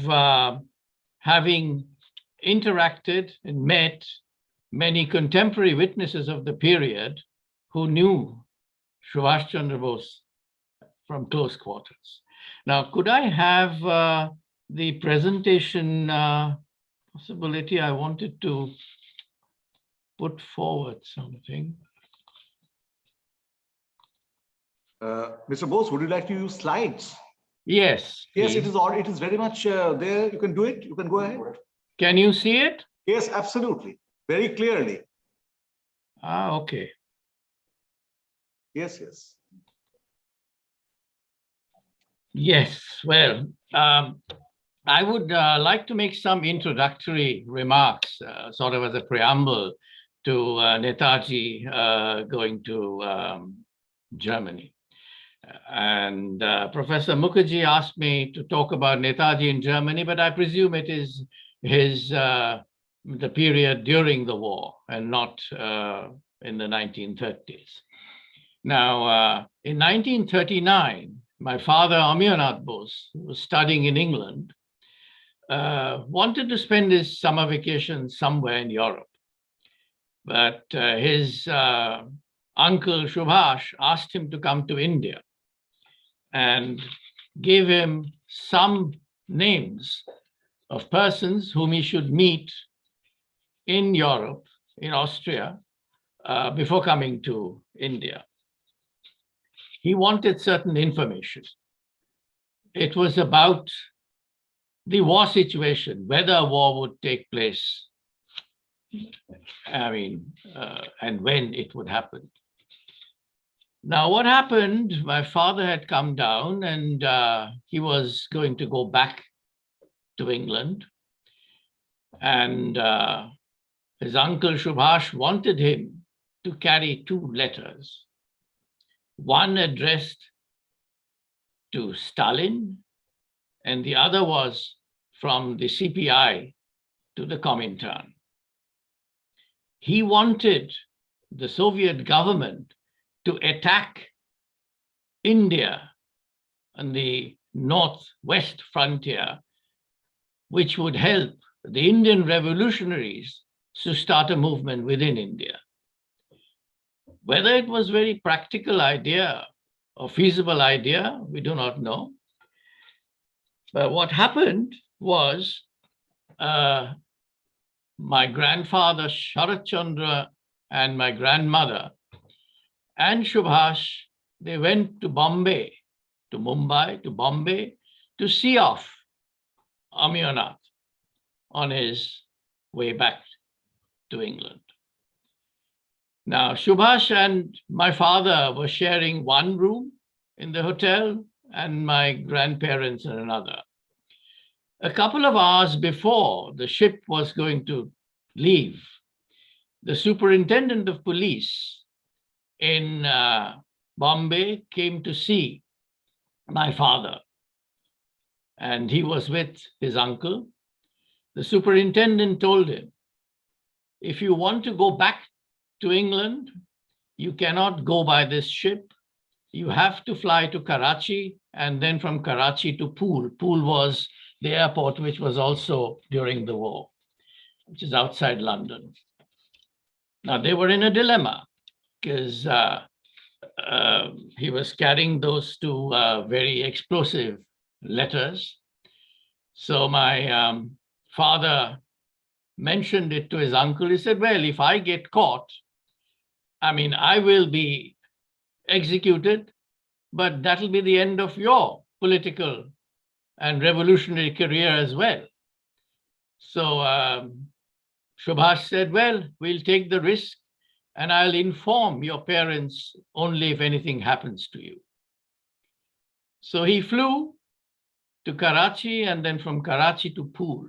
having interacted and met many contemporary witnesses of the period who knew Subhash Chandra Bose from close quarters. Now, could I have the presentation possibility? I wanted to put forward something. Mr. Bose, would you like to use slides? Yes. Yes, please. it is very much there. You can do it. You can go ahead. Can you see it? Yes, absolutely. Very clearly. Ah, okay. Yes, yes. Yes, well, I would like to make some introductory remarks, sort of as a preamble to Netaji going to Germany. And Professor Mukherjee asked me to talk about Netaji in Germany, but I presume it is the period during the war and not in the 1930s. Now, in 1939, my father, Amionath Bose, who was studying in England, wanted to spend his summer vacation somewhere in Europe. But his uncle Subhash asked him to come to India and gave him some names of persons whom he should meet in Europe, in Austria, before coming to India. He wanted certain information. It was about the war situation, whether a war would take place, and when it would happen. Now, what happened, my father had come down and he was going to go back to England. And his uncle Subhash wanted him to carry 2 letters. One addressed to Stalin, and the other was from the CPI to the Comintern. He wanted the Soviet government to attack India on the northwest frontier, which would help the Indian revolutionaries to start a movement within India. Whether it was a very practical idea or feasible idea, we do not know. But what happened was my grandfather, Sharat Chandra, and my grandmother, and Subhash, they went to Bombay, to Mumbai, to Bombay, to see off Amionath on his way back to England. Now, Subhash and my father were sharing one room in the hotel, and my grandparents in another. A couple of hours before the ship was going to leave, the superintendent of police in Bombay came to see my father, and he was with his uncle. The superintendent told him, if you want to go back to England, you cannot go by this ship. You have to fly to Karachi, and then from Karachi to Poole. Poole was the airport which was also during the war, which is outside London. Now, they were in a dilemma because he was carrying those 2 very explosive letters. So my father mentioned it to his uncle. He said, well, if I get caught, I will be executed, but that'll be the end of your political and revolutionary career as well. So Subhash said, well, we'll take the risk, and I'll inform your parents only if anything happens to you. So he flew to Karachi, and then from Karachi to Poole.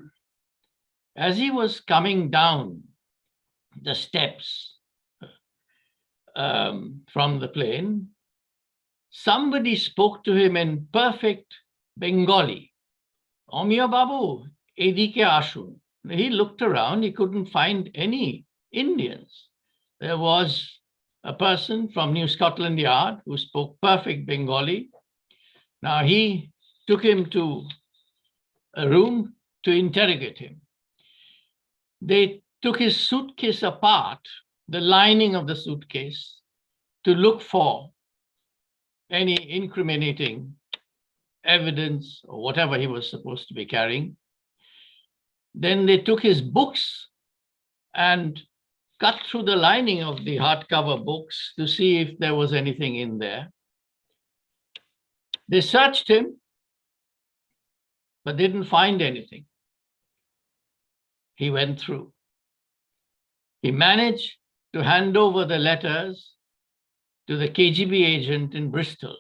As he was coming down the steps from the plane, somebody spoke to him in perfect Bengali. Omiya Babu, edike ashun. He looked around, he couldn't find any Indians. There was a person from New Scotland Yard who spoke perfect Bengali. Now he took him to a room to interrogate him. They took his suitcase apart, the lining of the suitcase, to look for any incriminating evidence or whatever he was supposed to be carrying. Then they took his books and cut through the lining of the hardcover books to see if there was anything in there. They searched him, but didn't find anything. He went through. He managed to hand over the letters to the KGB agent in Bristol.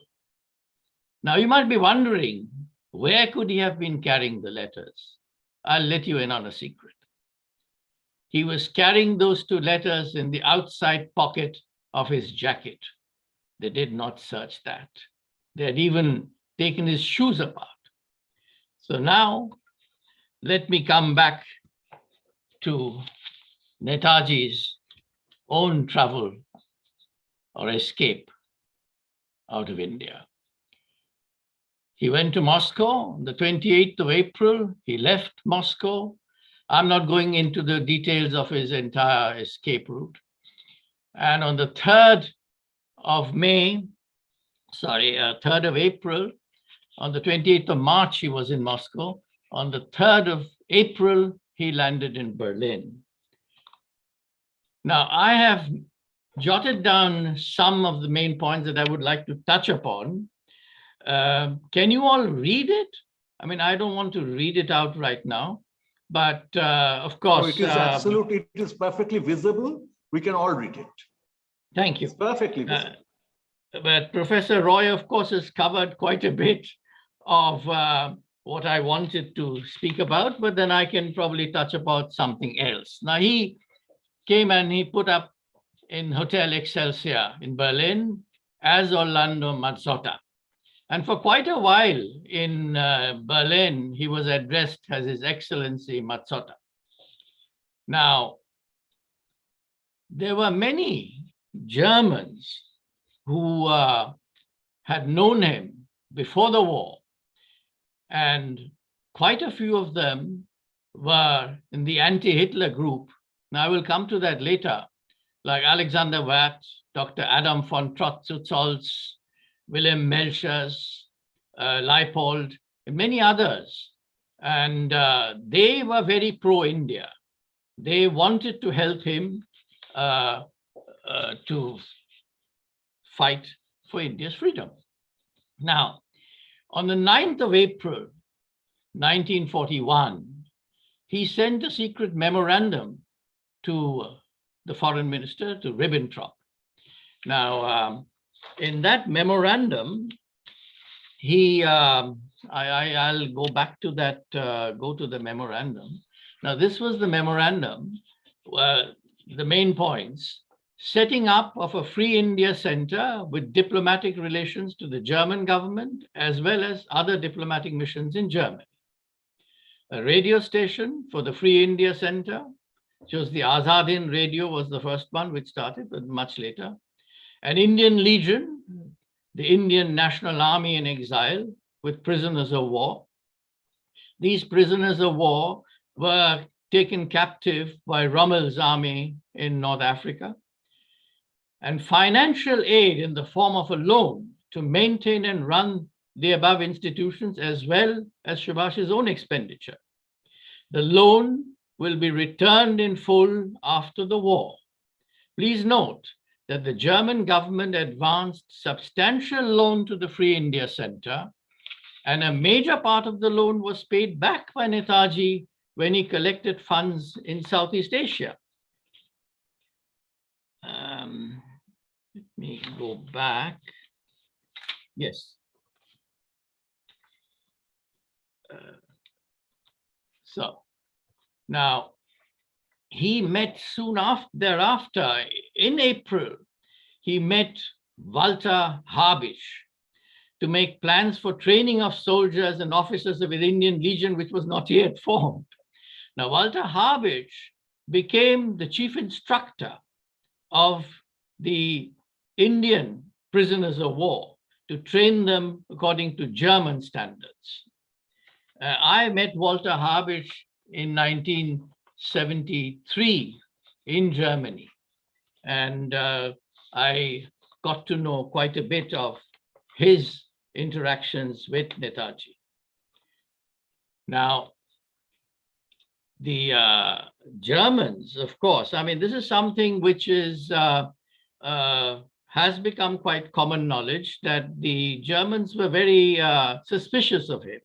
Now you might be wondering, where could he have been carrying the letters? I'll let you in on a secret. He was carrying those 2 letters in the outside pocket of his jacket. They did not search that. They had even taken his shoes apart. So now let me come back to Netaji's own travel or escape out of India. He went to Moscow on the 28th of April. He left Moscow. I'm not going into the details of his entire escape route. And on the 3rd of April, on the 28th of March, he was in Moscow. On the 3rd of April, he landed in Berlin. Now, I have jotted down some of the main points that I would like to touch upon. Can you all read it? I mean, I don't want to read it out right now, but of course. It is absolutely, it is perfectly visible. We can all read it. Thank you. It's perfectly visible. But Professor Roy, of course, has covered quite a bit of what I wanted to speak about, but then I can probably touch about something else. Now, he came and he put up in Hotel Excelsior in Berlin as Orlando Mazzotta. And for quite a while in Berlin, he was addressed as His Excellency Mazzotta. Now, there were many Germans who had known him before the war, and quite a few of them were in the anti-Hitler group. Now, I will come to that later, like Alexander Watt, Dr. Adam von Trotz-Zolz, Wilhelm Melchers, Leipold, and many others. And they were very pro-India. They wanted to help him to fight for India's freedom. Now, on the 9th of April, 1941, he sent a secret memorandum to the foreign minister, to Ribbentrop. Now, in that memorandum, he, I'll go back to that, go to the memorandum. Now, this was the memorandum, the main points: setting up of a Free India Center with diplomatic relations to the German government, as well as other diplomatic missions in Germany. A radio station for the Free India Center, which was the Azad Hind Radio, was the first one which started, but much later. An Indian Legion, the Indian National Army in exile, with prisoners of war. These prisoners of war were taken captive by Rommel's army in North Africa. And financial aid in the form of a loan to maintain and run the above institutions, as well as Subhash's own expenditure. The loan will be returned in full after the war. Please note that the German government advanced substantial loan to the Free India Center, and a major part of the loan was paid back by Netaji when he collected funds in Southeast Asia. Let me go back. Yes. So now he met soon thereafter, in April, he met Walter Habisch to make plans for training of soldiers and officers of the Indian Legion, which was not yet formed. Now, Walter Habisch became the chief instructor of the Indian prisoners of war, to train them according to German standards. I met Walter Habisch in 1973 in Germany, and I got to know quite a bit of his interactions with Netaji. Now, the Germans, of course, I mean, this is something which is has become quite common knowledge, that the Germans were very suspicious of him.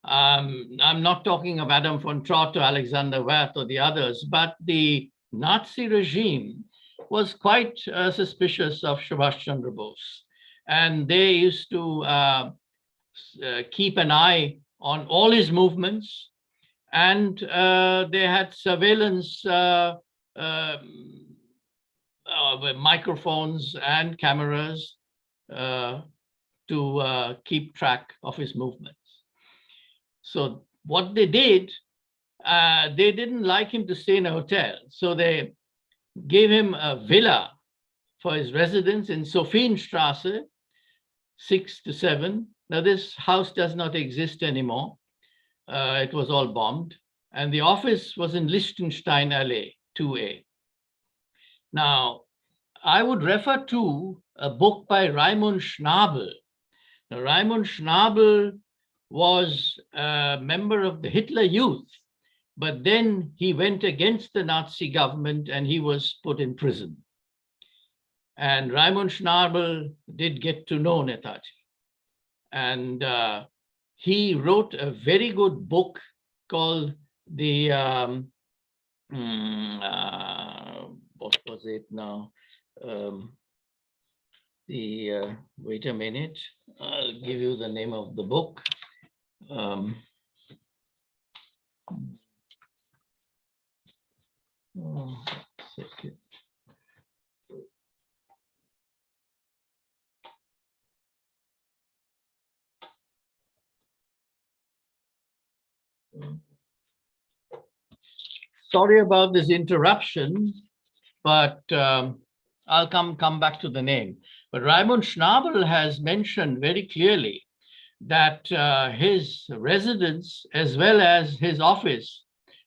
I'm not talking of Adam von Trott or Alexander Werth or the others, but the Nazi regime was quite suspicious of Subhash Chandra Bose. And they used to keep an eye on all his movements, and they had surveillance with microphones and cameras to keep track of his movements. So what they did, they didn't like him to stay in a hotel. So they gave him a villa for his residence in Sophienstrasse, 6 to 7. Now this house does not exist anymore. It was all bombed. And the office was in Liechtenstein Allee, 2A. Now, I would refer to a book by Raimund Schnabel. Now, Raimund Schnabel was a member of the Hitler Youth, but then he went against the Nazi government and he was put in prison. And Raimund Schnabel did get to know Netaji. And he wrote a very good book called the, what was it now? Wait a minute, I'll give you the name of the book. Second. Sorry about this interruption, but I'll come back to the name. But Raimund Schnabel has mentioned very clearly that his residence as well as his office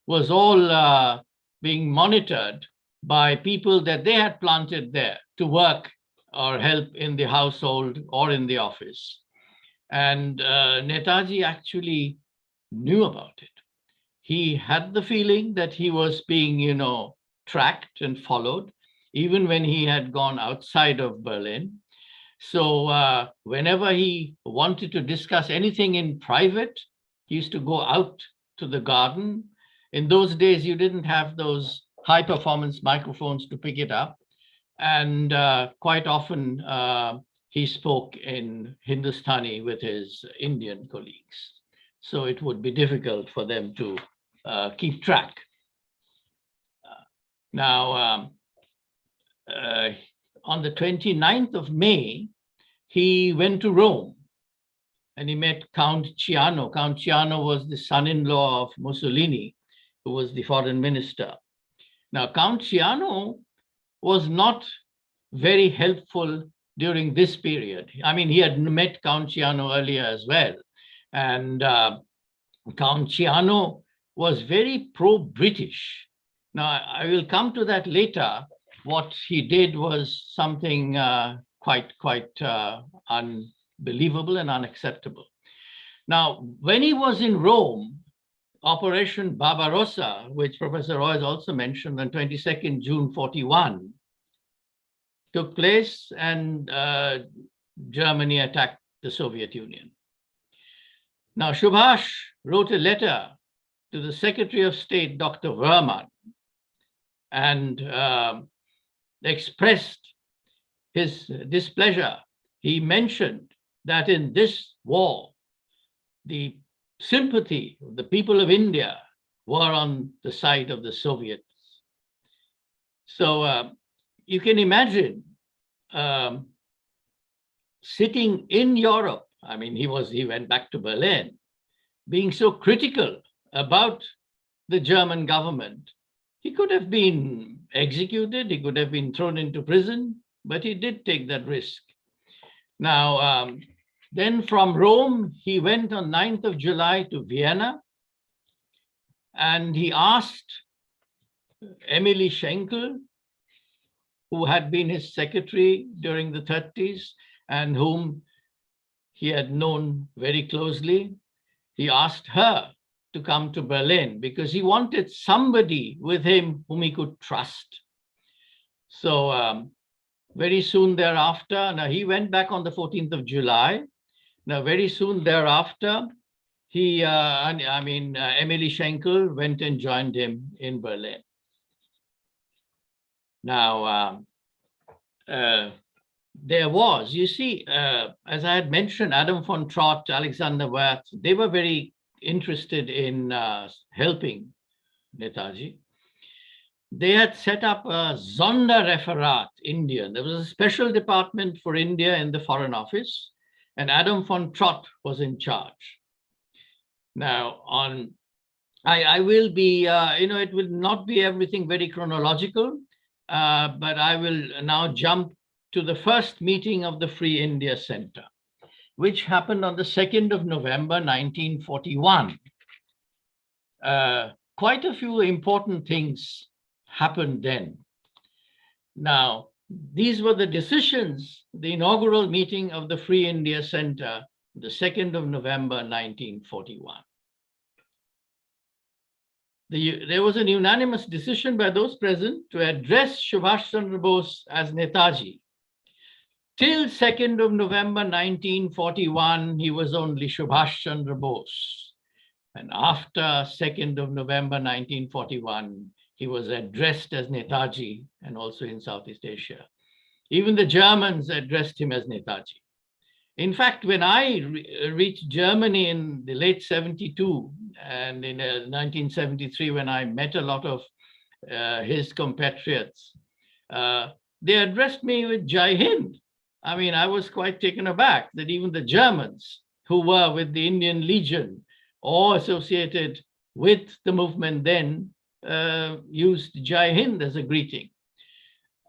was all being monitored by people that they had planted there to work or help in the household or in the office. And Netaji actually knew about it. He had the feeling that he was being, tracked and followed, even when he had gone outside of Berlin. So whenever he wanted to discuss anything in private, he used to go out to the garden. In those days, you didn't have those high performance microphones to pick it up. And quite often he spoke in Hindustani with his Indian colleagues. So it would be difficult for them to keep track. Now, on the 29th of May, he went to Rome and he met Count Ciano. Count Ciano was the son-in-law of Mussolini, who was the foreign minister. Now, Count Ciano was not very helpful during this period. I mean, he had met Count Ciano earlier as well. And Count Ciano was very pro-British. Now, I will come to that later. What he did was something quite unbelievable and unacceptable. Now, when he was in Rome, Operation Barbarossa, which Professor Roy has also mentioned, on 22nd June 41, took place, and Germany attacked the Soviet Union. Now, Subhash wrote a letter to the Secretary of State, Dr. Verman, and expressed his displeasure. He mentioned that in this war, the sympathy of the people of India were on the side of the Soviets. So you can imagine sitting in Europe, I mean, he went back to Berlin, being so critical about the German government. He could have been executed, he could have been thrown into prison, but he did take that risk. Now, then from Rome, he went on 9th of July to Vienna, and he asked Emily Schenkel, who had been his secretary during the 30s and whom he had known very closely. He asked her to come to Berlin because he wanted somebody with him whom he could trust. So very soon thereafter, now he went back on the 14th of July. Now, very soon thereafter, Emily Schenkel went and joined him in Berlin. Now, there was, you see, as I had mentioned, Adam von Trott, Alexander Werth, they were very interested in helping Netaji. They had set up a Sonderreferat India. There was a special department for India in the Foreign Office, and Adam von Trott was in charge. Now, I will be, it will not be everything very chronological, but I will now jump to the first meeting of the Free India Center, which happened on the 2nd of November, 1941. Quite a few important things happened then. Now, these were the decisions, the inaugural meeting of the Free India Center, the 2nd of November, 1941. There was an unanimous decision by those present to address Subhash Chandra Bose as Netaji. Till 2nd of November, 1941, he was only Subhash Chandra Bose. And after 2nd of November, 1941, he was addressed as Netaji, and also in Southeast Asia. Even the Germans addressed him as Netaji. In fact, when I reached Germany in the late 72 and in 1973, when I met a lot of his compatriots, they addressed me with Jai Hind. I mean, I was quite taken aback that even the Germans who were with the Indian Legion or associated with the movement then used Jai Hind as a greeting.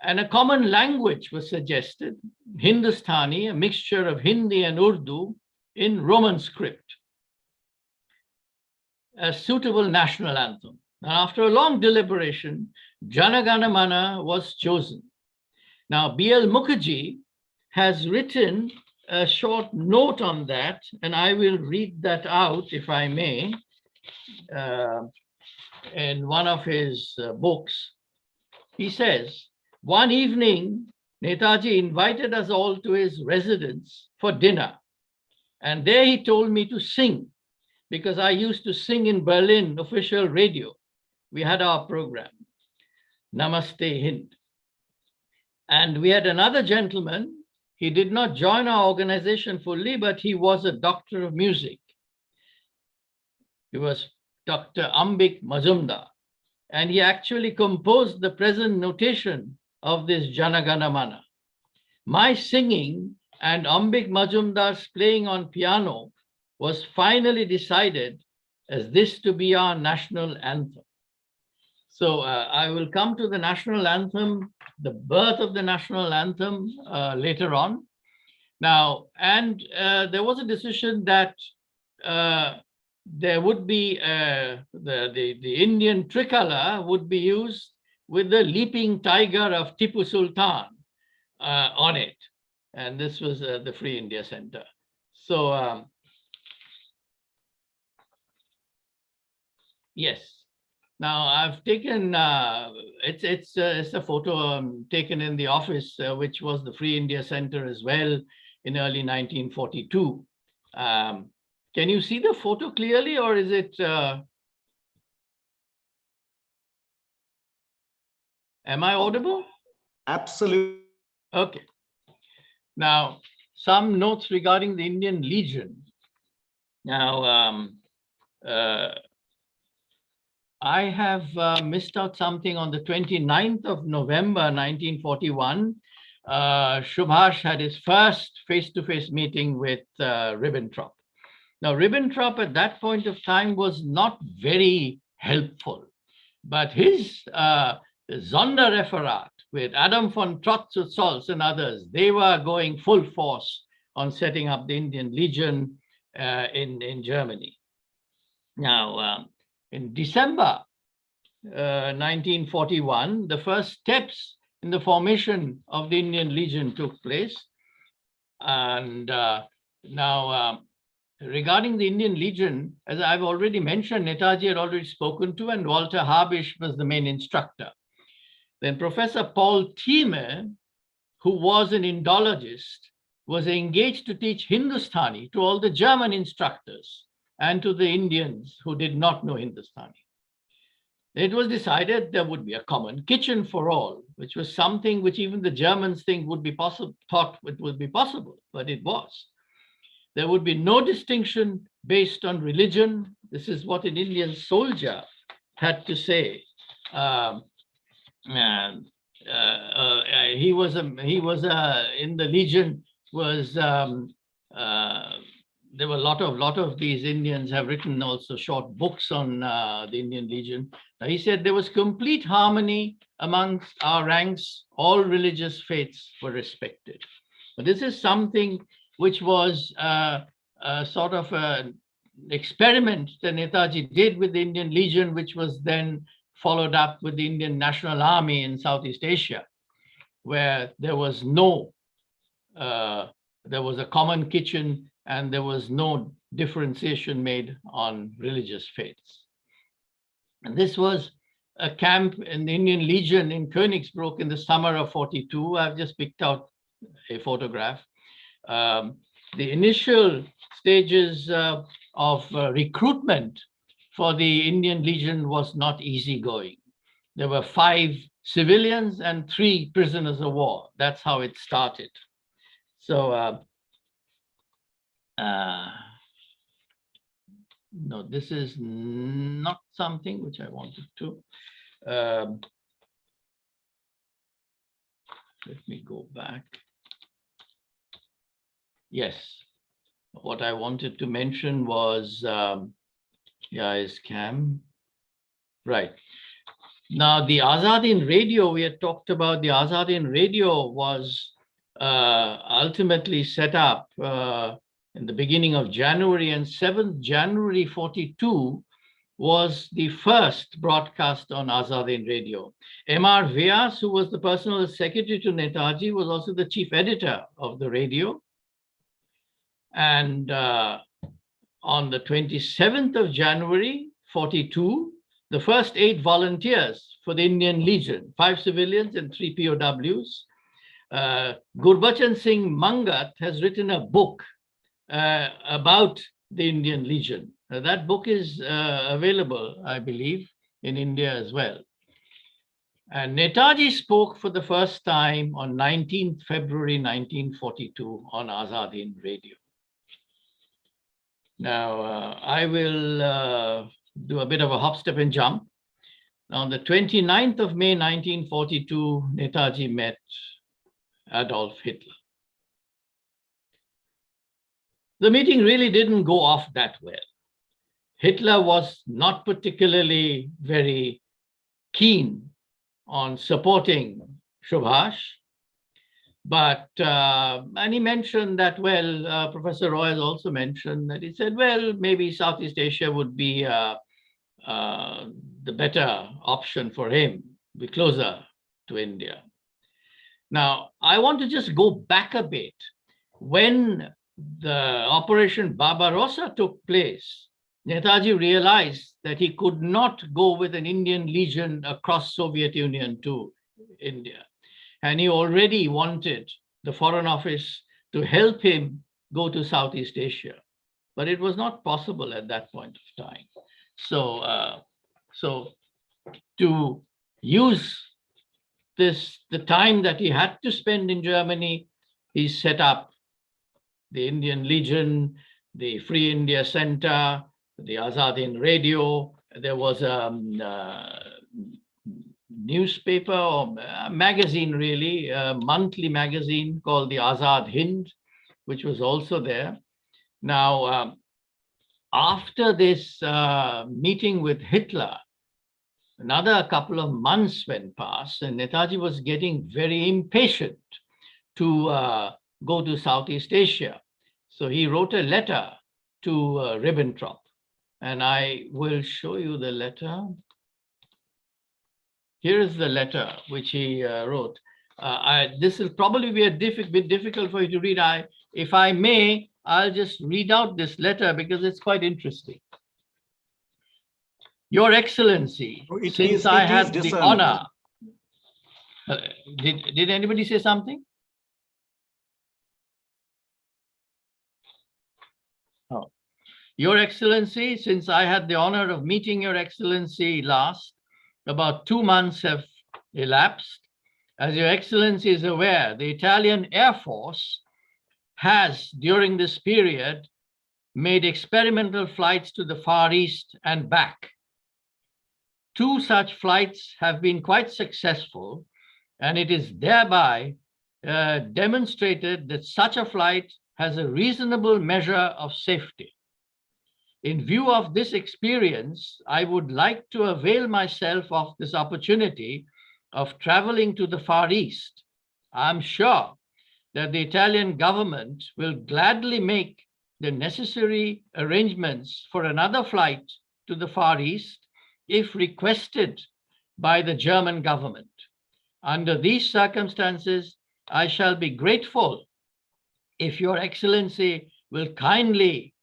And a common language was suggested, Hindustani, a mixture of Hindi and Urdu in Roman script, a suitable national anthem. And after a long deliberation, Jana Gana Mana was chosen. Now, B.L. Mukherjee has written a short note on that, and I will read that out, if I may, in one of his books. He says, one evening, Netaji invited us all to his residence for dinner. And there he told me to sing, because I used to sing in Berlin official radio. We had our program, Namaste Hind. And we had another gentleman. He did not join our organization fully, but he was a doctor of music. He was Dr. Ambik Majumdar. And he actually composed the present notation of this Jana Gana Mana. My singing and Ambik Majumdar's playing on piano was finally decided as this to be our national anthem. So I will come to the national anthem, the birth of the national anthem later on. Now, and there was a decision that there would be the Indian tricolor would be used with the leaping tiger of Tipu Sultan on it. And this was the Free India Center. So, yes. Now I've taken, it's a photo taken in the office, which was the Free India Center as well in early 1942. Can you see the photo clearly, or is it, am I audible? Absolutely. Okay. Now, some notes regarding the Indian Legion. Now, I have missed out something on the 29th of November, 1941. Subhash had his first face-to-face meeting with Ribbentrop. Now, Ribbentrop at that point of time was not very helpful, but his Sonderreferat with Adam von Trott and others, they were going full force on setting up the Indian Legion in Germany. Now, in December 1941, the first steps in the formation of the Indian Legion took place. And regarding the Indian Legion, as I've already mentioned, Netaji had already spoken to, and Walter Habish was the main instructor. Then Professor Paul Thieme, who was an Indologist, was engaged to teach Hindustani to all the German instructors and to the Indians who did not know Hindustani. It was decided there would be a common kitchen for all, which was something which even the Germans thought would be possible, but it was. There would be no distinction based on religion. This is what an Indian soldier had to say. He was in the Legion. There were a lot of these Indians have written also short books on the Indian Legion. Now, he said there was complete harmony amongst our ranks. All religious faiths were respected. But this is something which was sort of an experiment that Netaji did with the Indian Legion, which was then followed up with the Indian National Army in Southeast Asia, where there was a common kitchen and there was no differentiation made on religious faiths. And this was a camp in the Indian Legion in Königsbruck in the summer of 42. I've just picked out a photograph. The initial stages of recruitment for the Indian Legion was not easy going. There were 5 civilians and 3 prisoners of war. That's how it started. So, no, this is not something which I wanted to. Let me go back. Yes, what I wanted to mention was, is Cam. Right. Now, the Azadin radio, we had talked about the Azadin radio was ultimately set up in the beginning of January, and 7th January 42 was the first broadcast on Azadin radio. M.R. Vyas, who was the personal secretary to Netaji, was also the chief editor of the radio. And on the 27th of January 42, the first 8 volunteers for the Indian Legion, 5 civilians and 3 POWs. Gurbachan Singh Mangat has written a book about the Indian Legion. That book is available, I believe, in India as well. And Netaji spoke for the first time on 19th February 1942 on Azadin radio. Now, I will do a bit of a hop, step, and jump. On the 29th of May 1942, Netaji met Adolf Hitler. The meeting really didn't go off that well. Hitler was not particularly very keen on supporting Subhash, but, and he mentioned that, well, Professor Roy has also mentioned that he said, well, maybe Southeast Asia would be the better option for him, be closer to India. Now, I want to just go back a bit. When the Operation Barbarossa took place, Netaji realized that he could not go with an Indian Legion across Soviet Union to India. And he already wanted the Foreign Office to help him go to Southeast Asia. But it was not possible at that point of time. So, to use the time that he had to spend in Germany, he set up the Indian Legion, the Free India Center, the Azadin Radio. There was a newspaper or a magazine, really, a monthly magazine called the Azad Hind, which was also there. Now, after this meeting with Hitler, another couple of months went past, and Netaji was getting very impatient to go to Southeast Asia. So he wrote a letter to Ribbentrop, and I will show you the letter. Here is the letter which he wrote. This will probably be a bit difficult for you to read. If I may, I'll just read out this letter because it's quite interesting. Your Excellency, since I had the honor. Did anybody say something? Oh. Your Excellency, since I had the honor of meeting Your Excellency last, about 2 months have elapsed. As Your Excellency is aware, the Italian Air Force has, during this period, made experimental flights to the Far East and back. 2 such flights have been quite successful, and it is thereby demonstrated that such a flight has a reasonable measure of safety. In view of this experience, I would like to avail myself of this opportunity of traveling to the Far East. I'm sure that the Italian government will gladly make the necessary arrangements for another flight to the Far East if requested by the German government. Under these circumstances, I shall be grateful if Your Excellency will kindly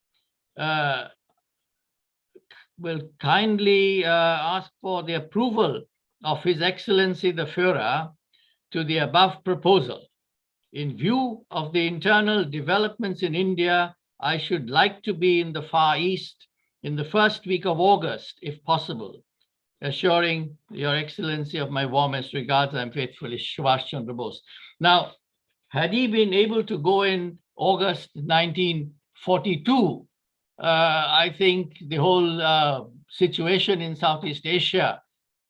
ask for the approval of His Excellency the Führer to the above proposal. In view of the internal developments in India, I should like to be in the Far East in the first week of August, if possible, assuring Your Excellency of my warmest regards. I'm faithfully Subhash Chandra Bose. Now, had he been able to go in August 1942, I think the whole situation in Southeast Asia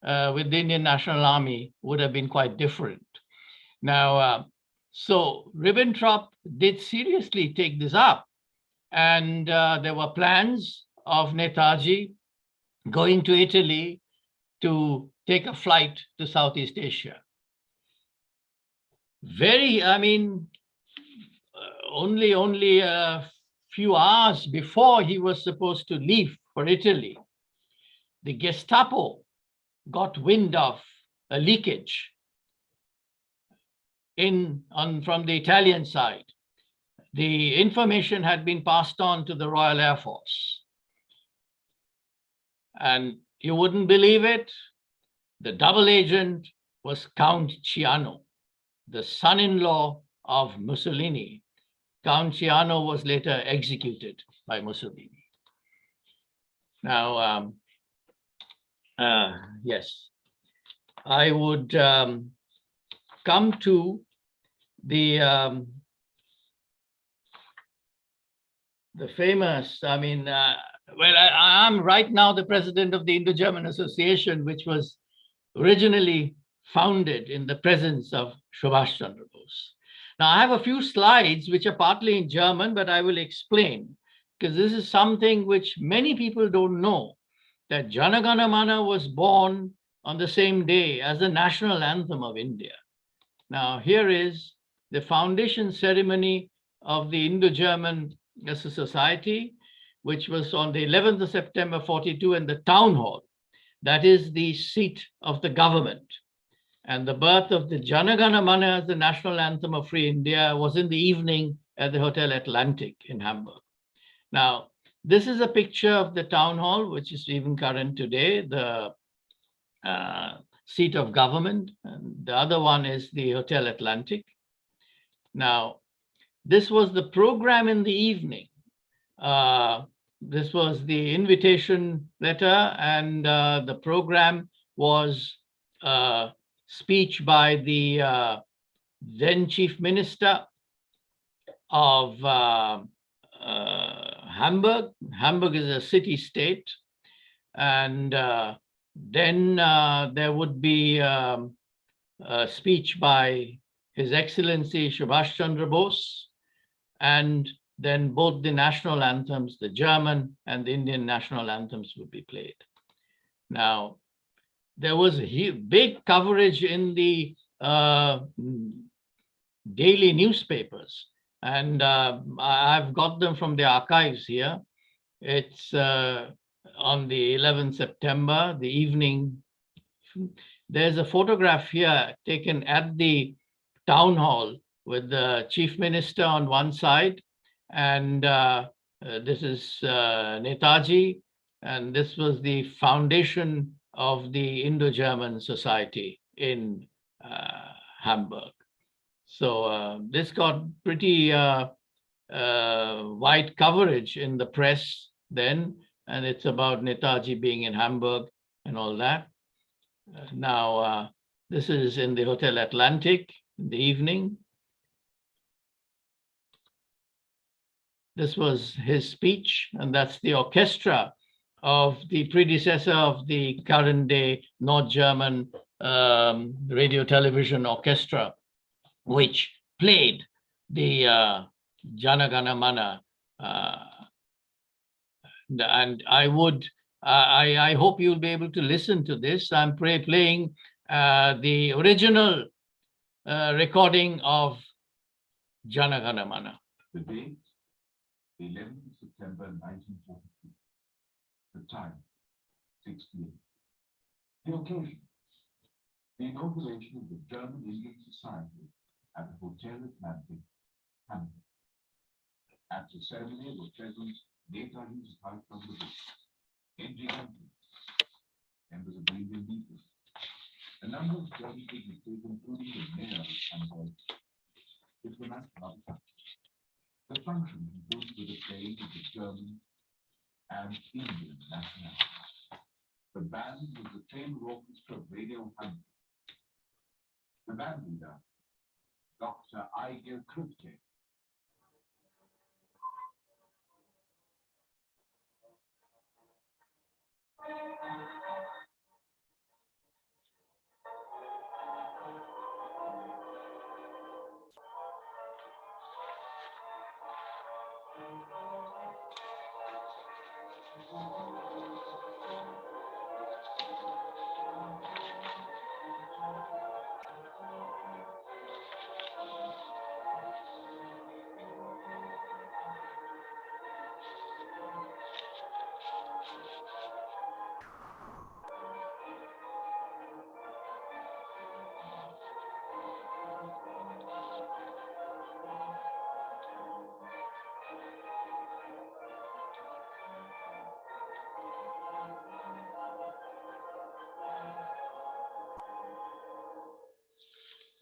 with the Indian National Army would have been quite different. Now, so Ribbentrop did seriously take this up, and there were plans of Netaji going to Italy to take a flight to Southeast Asia. Only a few hours before he was supposed to leave for Italy, the Gestapo got wind of a leakage from the Italian side. The information had been passed on to the Royal Air Force. And you wouldn't believe it, the double agent was Count Ciano, the son-in-law of Mussolini. Count Ciano was later executed by Mussolini. Now, yes, I would come to the famous, I'm right now the president of the Indo-German Association, which was originally founded in the presence of Subhash Chandra Bose. Now, I have a few slides which are partly in German, but I will explain, because this is something which many people don't know, that Jana Gana Mana was born on the same day as the national anthem of India. Now, here is the foundation ceremony of the Indo-German Society, which was on the 11th of September 42 in the town hall. That is the seat of the government. And the birth of the Jana Gana Mana as the national anthem of free India was in the evening at the Hotel Atlantic in Hamburg. Now, this is a picture of the town hall, which is even current today, the seat of government. And the other one is the Hotel Atlantic. Now, this was the program in the evening. This was the invitation letter, and the program was speech by the then Chief Minister of Hamburg. Hamburg is a city-state. And then there would be a speech by His Excellency Subhash Chandra Bose, and then both the national anthems, the German and the Indian national anthems, would be played. Now, there was big coverage in the daily newspapers. and I've got them from the archives here. It's on the 11th September, the evening. There's a photograph here taken at the town hall with the chief minister on one side, and this is Netaji, and this was the foundation of the Indo-German Society in Hamburg. So this got pretty wide coverage in the press then, and it's about Netaji being in Hamburg and all that. Now, this is in the Hotel Atlantic in the evening. This was his speech, and that's the orchestra of the predecessor of the current day North German radio television orchestra, which played the Jana Gana Mana. And I hope you'll be able to listen to this. I'm playing the original recording of Jana Gana Mana. The date, the 11th of September 1942. The time, 6 p.m. The occasion, the inauguration of the German Indian Society at the Hotel Atlantic, Hamburg. At the ceremony were present Netaji's wife from the book, N.G. members of the Indian people, a number of German dignitaries, including the mayor of Hamburg, diplomats from other countries. The function concludes with a playing of the German and Indian nationalities. The band was the chamber orchestra of Radio Hamburg. The band leader, Dr. I.N.A.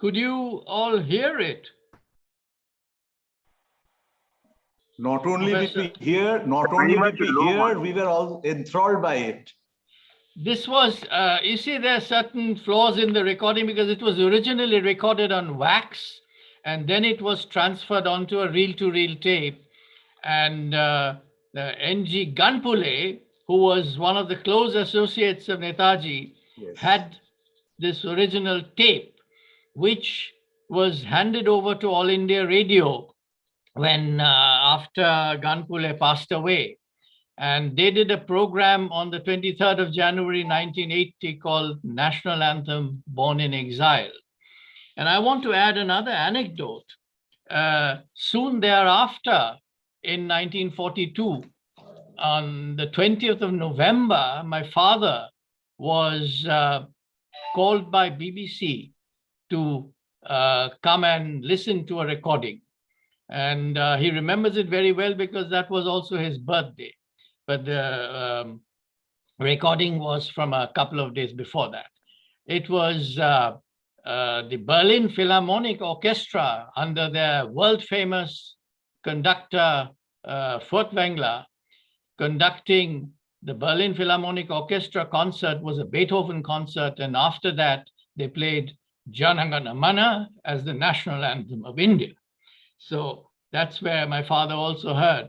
Could you all hear it? Not only did we hear, we were all enthralled by it. This was, you see, there are certain flaws in the recording because it was originally recorded on wax, and then it was transferred onto a reel-to-reel tape. And the N.G. Ganpule, who was one of the close associates of Netaji, had this original tape, which was handed over to All India Radio when after Ganpule passed away. And they did a program on the 23rd of January, 1980 called National Anthem, Born in Exile. And I want to add another anecdote. Soon thereafter, in 1942, on the 20th of November, my father was called by BBC to come and listen to a recording. And he remembers it very well because that was also his birthday. But the recording was from a couple of days before that. It was the Berlin Philharmonic Orchestra under their world-famous conductor, Furtwängler, conducting the Berlin Philharmonic Orchestra concert. Was a Beethoven concert. And after that, they played Jana Gana Mana as the national anthem of India. So that's where my father also heard.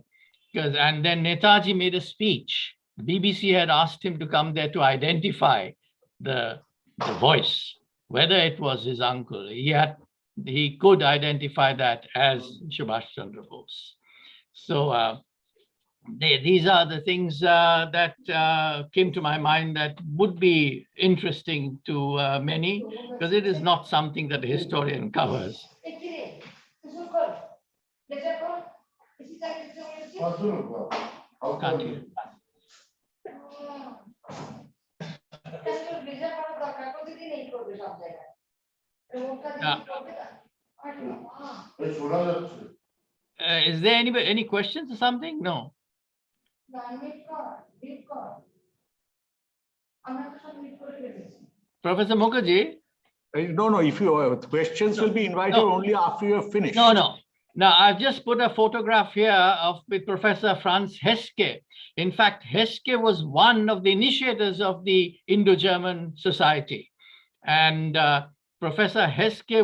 And then Netaji made a speech. The BBC had asked him to come there to identify the voice, whether it was his uncle. He could identify that as Subhash Chandra Bose. So these are the things that came to my mind that would be interesting to many, because it is not something that a historian covers. Can't hear. Is there any questions or something? No. Professor Mukherjee? No, if you questions will be invited only after you have finished. No. Now, I've just put a photograph here with Professor Franz Heske. In fact, Heske was one of the initiators of the Indo-German Society. And Professor Heske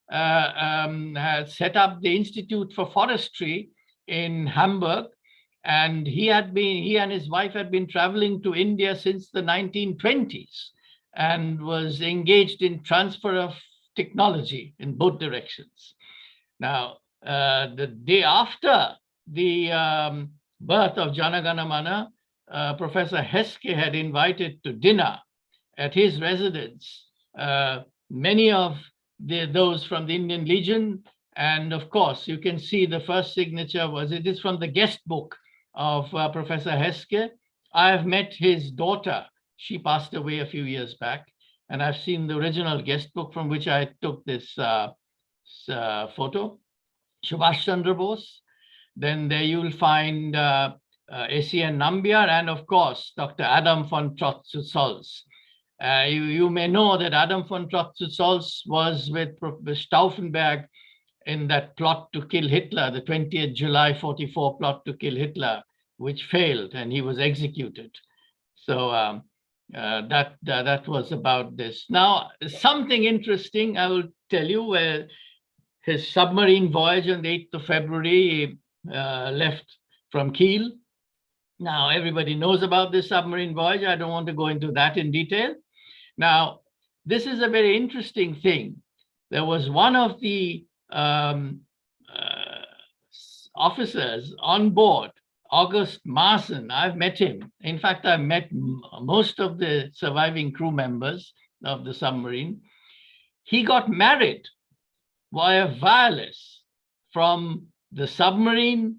had set up the Institute for Forestry in Hamburg. And he and his wife had been traveling to India since the 1920s and was engaged in transfer of technology in both directions. Now, the day after the birth of Jana Gana Mana, Professor Heske had invited to dinner at his residence many of those from the Indian Legion. And of course, you can see the first signature it is from the guest book of Professor Heske. I have met his daughter. She passed away a few years back. And I've seen the original guest book from which I took this photo. Subhash Chandra Bose. Then there you will find S.E.A. Nambiar and of course, Dr. Adam von Trott-Zu-Zolz. You may know that Adam von Trott-Zu-Zolz was with Stauffenberg in that plot to kill Hitler, the 20th July 44 plot to kill Hitler, which failed and he was executed. So that was about this. Now, something interesting I will tell you, where his submarine voyage on the 8th of February left from Kiel. Now, everybody knows about this submarine voyage. I don't want to go into that in detail. Now, this is a very interesting thing. There was one of the officers on board, August Marson. I've met him. In fact, I've met most of the surviving crew members of the submarine. He got married via wireless from the submarine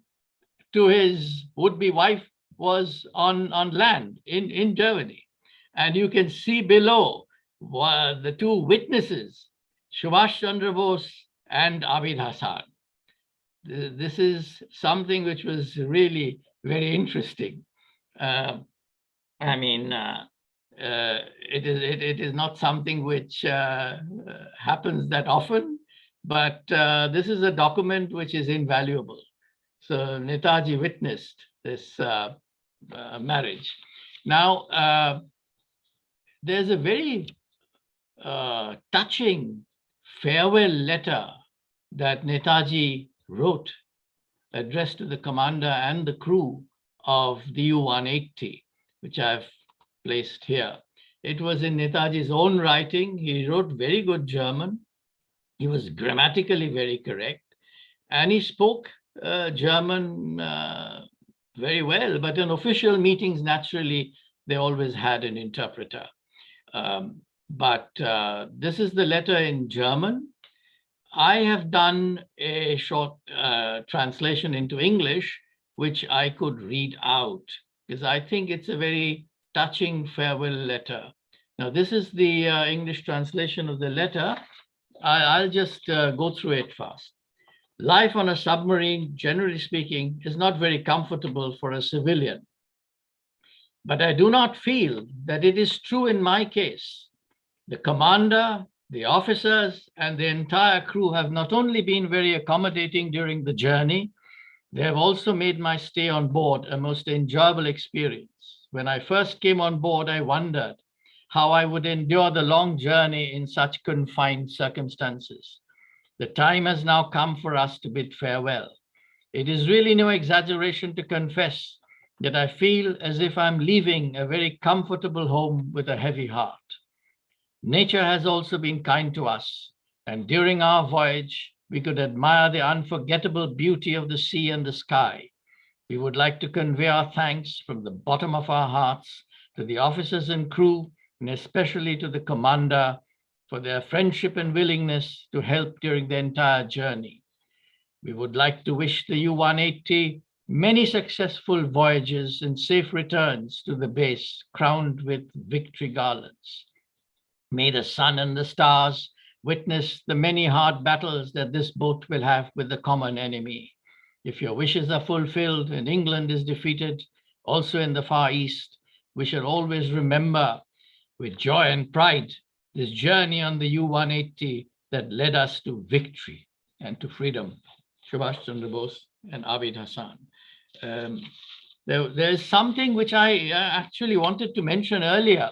to his would-be wife was on land in Germany. And you can see below the two witnesses, Subhash Chandra Bose and Abid Hassan. This is something which was really very interesting. I mean, it is not something which happens that often, but this is a document which is invaluable. So Netaji witnessed this marriage. Now, there's a very touching farewell letter that Netaji wrote, addressed to the commander and the crew of the U-180, which I've placed here. It was in Netaji's own writing. He wrote very good German. He was grammatically very correct. And he spoke German very well, but in official meetings, naturally, they always had an interpreter. But this is the letter in German. I have done a short translation into English, which I could read out, because I think it's a very touching farewell letter. Now, this is the English translation of the letter. I'll just go through it fast. Life on a submarine, generally speaking, is not very comfortable for a civilian. But I do not feel that it is true in my case. The commander, the officers, and the entire crew have not only been very accommodating during the journey, they have also made my stay on board a most enjoyable experience. When I first came on board, I wondered how I would endure the long journey in such confined circumstances. The time has now come for us to bid farewell. It is really no exaggeration to confess that I feel as if I'm leaving a very comfortable home with a heavy heart. Nature has also been kind to us, and during our voyage, we could admire the unforgettable beauty of the sea and the sky. We would like to convey our thanks from the bottom of our hearts to the officers and crew, and especially to the commander, for their friendship and willingness to help during the entire journey. We would like to wish the U-180 many successful voyages and safe returns to the base, crowned with victory garlands. May the sun and the stars witness the many hard battles that this boat will have with the common enemy. If your wishes are fulfilled and England is defeated, also in the Far East, we shall always remember with joy and pride this journey on the U-180 that led us to victory and to freedom. Subhash Chandra Bose and Abid Hassan. There's something which I actually wanted to mention earlier.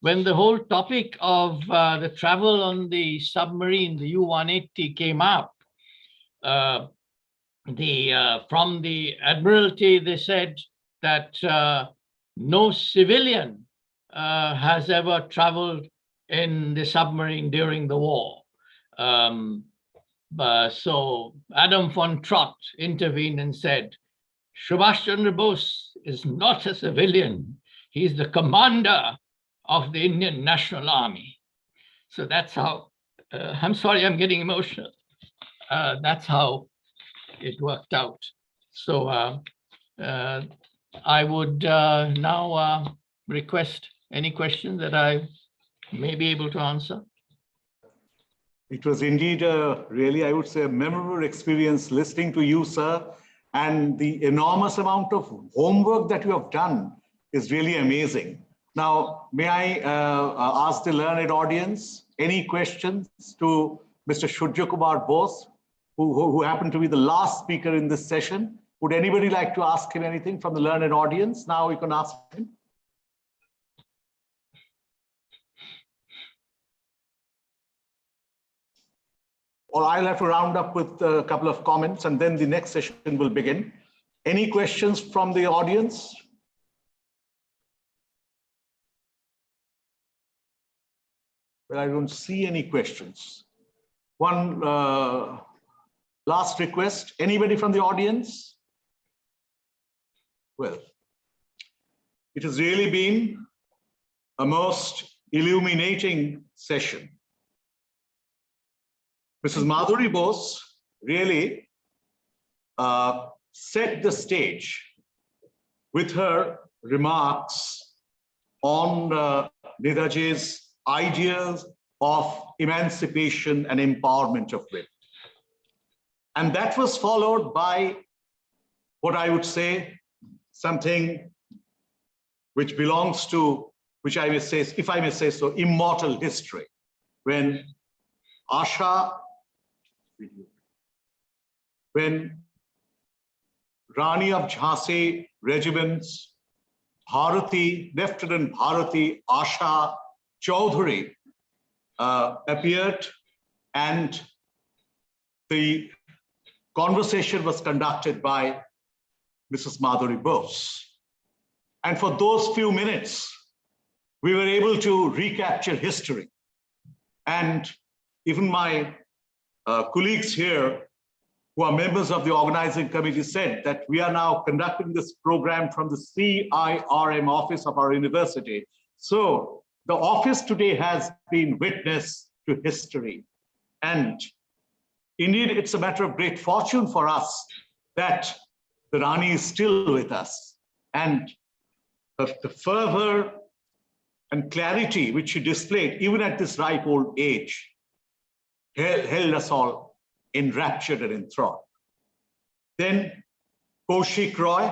When the whole topic of the travel on the submarine, the U-180 came up, from the Admiralty, they said that no civilian has ever traveled in the submarine during the war. So Adam von Trott intervened and said, Subhash Chandra Bose is not a civilian. He's the commander of the Indian National Army. So that's how, I'm sorry, I'm getting emotional. That's how it worked out. So I would now request any questions that I may be able to answer. It was indeed a really, I would say, a memorable experience listening to you, sir. And the enormous amount of homework that you have done is really amazing. Now, may I ask the learned audience, any questions to Mr. Surya Kumar Bose, who happened to be the last speaker in this session? Would anybody like to ask him anything from the learned audience? Now you can ask him. Or I'll have to round up with a couple of comments and then the next session will begin. Any questions from the audience? Well, I don't see any questions. One last request. Anybody from the audience? Well, it has really been a most illuminating session. Mrs. Madhuri Bose really set the stage with her remarks on Netaji's ideas of emancipation and empowerment of women. And that was followed by what I would say something which belongs to, which I may say, if I may say so, immortal history, when Rani of Jhansi regiments, Lieutenant Bharati Asha Chaudhary appeared, and the conversation was conducted by Mrs. Madhuri Bose. And for those few minutes, we were able to recapture history. And even my colleagues here, who are members of the organizing committee, said that we are now conducting this program from the CIRM office of our university. So the office today has been witness to history. And indeed, it's a matter of great fortune for us that the Rani is still with us. And the fervor and clarity which she displayed, even at this ripe old age, held us all enraptured and enthralled. Then Kaushik Roy,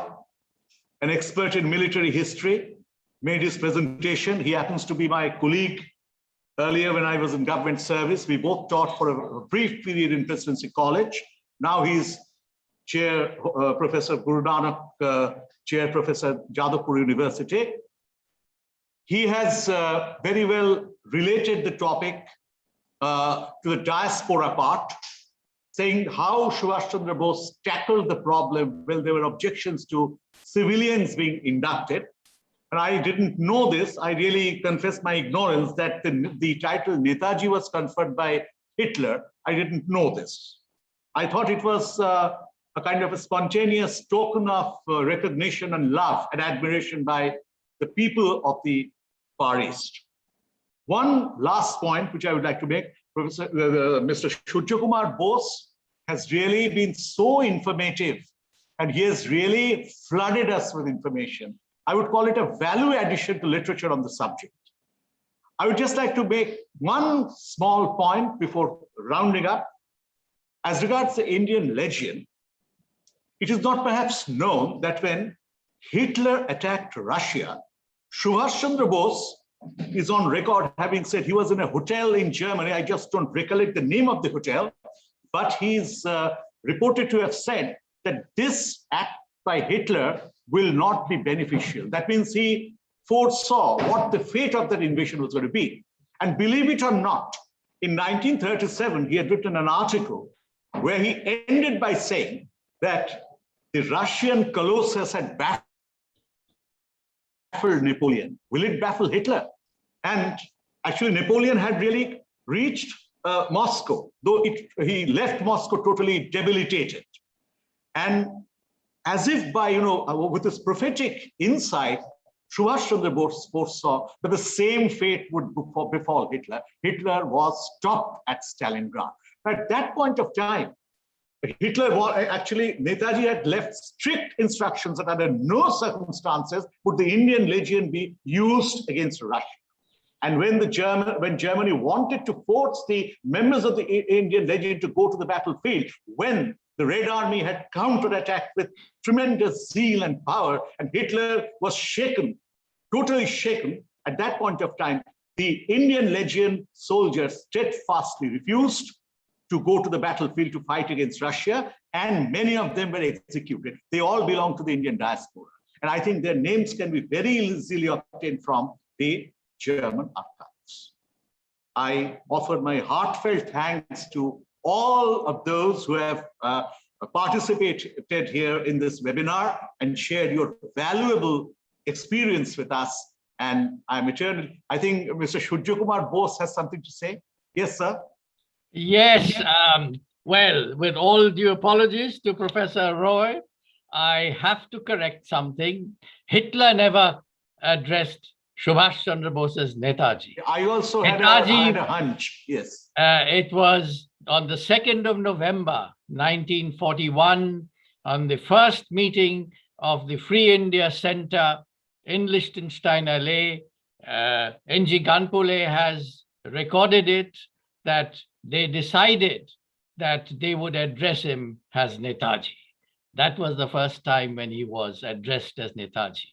an expert in military history, made his presentation. He happens to be my colleague. Earlier, when I was in government service, we both taught for a brief period in Presidency College. Now he's Chair Professor Guru Nanak, Chair Professor Jadavpur University. He has very well related the topic to the diaspora part, saying how Subhash Chandra Bose tackled the problem when there were objections to civilians being inducted. And I didn't know this. I really confess my ignorance that the title Netaji was conferred by Hitler. I didn't know this. I thought it was a kind of a spontaneous token of recognition and love and admiration by the people of the Far East. One last point, which I would like to make, Mr. Surya Kumar Bose has really been so informative and he has really flooded us with information. I would call it a value addition to literature on the subject. I would just like to make one small point before rounding up. As regards the Indian legend, it is not perhaps known that when Hitler attacked Russia, Subhash Chandra Bose is on record having said he was in a hotel in Germany. I just don't recollect the name of the hotel, but he's reported to have said that this act by Hitler will not be beneficial. That means he foresaw what the fate of that invasion was going to be. And believe it or not, in 1937, he had written an article where he ended by saying that the Russian colossus had baffled Napoleon. Will it baffle Hitler? And actually, Napoleon had really reached Moscow, though he left Moscow totally debilitated. And as if by, with this prophetic insight, Subhash Chandra Bose foresaw that the same fate would befall Hitler. Hitler was stopped at Stalingrad. At that point of time, Hitler actually, Netaji had left strict instructions that under no circumstances would the Indian legion be used against Russia. And when Germany wanted to force the members of the Indian legion to go to the battlefield, when the Red Army had counterattacked with tremendous zeal and power, and Hitler was shaken, totally shaken, at that point of time, the Indian legion soldiers steadfastly refused to go to the battlefield to fight against Russia, and many of them were executed. They all belong to the Indian diaspora. And I think their names can be very easily obtained from the German archives. I offer my heartfelt thanks to all of those who have participated here in this webinar and shared your valuable experience with us. And I'm eternally, I think Mr. Shujya Kumar Bose has something to say. Yes, sir. Yes, well, with all due apologies to Professor Roy, I have to correct something. Hitler never addressed Subhash Chandra Bose as Netaji. I also had a hunch, yes. It was on the 2nd of November, 1941, on the first meeting of the Free India Center in Liechtenstein, LA. N.G. Ganpule has recorded it, that they decided that they would address him as Netaji. That was the first time when he was addressed as Netaji.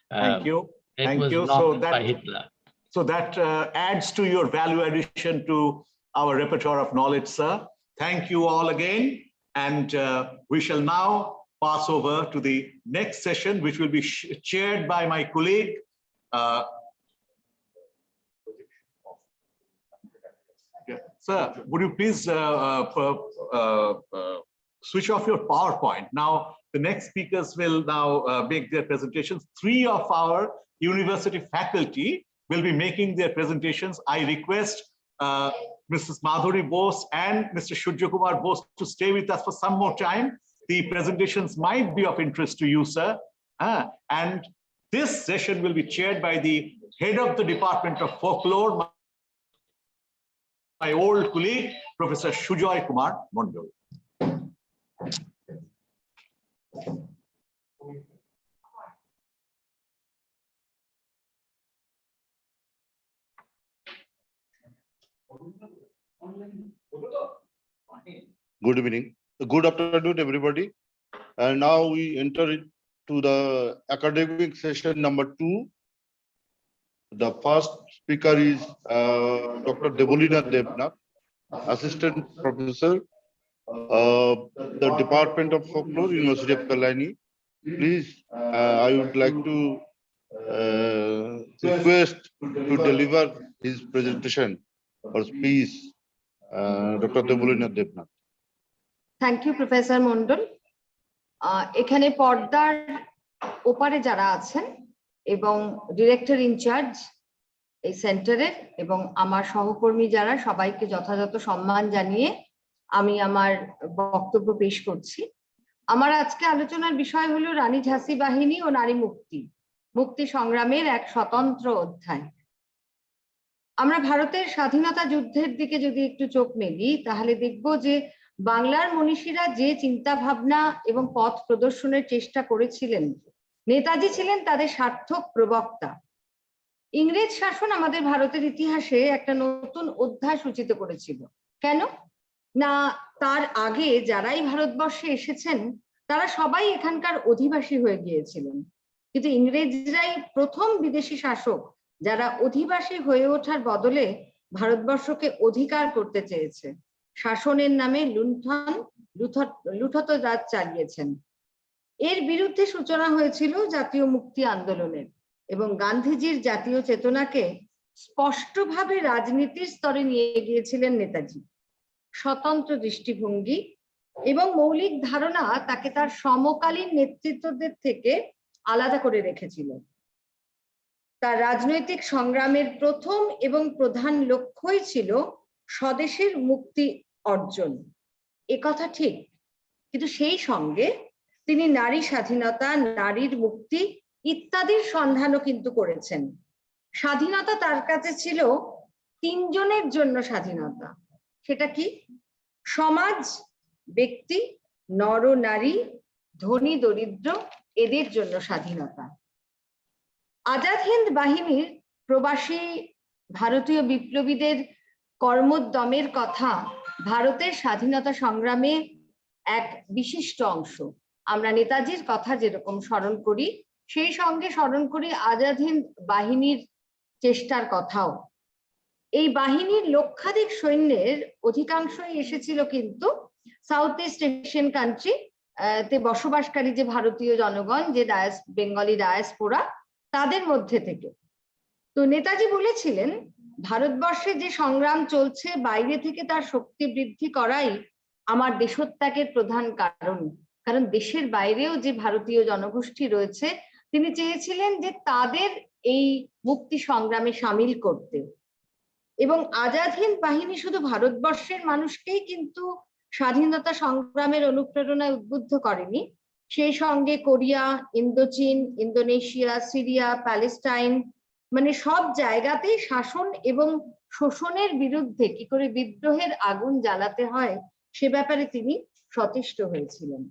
Thank you. It was not by Hitler. So that adds to your value addition to our repertoire of knowledge, sir. Thank you all again. And we shall now pass over to the next session, which will be chaired by my colleague, Sir, would you please switch off your PowerPoint? Now, the next speakers will now make their presentations. 3 of our university faculty will be making their presentations. I request Mrs. Madhuri Bose and Mr. Shujya Kumar Bose to stay with us for some more time. The presentations might be of interest to you, sir. And this session will be chaired by the head of the Department of Folklore, my old colleague, Professor Sujoy Kumar Mondol. Good evening. Good afternoon, everybody. And now we enter into the academic session number 2. The first speaker is Dr. Debolina Devnath, Assistant Professor of the Department of Folklore, University of Kalyani. Please, I would like to request to deliver his presentation or speech, Dr. Debolina Devnath. Thank you, Professor Mondol. এখানে পর্দার ওপারে যারা আছেন এবং director in charge এই সেন্টারের এবং আমার সহকর্মী যারা, সবাইকে যথাযথ সম্মান জানিয়ে আমি আমার বক্তব্য পেশ করছি। আমার আজকে আলোচনার বিষয় হলো রানী ঝাঁসি বাহিনী ও নারী মুক্তি সংগ্রামের এক স্বতন্ত্র অধ্যায়। আমরা ভারতের স্বাধীনতা যুদ্ধের দিকে যদি একটু চোখ মেলি তাহলে দেখব যে বাংলার মনীষীরা যে চিন্তা ভাবনা এবং পথ প্রদর্শনের চেষ্টা করেছিলেন, নেতাজি ছিলেন তাদের সার্থক প্রবক্তা। ইংরেজ শাসন আমাদের ভারতের ইতিহাসে একটা নতুন অধ্যায় সূচিত করেছিল। কেন না, তার আগে যারাই ভারতবর্ষে এসেছেন তারা সবাই এখানকার অধিবাসী হয়ে গিয়েছিলেন, কিন্তু ইংরেজরাই প্রথম বিদেশি শাসক যারা অধিবাসী হয়ে ওঠার বদলে ভারতবর্ষকে অধিকার করতে চেয়েছে, শাসনের নামে লুণ্ঠন লুঠত রাজ চালিয়েছেন। এর বিরুদ্ধে সূচনা হয়েছিল জাতীয় মুক্তি আন্দোলনের, এবং গান্ধীজির জাতীয় চেতনাকে স্পষ্টভাবে রাজনীতির স্তরে নিয়ে গিয়েছিলেন নেতাজি। স্বতন্ত্র দৃষ্টিভঙ্গি এবং মৌলিক ধারণা তাকে তার সমকালীন নেতৃত্বদের থেকে আলাদা করে রেখেছিল। তার রাজনৈতিক সংগ্রামের প্রথম এবং প্রধান লক্ষ্যই ছিল স্বদেশের মুক্তি অর্জন। একথা ঠিক, কিন্তু সেই সঙ্গে তিনি নারী স্বাধীনতা, নারীর মুক্তি ইত্যাদির সন্ধানও কিন্তু করেছেন। স্বাধীনতা তার কাছে ছিল তিনজনের জন্য স্বাধীনতা। সেটা কি? সমাজ, ব্যক্তি, নর নারী, ধনী দরিদ্র, এদের জন্য স্বাধীনতা। আজাদ হিন্দ বাহিনীর প্রবাসী ভারতীয় বিপ্লবীদের কর্মোদ্যমের কথা ভারতের স্বাধীনতা সংগ্রামে এক বিশিষ্ট অংশ। আমরা নেতাজির কথা যেরকম স্মরণ করি, সেই সঙ্গে স্মরণ করি আজাদ হিন্দ বাহিনীর চেষ্টার কথাও। এই বাহিনীর লক্ষাধিক সৈন্যের অধিকাংশই এসেছিল কিন্তু সাউথ ইস্ট এশিয়ান কান্ট্রি তে বসবাসকারী যে ভারতীয় জনগণ, যে বেঙ্গলি ডায়াসপোরা, তাদের মধ্যে থেকে। তো নেতাজি বলেছিলেন, ভারতবর্ষে যে সংগ্রাম চলছে বাইরে থেকে তার শক্তি বৃদ্ধি করাই আমার দেশত্যাগের প্রধান কারণ। কারণ দেশের বাইরেও যে ভারতীয় জনগোষ্ঠী রয়েছে, তিনি চেয়েছিলেন যে তাদের এই মুক্তি সংগ্রামে সামিল করতে। এবং আজাদ হিন্দ বাহিনী শুধু ভারতবর্ষের মানুষকেই কিন্তু স্বাধীনতা সংগ্রামের অনুপ্রেরণায় উদ্বুদ্ধ করেনি, সেই সঙ্গে কোরিয়া, ইন্দোচীন, ইন্দোনেশিয়া, সিরিয়া, প্যালেস্টাইন, মানে সব জায়গাতেই শাসন এবং শোষণের বিরুদ্ধে কি করে বিদ্রোহের আগুন জ্বালাতে হয় সে ব্যাপারে তিনি সচেষ্ট হয়েছিলেন।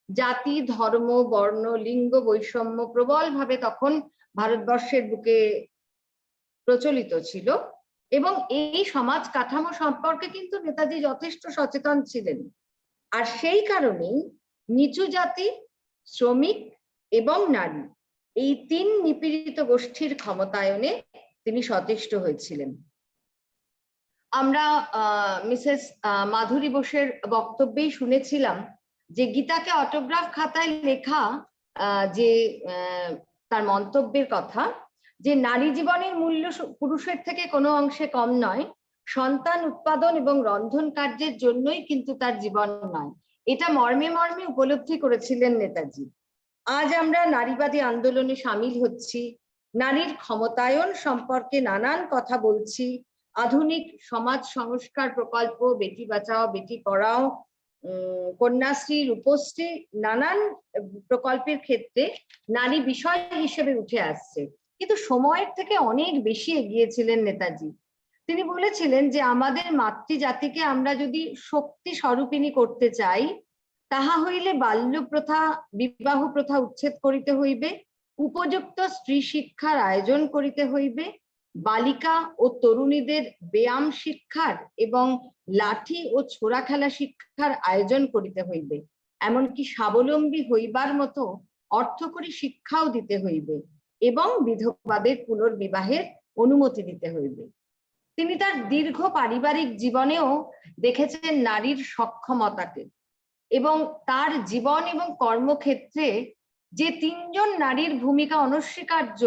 জাতি, ধর্ম, বর্ণ, লিঙ্গ বৈষম্য প্রবলভাবে তখন ভারতবর্ষের বুকে প্রচলিত ছিল, এবং এই সমাজ কাঠামো সম্পর্কে কিন্তু নেতাজি যথেষ্ট সচেতন ছিলেন। আর সেই কারণেই নিচু জাতি, শ্রমিক এবং নারী, এই তিন নিপীড়িত গোষ্ঠীর ক্ষমতায়নে তিনি সচেষ্ট হয়েছিলেন। আমরা মিসেস মাধুরী বোসের বক্তব্যেই শুনেছিলাম যে গীতাকে অটোগ্রাফ খাতায় লেখা যে তার মন্তব্যের কথা, যে নারী জীবনের মূল্য পুরুষের থেকে কোনো অংশে কম নয়, সন্তান উৎপাদন এবং রন্ধন কার্যের জন্যই কিন্তু তার জীবন নয়। এটা মর্মে মর্মে উপলব্ধি করেছিলেন নেতাজি। আজ আমরা নারীবাদী আন্দোলনে সামিল হচ্ছি, নারীর ক্ষমতায়ন সম্পর্কে নানান কথা বলছি, আধুনিক সমাজ সংস্কার প্রকল্প, বেটি বাঁচাও বেটি পড়াও, কন্যাশ্রী, রূপশ্রী, নানান প্রকল্পের ক্ষেত্রে নারী বিষয় হিসেবে উঠে আসছে, কিন্তু সময়ের থেকে অনেক বেশি এগিয়েছিলেন নেতাজি। তিনি বলেছিলেন যে আমাদের মাতৃজাতিকে আমরা যদি শক্তি স্বরূপিণী করতে চাই, তাহা হইলে বাল্য প্রথা, বিবাহ প্রথা উচ্ছেদ করিতে হইবে, উপযুক্ত স্ত্রী শিক্ষার আয়োজন করিতে হইবে, বালিকা ও তরুণীদের ব্যায়াম শিক্ষার এবং লাঠি ও ছোড়া খেলা শিক্ষার আয়োজন করিতে হইবে, এমনকি স্বাবলম্বী হইবার মতো অর্থকরী শিক্ষাও দিতে হইবে, এবং বিধবাদের পুনর্বিবাহের অনুমতি দিতে হইবে। তিনি তার দীর্ঘ পারিবারিক জীবনেও দেখেছেন নারীর সক্ষমতাকে, এবং তার জীবন এবং কর্মক্ষেত্রে যে তিনজন নারীর ভূমিকা অনস্বীকার্য,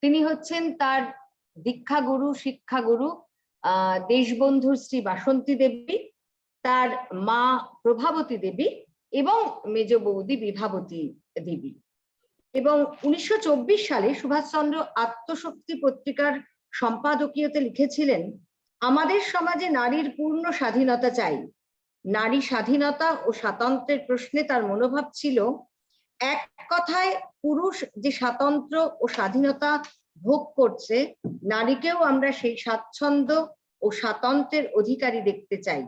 তিনি হচ্ছেন তার দীক্ষাগুরু, শিক্ষাগুরু দেশবন্ধু শ্রী বাসন্তী দেবী, তার মা প্রভাবতী দেবী এবং মেজ বৌদি বিভাবতী দেবী। এবং 1924 সালে সুভাষচন্দ্র আত্মশক্তি পত্রিকার সম্পাদকীয়তে লিখেছিলেন, আমাদের সমাজে নারীর পূর্ণ স্বাধীনতা চাই। নারী স্বাধীনতা ও স্বাতন্ত্র্যের প্রশ্নে তার মনোভাব ছিল, এক কথায় পুরুষ যে স্বাতন্ত্র্য ও স্বাধীনতা ভোগ করছে, নারীকেও আমরা সেই স্বাচ্ছন্দ্য ও স্বাতন্ত্র্যের অধিকারী দেখতে চাই।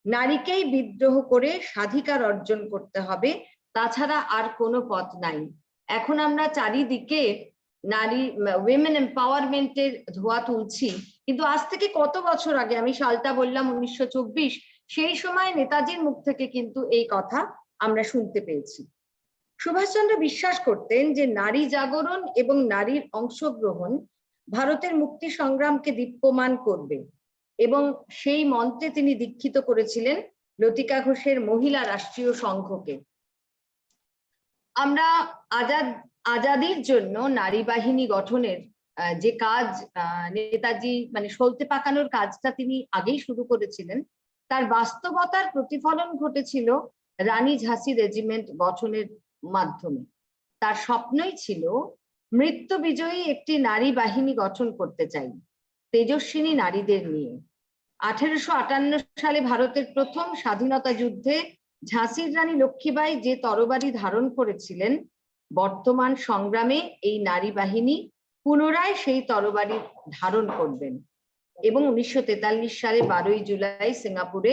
নারীকেই বিদ্রোহ করে স্বাধিকার অর্জন করতে হবে, তাছাড়া আর কোনো পথ নাই। এখন আমরা চারিদিকে নারী উইমেন এম্পাওয়ারমেন্টের ধোঁয়া তুলছি, কিন্তু আজ থেকে কত বছর আগে, আমি সালটা বললাম 1924, সেই সময় নেতাজির মুখ থেকে কিন্তু এই কথা আমরা শুনতে পেয়েছি। সুভাষচন্দ্র বিশ্বাস করতেন যে নারী জাগরণ এবং নারীর অংশগ্রহণ ভারতের মুক্তি সংগ্রামকে দীপ্যমান করবে, এবং সেই মন্ত্রে তিনি দীক্ষিত করেছিলেন লতিকা ঘোষের মহিলা রাষ্ট্রীয় সংঘকে। আমরা আজাদির জন্য নারী বাহিনী গঠনের যে কাজ নেতাজি মানে সলতে পাকানোর কাজটা তিনি আগেই শুরু করেছিলেন, তার বাস্তবতার প্রতিফলন ঘটেছিল রানী ঝাঁসি রেজিমেন্ট গঠনের মাধ্যমে। তার স্বপ্নই ছিল মৃত্যু বিজয়ী একটি নারী বাহিনী গঠন করতে চাই, তেজস্বিনী নারীদের নিয়ে। 1858 সালে ভারতের প্রথম স্বাধীনতা যুদ্ধে ঝাঁসির রানী লক্ষ্মীবাঈ যে তরবারি ধারণ করেছিলেন, বর্তমান সংগ্রামে এই নারী বাহিনী পুনরায় সেই তরবারি ধারণ করবেন। এবং 1943 সালে 12 জুলাই সিঙ্গাপুরে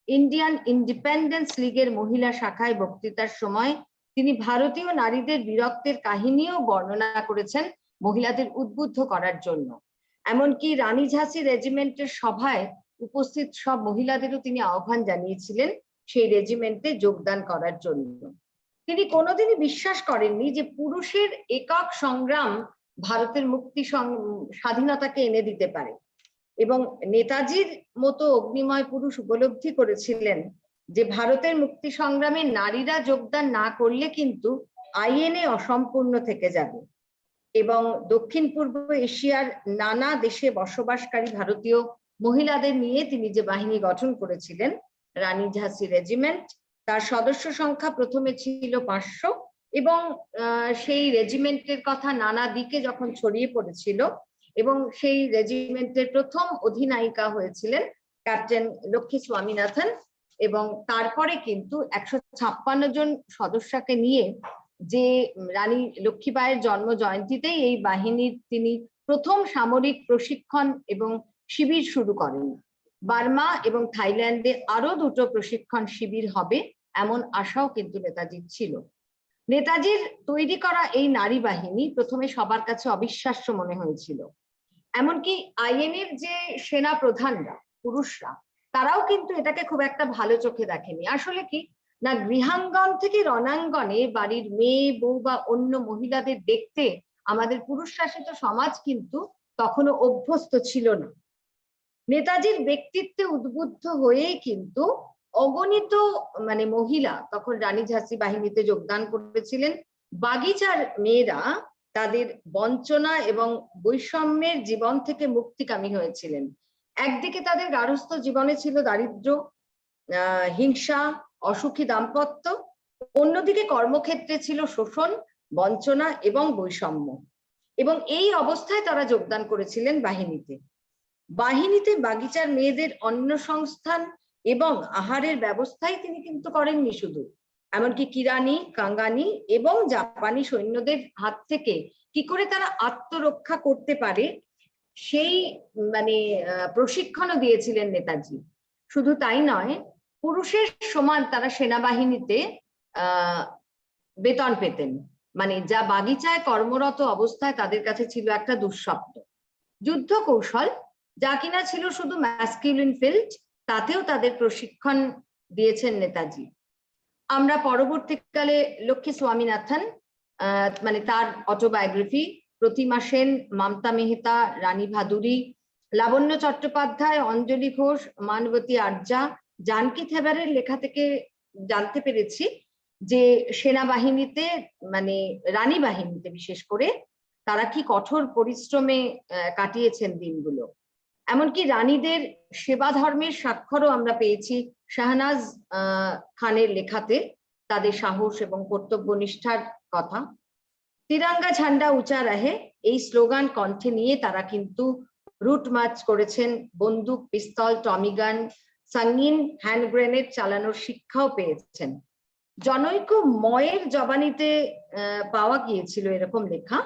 ইন্ডিয়ান ইন্ডিপেন্ডেন্স লীগের মহিলা শাখায় বক্তৃতার সময় তিনি ভারতীয় নারীদের বীরত্বের কাহিনীও বর্ণনা করেছেন মহিলাদের উদ্বুদ্ধ করার জন্য। এমনকি রানী ঝাঁসি রেজিমেন্টের সভায় উপস্থিত সব মহিলাদেরও তিনি আহ্বান জানিয়েছিলেন সেই রেজিমেন্টে যোগদান করার জন্য। তিনি কোনোদিনই বিশ্বাস করেননি যে পুরুষের একক সংগ্রাম ভারতের মুক্তি স্বাধীনতাকে এনে দিতে পারে, এবং নেতাজির মতো অগ্নিময় পুরুষ উপলব্ধি করেছিলেন যে ভারতের মুক্তি সংগ্রামে নারীরা যোগদান না করলে কিন্তু I.N.A অসম্পূর্ণ থেকে যাবে। এবং দক্ষিণ পূর্ব এশিয়ার নানা দেশে বসবাসকারী ভারতীয় মহিলাদের নিয়ে তিনি যে বাহিনী গঠন করেছিলেন রানী ঝাঁসি রেজিমেন্ট, তার সদস্য সংখ্যা প্রথমে ছিল 500, এবং সেই রেজিমেন্টের কথা নানা দিকে যখন ছড়িয়ে পড়েছিল, এবং সেই রেজিমেন্টের প্রথম অধিনায়িকা হয়েছিলেন ক্যাপ্টেন লক্ষ্মী স্বামীনাথন, এবং তারপরে কিন্তু 156 জন সদস্যকে নিয়ে যে রানী লক্ষ্মীবাঈয়ের জন্ম জয়ন্তীতেই এই বাহিনীর তিনি প্রথম সামরিক প্রশিক্ষণ এবং শিবির শুরু করেন। বার্মা এবং থাইল্যান্ডে আরো 2টো প্রশিক্ষণ শিবির হবে এমন আশাও কিন্তু নেতাজির ছিল। নেতাজির তৈরি করা এই নারী বাহিনী প্রথমে সবার কাছে অবিশ্বাস্য মনে হয়েছিল। এমনকি I.N.A-র যে সেনা প্রধানরা পুরুষরা, তারাও কিন্তু এটাকে খুব একটা ভালো চোখে দেখেনি। আসলে কি না, গৃহাঙ্গন থেকে রণাঙ্গনে বাড়ির মেয়ে বউ বা অন্য মহিলাদের দেখতে আমাদের পুরুষ শাসিত সমাজ কিন্তু তখনও অভ্যস্ত ছিল না। নেতাজির ব্যক্তিত্বে উদ্বুদ্ধ হয়েই কিন্তু অগণিত মানে মহিলা তখন রানী ঝাঁসি বাহিনীতে যোগদান করেছিলেন। বাগিচার মেয়েরা তাদের বঞ্চনা এবং বৈষম্যের জীবন থেকে মুক্তিকামী হয়েছিলেন। একদিকে তাদের গার্হস্থ্য জীবনে ছিল দারিদ্র্য, হিংসা, অসুখী দাম্পত্য, অন্যদিকে কর্মক্ষেত্রে ছিল শোষণ, বঞ্চনা এবং বৈষম্য। এবং এই অবস্থায় তারা যোগদান করেছিলেন বাহিনীতে। বাগিচার মেয়েদের অন্ন সংস্থান এবং আহারের ব্যবস্থাই তিনি কিন্তু করেননি শুধু, এমনকি কিরানি, কাঙ্গানি এবং জাপানি সৈন্যদের হাত থেকে কি করে তারা আত্মরক্ষা করতে পারে সেই মানে প্রশিক্ষণও দিয়েছিলেন নেতাজি। শুধু তাই নয়, পুরুষের সমান তারা সেনাবাহিনীতে বেতন পেতেন, মানে যা বাগিচায় কর্মরত অবস্থায় তাদের কাছে ছিল একটা দুঃস্বপ্ন। যুদ্ধ কৌশল যা কিনা ছিল শুধু ম্যাসকিউলিন ফিল্ড, তাতেও তাদের প্রশিক্ষণ দিয়েছেন নেতাজি। আমরা পরবর্তীকালে লক্ষ্মী স্বামীনাথন মানে তার অটোবায়োগ্রাফি, প্রতিমা সেন, মমতা মেহতা, রানী ভাদুরী, লাবণ্য চট্টোপাধ্যায়, অঞ্জলি ঘোষ, মানবতী আর্যা, জানকী থেবারের লেখা থেকে জানতে পেরেছি যে সেনাবাহিনীতে মানে রানী বাহিনীতে বিশেষ করে তারা কি কঠোর পরিশ্রমে কাটিয়েছেন দিনগুলো। এমনকি রানীদের সেবা ধর্মের স্বাক্ষরও আমরা পেয়েছি শাহনাজ খানের লেখাতে, তাদের সাহস এবং কর্তব্যনিষ্ঠার কথা। তিরঙ্গা ঝান্ডা উঁচা রাহে এই স্লোগান কণ্ঠে নিয়ে তারা কিন্তু রুট মার্চ করেছেন, বন্দুক, পিস্তল, টমি গান, সঙ্গীন হ্যান্ড গ্রেনেড চালানোর শিক্ষাও পেয়েছেন। জনৈক ময়ের জবানিতে পাওয়া গিয়েছিল এরকম লেখা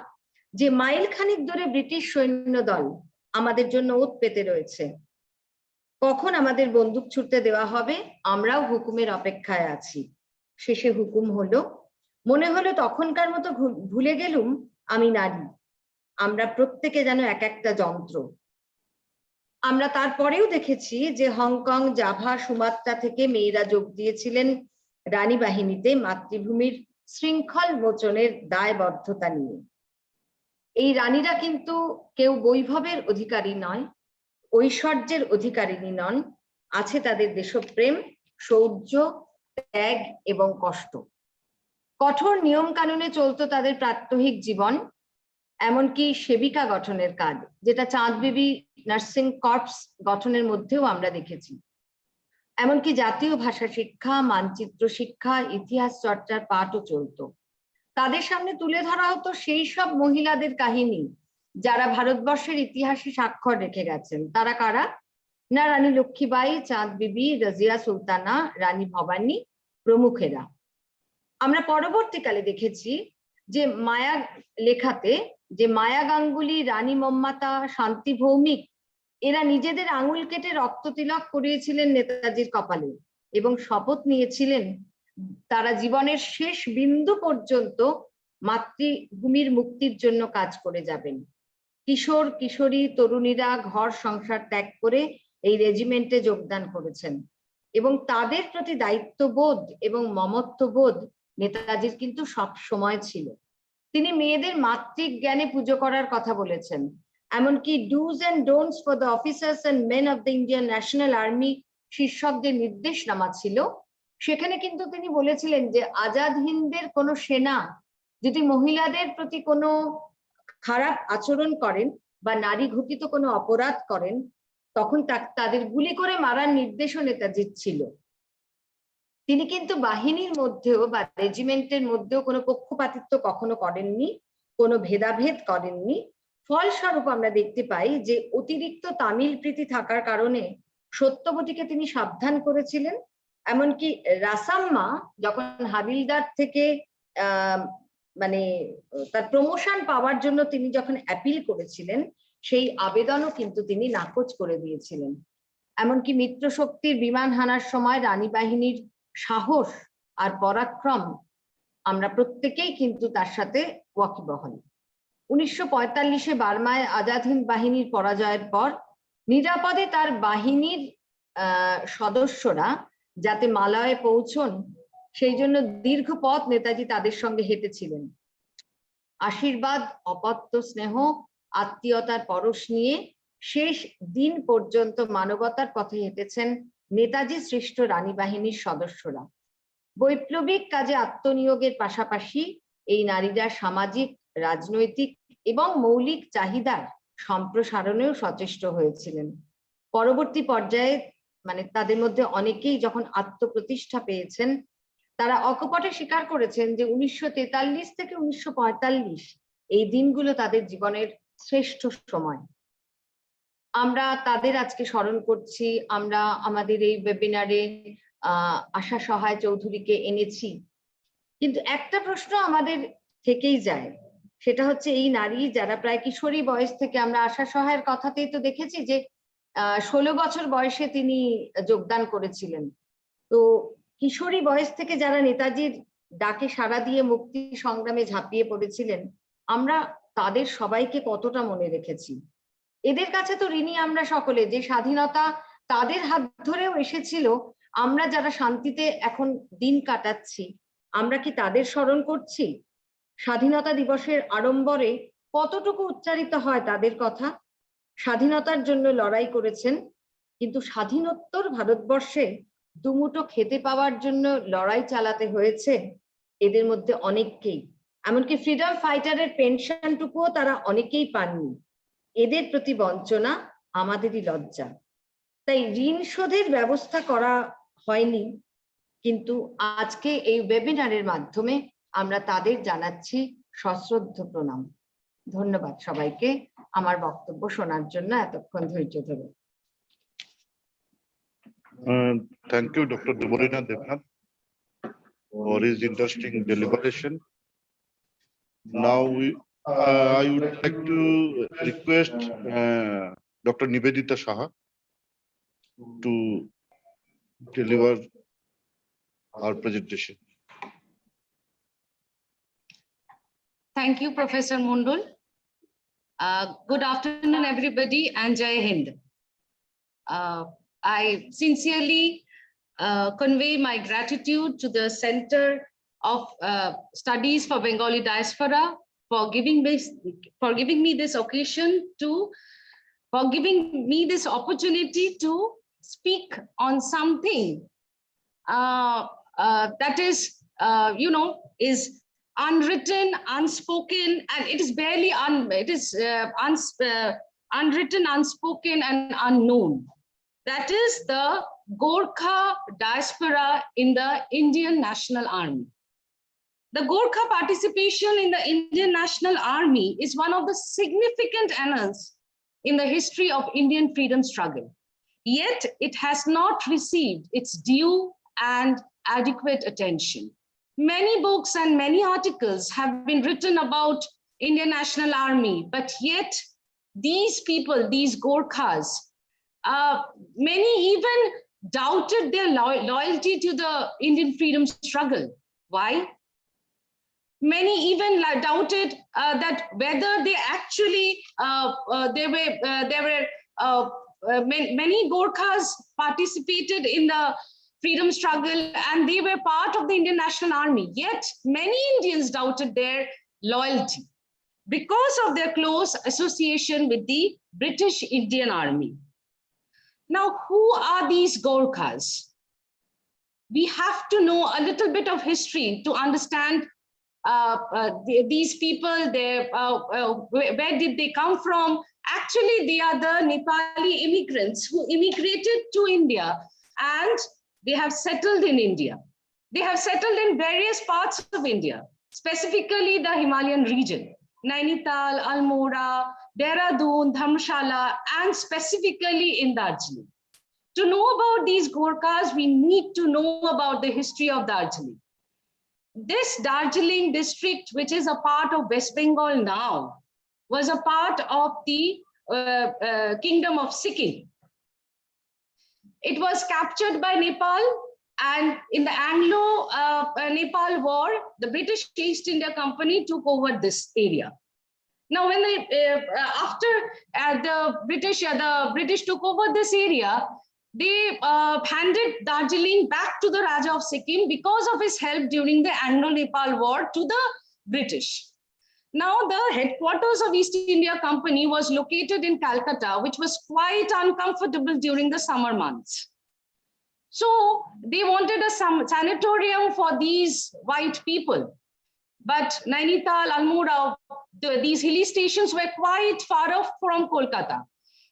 যে মাইল খানিক দূরে ব্রিটিশ সৈন্য দল আমাদের জন্য ওত পেতে রয়েছে। কখন আমাদের বন্দুক ছুটতে দেওয়া হবে আমরাও হুকুমের অপেক্ষায় আছি। শেষে হুকুম হলো, মনে হলো তখনকার মতো ভুলে গেলুম আমি নারী, আমরা প্রত্যেকে যেন এক একটা যন্ত্র। আমরা তারপরেও দেখেছি যে হংকং, জাভা, সুমাত্রা থেকে মেয়েরা যোগ দিয়েছিলেন রানী বাহিনীতে মাতৃভূমির শৃঙ্খল মোচনের দায়বদ্ধতা নিয়ে। এই রানীরা কিন্তু কেউ বৈভবের অধিকারী নয়, ঐশ্বর্যের অধিকারিণী নন, আছে তাদের দেশপ্রেম, শৌর্য, ত্যাগ এবং কষ্ট। কঠোর নিয়ম কানুনে চলতো তাদের প্রাত্যহিক জীবন, এমনকি সেবিকা গঠনের কাজ, যেটা চাঁদ বিবি নার্সিং কর্পস গঠনের মধ্যেও আমরা দেখেছি। এমনকি জাতীয় ভাষা শিক্ষা, মানচিত্র শিক্ষা, ইতিহাস চর্চার পাঠও চলতো। তাদের সামনে তুলে ধরা হতো সেই সব মহিলাদের কাহিনী যারা ভারতবর্ষের ইতিহাসে স্বাক্ষর রেখে গেছেন। তারা কারা? না রানী লক্ষ্মীবাই, চাঁদ বিবি, রাজিয়া সুলতানা, রানী ভবানী প্রমুখেরা। আমরা পরবর্তীকালে দেখেছি যে মায়া লেখাতে যে মায়া গাঙ্গুলি, রানী মম্মাতা, শান্তি ভৌমিক এরা নিজেদের আঙুল কেটে রক্ত তিলক করিয়েছিলেন নেতাজির কপালে এবং শপথ নিয়েছিলেন তারা জীবনের শেষ বিন্দু পর্যন্ত মাতৃভূমির মুক্তির জন্য কাজ করে যাবেন। কিশোর কিশোরী তরুণীরা ঘর সংসার ত্যাগ করে এই রেজিমেন্টে যোগদান করেছেন এবং তাদের প্রতি দায়িত্ববোধ এবং মমত্ববোধ নেতাজির কিন্তু সব সময় ছিল। তিনি মেয়েদের মাতৃজ্ঞানে পুজো করার কথা বলেছেন। এমনকি do's and don'ts for the officers and men of the Indian National Army শীর্ষক যে নির্দেশনামা ছিল, সেখানে কিন্তু তিনি বলেছিলেন যে আজাদ হিন্দের কোনো সেনা যদি মহিলাদের প্রতি কোনো খারাপ আচরণ করেন বা নারী ঘটিত কোনো অপরাধ করেন, তখন তাদের গুলি করে মারার নির্দেশও নেতাজির ছিল। তিনি কিন্তু বাহিনীর মধ্যেও বা রেজিমেন্টের মধ্যেও কোনো পক্ষপাতিত্ব কখনো করেননি, কোনো ভেদাভেদ করেননি। ফলস্বরূপ আমরা দেখতে পাই যে অতিরিক্ত তামিল প্রীতি থাকার কারণে সত্যবতীকে তিনি সাবধান করেছিলেন। এমনকি রাসাম্মা যখন হাবিলদার থেকে মানে তার প্রমোশন পাওয়ার জন্য তিনি যখন অ্যাপিল করেছিলেন, সেই আবেদনও কিন্তু তিনি নাকচ করে দিয়েছিলেন। এমনকি মিত্র শক্তির বিমান হানার সময় রানী বাহিনীর সাহস আর পরাক্রম আমরা প্রত্যেকেই কিন্তু তার সাথে ওয়াকিবহাল। 1945-এ বার্মায় আজাদ হিন্দ বাহিনীর পরাজয়ের পর নিরাপদে তার বাহিনীর সদস্যরা যাতে মালয়ে পৌঁছন, সেই জন্য দীর্ঘ পথ নেতাজি তাদের সঙ্গে হেঁটেছিলেন। আশীর্বাদ, অপত্য স্নেহ, আত্মীয়তার পরশ নিয়ে শেষ দিন পর্যন্ত মানবতার পথে হেঁটেছেন নেতাজি সৃষ্ট রানী বাহিনীর সদস্যরা। বৈপ্লবিক কাজে আত্মনিয়োগের পাশাপাশি এই নারীরা সামাজিক, রাজনৈতিক এবং মৌলিক চাহিদার সম্প্রসারণেও সচেষ্ট হয়েছিলেন। পরবর্তী পর্যায়ে মানে তাদের মধ্যে অনেকেই যখন আত্মপ্রতিষ্ঠা পেয়েছেন, তারা অকপটে স্বীকার করেছেন যে 1943 থেকে 1945 এই দিনগুলো তাদের জীবনের শ্রেষ্ঠ সময়। আমরা তাদের আজকে স্মরণ করছি। আমরা আমাদের এই ওয়েবিনারে আশা সহায় চৌধুরীকে এনেছি, কিন্তু একটা প্রশ্ন আমাদের থেকেই যায়, সেটা হচ্ছে এই নারী যারা প্রায় কিশোরী বয়স থেকে, আমরা আশা সহায়ের কথাতেই তো দেখেছি যে 16 বছর বয়সে তিনি যোগদান করেছিলেন। তো কিশোরী বয়স থেকে যারা নেতাজির ডাকে সাড়া দিয়ে মুক্তি সংগ্রামে ঝাঁপিয়ে পড়েছিলেন, আমরা তাদের সবাইকে কতটা মনে রেখেছি। এদের কাছে তো ঋণী আমরা সকলে, যে স্বাধীনতা তাদের হাত ধরেও এসেছিল। আমরা যারা শান্তিতে এখন দিন কাটাচ্ছি, আমরা কি তাদের স্মরণ করছি? স্বাধীনতা দিবসের আড়ম্বরে কতটুকু উচ্চারিত হয় তাদের কথা? স্বাধীনতার জন্য লড়াই করেছেন, কিন্তু স্বাধীনোত্তর ভারতবর্ষে দুমুঠো খেতে পাওয়ার জন্য লড়াই চালাতে হয়েছে এদের মধ্যে অনেককেই। এমনকি ফ্রিডম ফাইটারের পেনশনটুকুও তারা অনেকেই পাননি। এদের প্রতি বঞ্চনা আমাদেরই লজ্জা। তাই ঋণ শোধের ব্যবস্থা করা হয়নি, কিন্তু আজকে এই ওয়েবিনারের মাধ্যমে আমরা তাদের জানাচ্ছি সশ্রদ্ধ প্রণাম। ধন্যবাদ সবাইকে আমার বক্তব্য শোনার জন্য এতক্ষণ ধৈর্য ধরে। Thank you, Dr. Debolina Devnath, for his interesting deliberation. Now, I would like to request Dr. Nivedita Saha to deliver our presentation. Thank you, Professor Mundul. Good afternoon, everybody, and Jai Hind. I sincerely convey my gratitude to the Center of Studies for Bengali Diaspora for giving me this opportunity to speak on something that is, is unwritten, unspoken, and it is barely unwritten, unspoken, and unknown. That is the Gorkha diaspora in the Indian National Army. The Gorkha participation in the Indian National Army is one of the significant annals in the history of Indian freedom struggle. Yet it has not received its due and adequate attention. Many books and many articles have been written about Indian National Army, but yet these people, these Gorkhas, many even doubted their loyalty to the Indian freedom struggle. Why? Many even doubted that whether they actually, many Gorkhas participated in the freedom struggle and they were part of the Indian National Army. Yet many Indians doubted their loyalty because of their close association with the British Indian Army. Now, who are these Gorkhas? We have to know a little bit of history to understand these people, where did they come from? Actually, they are the Nepali immigrants who immigrated to India and they have settled in India. They have settled in various parts of India, specifically the Himalayan region, Nainital, Almora, Dehradun, Dharmshala, and specifically in Darjeeling. To know about these Gorkhas, we need to know about the history of Darjeeling. This Darjeeling district, which is a part of West Bengal now, was a part of the Kingdom of Sikkim. It was captured by Nepal, and in the Anglo-Nepal War, the British East India Company took over this area. Now, when after the British took over this area, they handed Darjeeling back to the Raja of Sikkim because of his help during the Anglo-Nepal War to the British. Now, the headquarters of East India Company was located in Calcutta, which was quite uncomfortable during the summer months. So they wanted a sanatorium for these white people. But Nainital, Almora, these hilly stations were quite far off from Kolkata.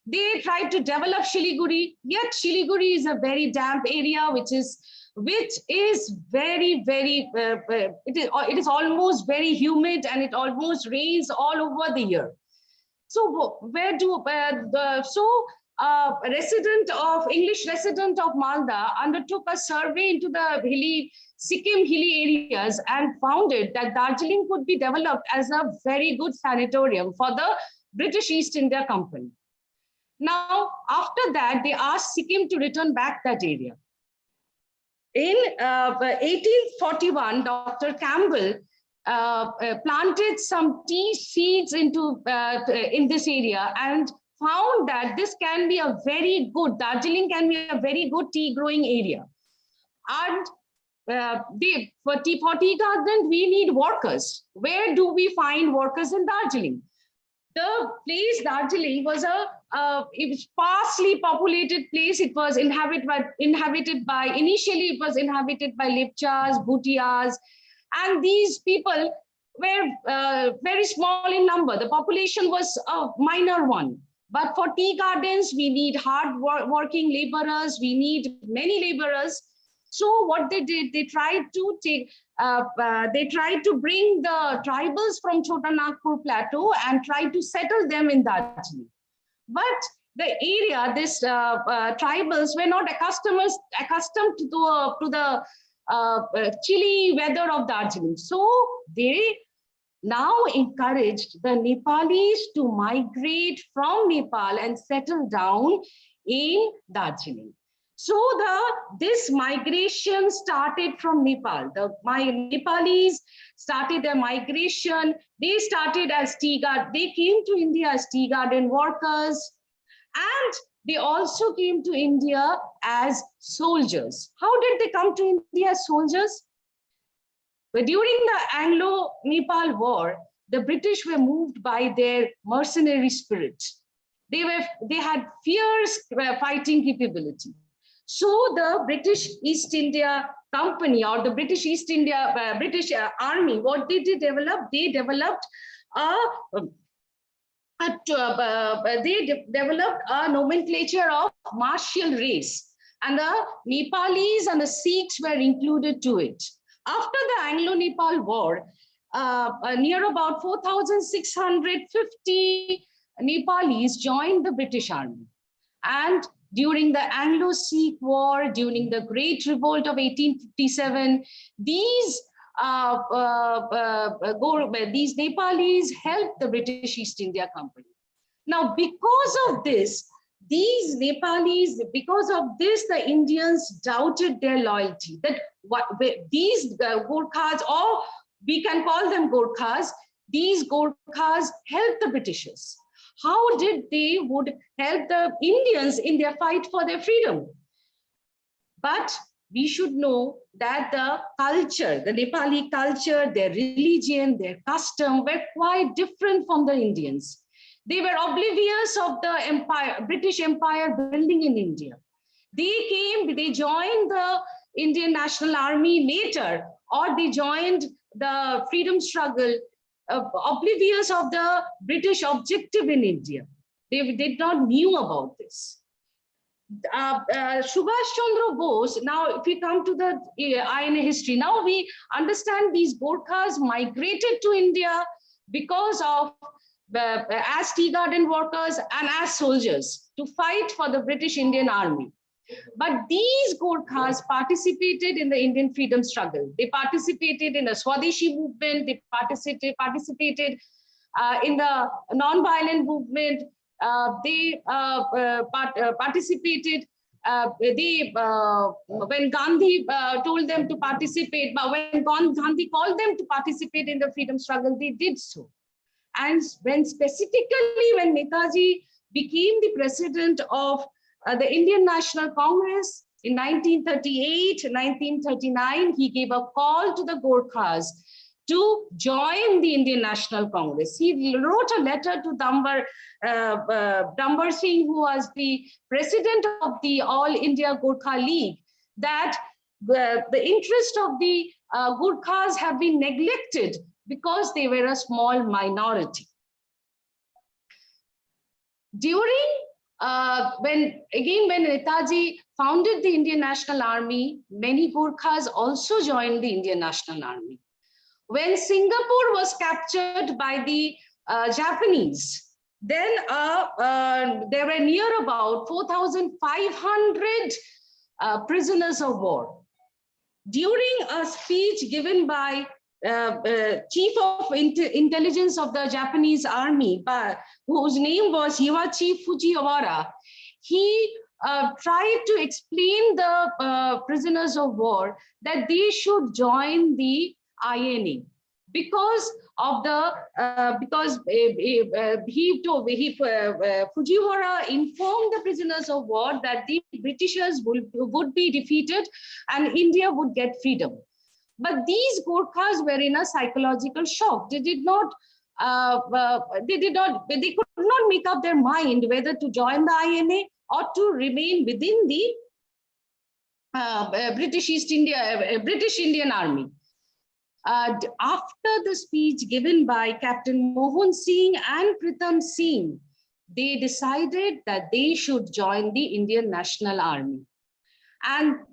They tried to develop Siliguri, yet Siliguri is a very damp area, which is very, very, it is almost very humid and it almost rains all over the year. So English resident of Malda undertook a survey into the Sikkim hilly areas and found that Darjeeling could be developed as a very good sanatorium for the British East India Company. Now, after that, they asked Sikkim to return back that area. In 1841, Dr. Campbell planted some tea seeds in this area and found that this can be a very good, Darjeeling can be a very good tea growing area. And for tea garden, we need workers. Where do we find workers in Darjeeling? The place Darjeeling was it was sparsely populated place. It was inhabited by initially Lepchas, Bhutias, and these people were very small in number. The population was a minor one. But for tea gardens, we need hard working laborers. We need many laborers. So what they did, they tried to bring the tribals from Chota Nagpur plateau and try to settle them in Darjeeling. But the area, this tribals were not accustomed to the chilly weather of Darjeeling. So they now encouraged the Nepalis to migrate from Nepal and settle down in Darjeeling. So this migration started from Nepal. My Nepalis started their migration. They started as tea garden. They came to India as tea garden workers, and they also came to India as soldiers. How did they come to India as soldiers? But during the Anglo-Nepal War, the British were moved by their mercenary spirit. They had fierce fighting capability. So the British East India Company, or the British East India British Army, what they did develop? They developed a nomenclature of martial race, and the Nepalis and the Sikhs were included to it. After the Anglo-Nepal War, near about 4,650 Nepalis joined the British Army. And during the Anglo-Sikh War, during the Great Revolt of 1857, these Nepalis helped the British East India Company. Now, because of this, these Nepalis, because of this, the Indians doubted their loyalty, that these Gorkhas, or we can call them Gorkhas, these Gorkhas helped the Britishers. How did they would help the Indians in their fight for their freedom? But we should know that the culture, the Nepali culture, their religion, their custom were quite different from the Indians. They were oblivious of the empire, British Empire building in India. They joined the Indian National Army later, or they joined the freedom struggle, oblivious of the British objective in India. They did not knew about this. Subhash Chandra Bose, now if we come to the I.N.A. history, now we understand these Gorkhas migrated to India because of as tea garden workers and as soldiers to fight for the British Indian Army. But these Gorkhas participated in the Indian freedom struggle. They participated in the Swadeshi movement. They participated in the non-violent movement. They participated. When Gandhi told them to participate, but when Gandhi called them to participate in the freedom struggle, they did so. And when specifically when Netaji became the president of the Indian National Congress in 1938, 1939, he gave a call to the Gorkhas to join the Indian National Congress. He wrote a letter to Dambar Singh, who was the president of the All India Gorkha League, that the interest of the Gorkhas have been neglected because they were a small minority. During when Netaji founded the Indian National Army, many Gorkhas also joined the Indian National Army. When Singapore was captured by the Japanese, then there were near about 4,500 prisoners of war. During a speech given by Chief of Intelligence of the Japanese Army, whose name was Iwachi Fujiwara, he tried to explain the prisoners of war that they should join the I.N.A. because of the Fujiwara informed the prisoners of war that the Britishers would be defeated and India would get freedom. But these Gorkhas were in a psychological shock. They could not make up their mind whether to join the I.N.A. or to remain within the British Indian Army. After the speech given by Captain Mohan Singh and Pritam Singh, they decided that they should join the Indian National Army. And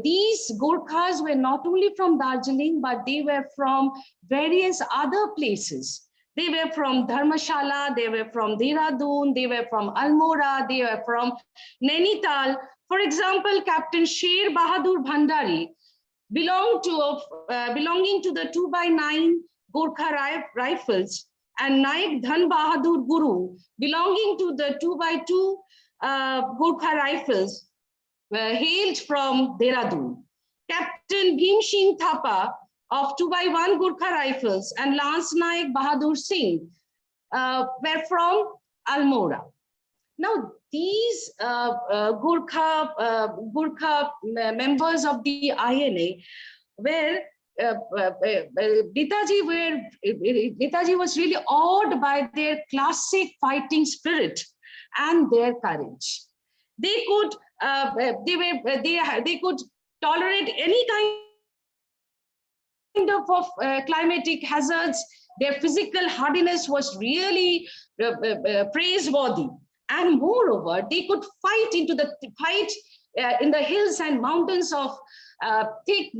these Gorkhas were not only from Darjeeling, but they were from various other places. They were from Dharmashala, they were from Dehradun, they were from Almora, they were from Nainital. For example, Captain Sher Bahadur Bhandari belonging to the 2x9 Gorkha Rifles, and Naik Dhan Bahadur Guru belonging to the 2x2 Gorkha Rifles. hailed from Dehradun. Captain Bhim Singh Thapa of 2x1 Gurkha Rifles and Lance Naik Bahadur Singh were from Almora. Now, these Gurkha members of the I.N.A. were Netaji was really awed by their classic fighting spirit and their courage. They could they could tolerate any kind of climatic hazards. Their physical hardiness was really praiseworthy, and moreover, they could fight in the hills and mountains of thick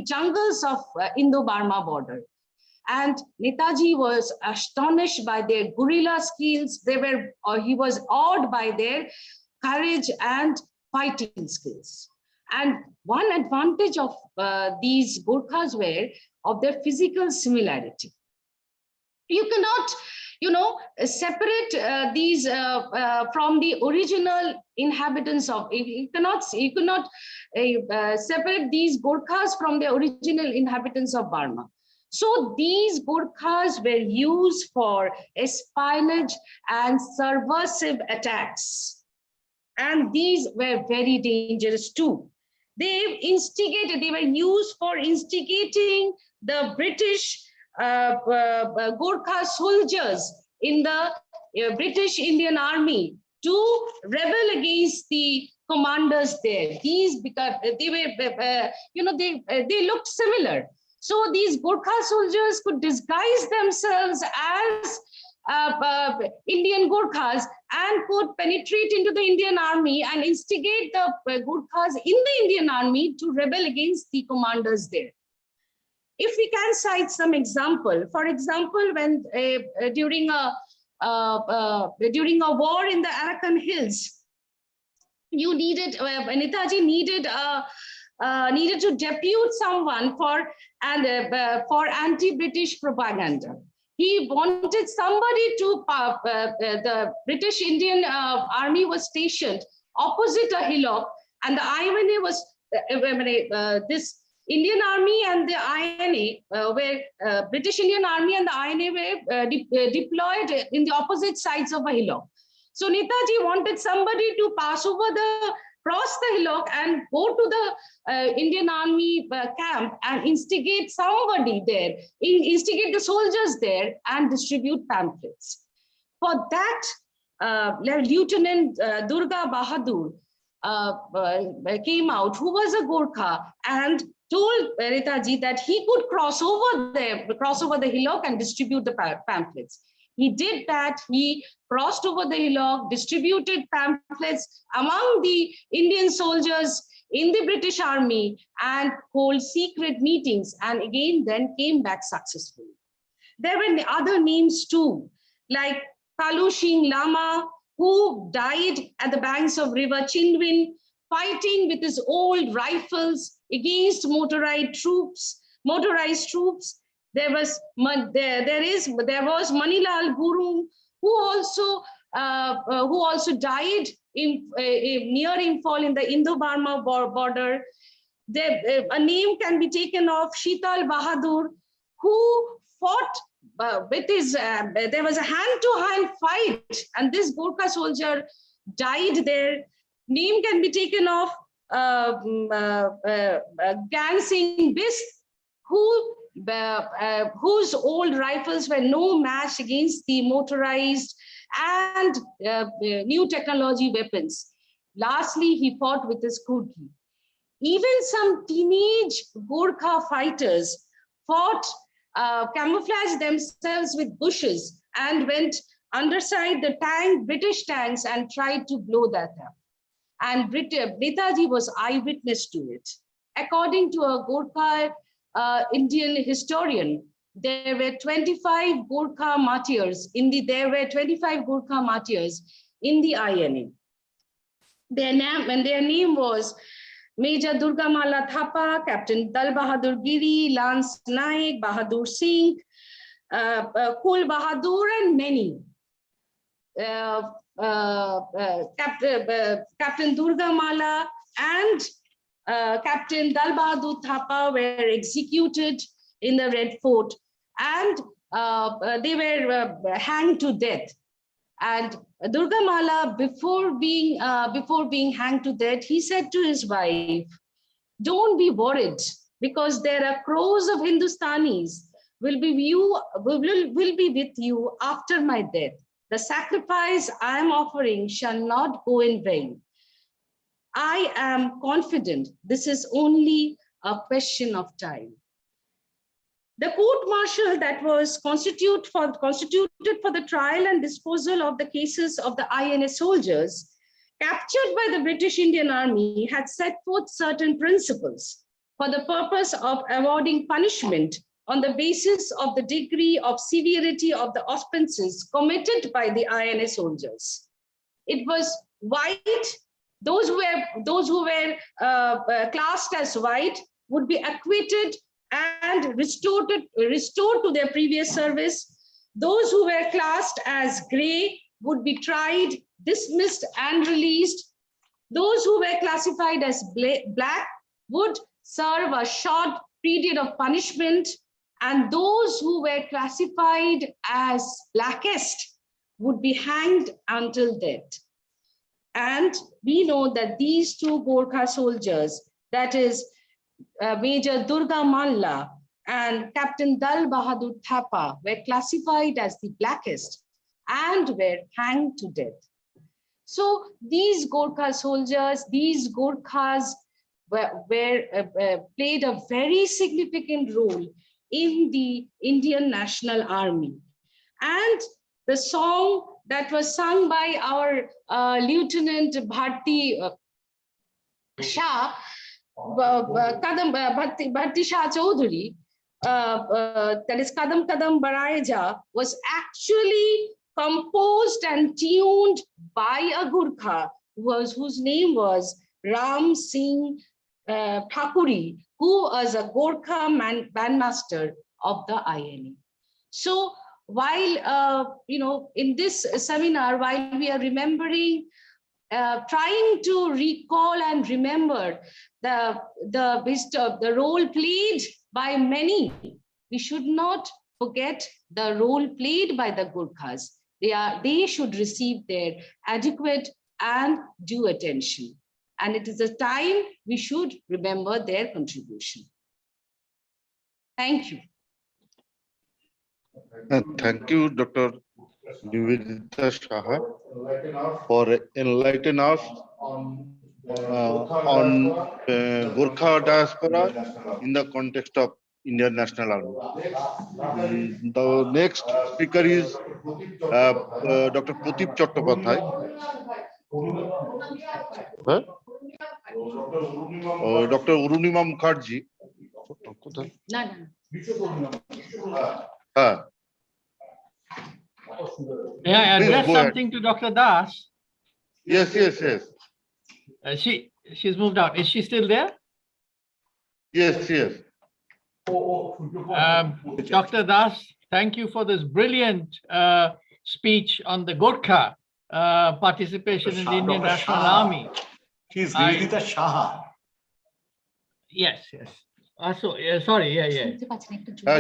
jungles of Indo-Burma border. And Netaji was astonished by their guerrilla skills. He was awed by their courage and fighting skills. And one advantage of these Gurkhas were of their physical similarity. You cannot, separate these from the original inhabitants of. You cannot separate these Gurkhas from the original inhabitants of Burma. So these Gurkhas were used for espionage and subversive attacks, and these were very dangerous too. They were used for instigating the British Gurkha soldiers in the British Indian Army to rebel against the commanders there. These, because they were, they looked similar. So these Gurkha soldiers could disguise themselves as Indian Gurkhas and could penetrate into the Indian army and instigate the Gurkhas in the Indian army to rebel against the commanders there. If we can cite some example, for example, when during a war in the Arakan Hills, Netaji needed to depute someone for anti-British propaganda. He wanted somebody to, the British Indian army was stationed opposite a hillock, and the I.N.A. was, this Indian army and the I.N.A. British Indian army and the I.N.A. were deployed in the opposite sides of a hillock. So Netaji wanted somebody to cross the hillock and go to the Indian army camp and instigate somebody there, instigate the soldiers there and distribute pamphlets. For that, Lieutenant Durga Bahadur came out, who was a Gurkha, and told Netaji that he could cross over the hillock and distribute the pamphlets. He did that. He crossed over the hillock, distributed pamphlets among the Indian soldiers in the British Army, and hold secret meetings, and again then came back successfully. There were other names too, like Kalu Singh Lama, who died at the banks of River Chindwin, fighting with his old rifles against motorized troops. There was Manilal Guru, who also died near Imphal in the Indo-Burma border. A name can be taken of Sheetal Bahadur, who fought with his. There was a hand-to-hand fight, and this Gurkha soldier died there. Name can be taken of Gan Singh Bisp, whose old rifles were no match against the motorized and new technology weapons. Lastly, he fought with his Kurgi. Even some teenage Gurkha fighters camouflaged themselves with bushes and went underside the British tanks and tried to blow that up. And Netaji was eyewitness to it. According to a Gurkha Indian historian, there were 25 Gurkha martyrs in the I.N.A. Their name was Major Durgamala Thapa, Captain Dal Bahadur Giri, Lance Naik, Bahadur Singh, Kul Bahadur, and many. Captain Durga Mala and Captain Dal Bahadur Thapa were executed in the Red Fort, and they were hanged to death. And Durga Mala, before being hanged to death, he said to his wife, "Don't be worried, because there are crores of Hindustanis will be with you after my death. The sacrifice I am offering shall not go in vain. I am confident this is only a question of time." The court-martial that was constituted for the trial and disposal of the cases of the I.N.A. soldiers captured by the British Indian Army had set forth certain principles for the purpose of awarding punishment on the basis of the degree of severity of the offenses committed by the I.N.A. soldiers. It was white. Those who were classed as white would be acquitted and restored to their previous service. Those who were classed as gray would be tried, dismissed, and released. Those who were classified as black would serve a short period of punishment, and those who were classified as blackest would be hanged until death. And we know that these two Gorkha soldiers, that is Major Durga Malla and Captain Dal Bahadur Thapa, were classified as the blackest and were hanged to death. So these Gorkha soldiers, these Gorkhas played a very significant role in the Indian National Army. And the song that was sung by our Lieutenant Bharti Shah, Bharti Shah Chaudhary, that is Kadam Kadam Baraye Ja, was actually composed and tuned by a Gurkha whose name was Ram Singh Thakuri, who was a Gorkha bandmaster of the I.N.A. So while, in this seminar, while we are remembering, trying to recall and remember the role played by many, we should not forget the role played by the Gurkhas. They should receive their adequate and due attention. And it is a time we should remember their contribution. Thank you. Thank you, Dr. Nivedita Shah, for enlightening us on Gorkha diaspora in the context of Indian National Army. The next speaker is Dr. Pratip Chattopadhyay. Dr. Urunima Mukherjee. May I address something to Dr. Das? Yes. She's moved out. Is she still there? Yes. Dr. Das, thank you for this brilliant speech on the Gorkha participation in the Indian National Army. She's Nivedita Shah. Yes. Sorry,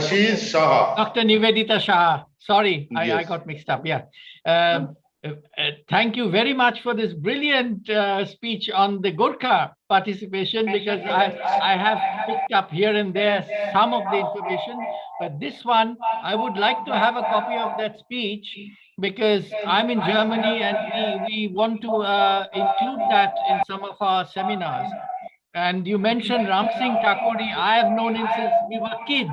she is Shah. Dr. Nivedita Shah. Sorry, yes. I got mixed up. Yeah. Thank you very much for this brilliant speech on the Gorkha participation, because I have picked up here and there some of the information, but this one, I would like to have a copy of that speech, because I'm in Germany and we want to include that in some of our seminars. And you mentioned Ram Singh Thakuri. I have known him since we were kids,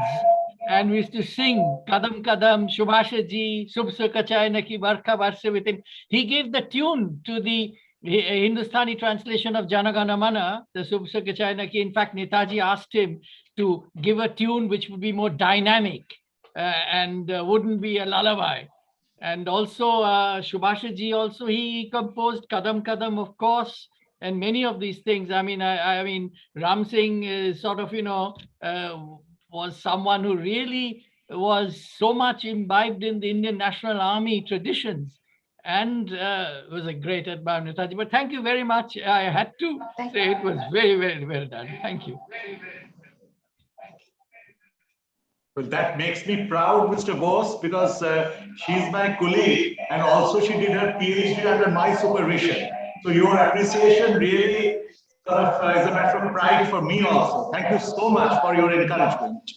and we used to sing Kadam Kadam, Shubhashaji, Subsa Kachayana Ki Barkha Barse with him. He gave the tune to the Hindustani translation of Jana Gana Mana, the Subsa Kachayana Ki. In fact, Netaji asked him to give a tune which would be more dynamic and wouldn't be a lullaby. And also Shubhashaji, also he composed Kadam Kadam, of course, and many of these things. I mean, Ram Singh is sort of, was someone who really was so much imbibed in the Indian National Army traditions. and was a great admirer of Netaji. But thank you very much. I had to say it was very, very well done. Thank you. Well, that makes me proud, Mr. Bose, because she's my colleague and also she did her PhD under my supervision. So your appreciation really sort of is a matter of pride for me also. Thank you so much for your encouragement.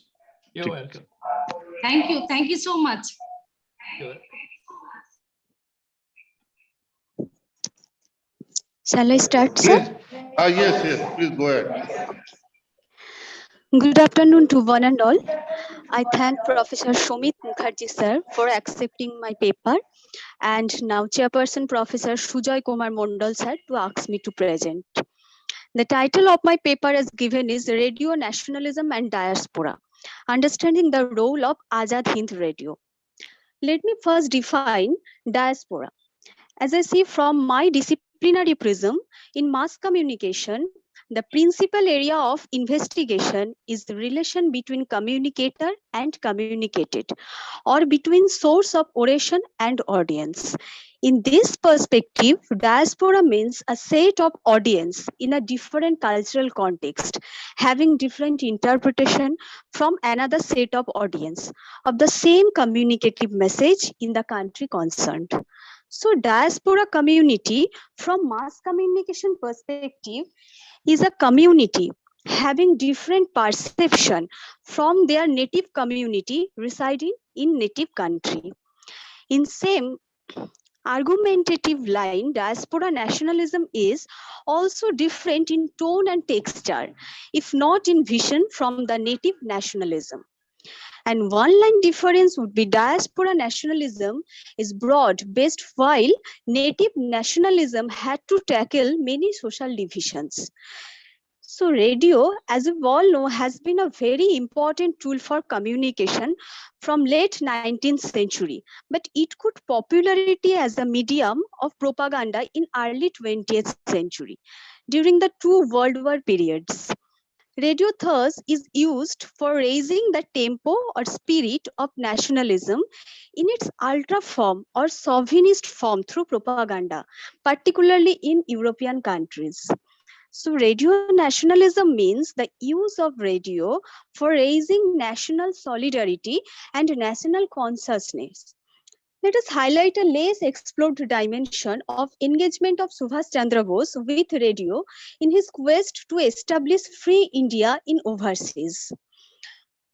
You're welcome. Thank you. Thank you so much. Shall I start, sir? Yes, please go ahead. Good afternoon to one and all. I thank Professor Shomit Mukherjee, sir, for accepting my paper, and now Chairperson Professor Sujoy Kumar Mondal, sir, to ask me to present. The title of my paper as given is Radio, Nationalism and Diaspora, Understanding the Role of Azad Hind Radio. Let me first define diaspora. As I see from my disciplinary prism, in mass communication, the principal area of investigation is the relation between communicator and communicated, or between source of oration and audience. In this perspective, diaspora means a set of audience in a different cultural context, having different interpretation from another set of audience of the same communicative message in the country concerned. So diaspora community from mass communication perspective is a community having different perception from their native community residing in native country. In same argumentative line, diaspora nationalism is also different in tone and texture, if not in vision from the native nationalism. And one line difference would be diaspora nationalism is broad based while native nationalism had to tackle many social divisions. So radio, as we all know, has been a very important tool for communication from late 19th century, but it could popularity as a medium of propaganda in early 20th century during the two World War periods. Radio thus is used for raising the tempo or spirit of nationalism in its ultra form or chauvinist form through propaganda, particularly in European countries. So radio nationalism means the use of radio for raising national solidarity and national consciousness. Let us highlight a less explored dimension of engagement of Subhash Chandra Bose with radio in his quest to establish free India in overseas.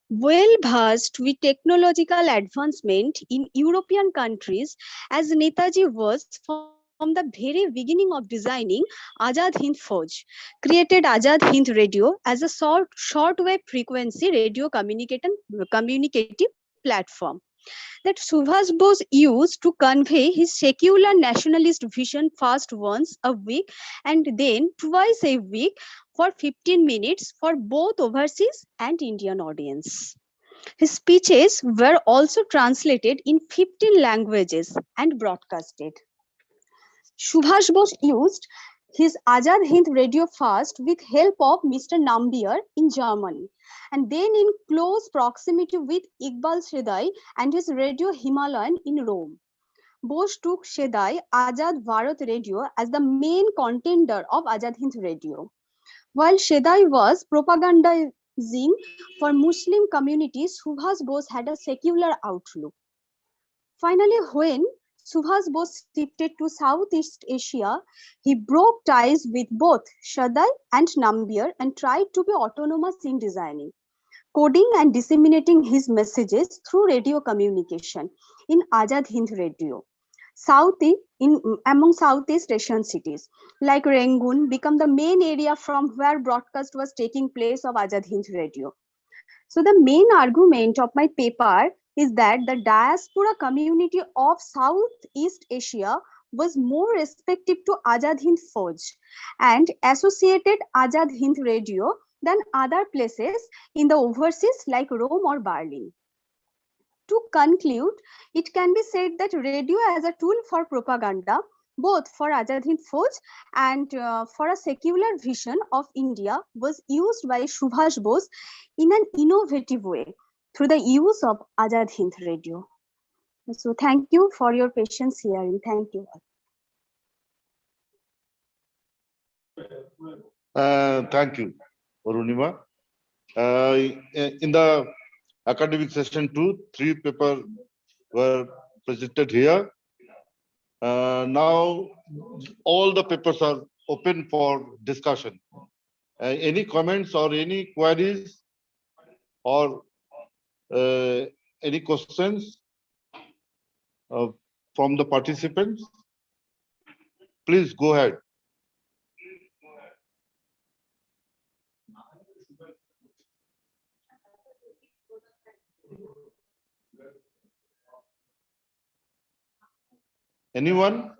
Well versed with technological advancement in European countries, as Netaji was from the very beginning of designing Azad Hind Fauj, created Azad Hind Radio as a shortwave frequency radio communicative platform that Subhash Bose used to convey his secular nationalist vision first once a week and then twice a week for 15 minutes for both overseas and Indian audience. His speeches were also translated in 15 languages and broadcasted. Subhash Bose used his Azad Hind Radio first with help of Mr. Nambiar in Germany, and then in close proximity with Iqbal Shedai and his Radio Himalayan in Rome. Bose took Shedai Azad Bharat Radio as the main contender of Azad Hind Radio. While Shedai was propagandizing for Muslim communities, Subhash Bose had a secular outlook. Finally, when Subhash Bose shifted to Southeast Asia, he broke ties with both Shedai and Nambiar and tried to be autonomous in designing, coding and disseminating his messages through radio communication in Azad Hind Radio. Among Southeast Asian cities, like Rangoon, became the main area from where broadcast was taking place of Azad Hind Radio. So the main argument of my paper is that the diaspora community of Southeast Asia was more receptive to Azad Hind Fauj and associated Azad Hind Radio than other places in the overseas like Rome or Berlin. To conclude, it can be said that radio as a tool for propaganda, both for Azad Hind Fauj and for a secular vision of India, was used by Subhash Bose in an innovative way through the use of Azad Hind Radio. So thank you for your patience hearing. Thank you. Thank you, Arunima. In the academic session 2, 3 papers were presented here. Now all the papers are open for discussion. Any comments or any queries or any questions from the participants? Please go ahead. Anyone?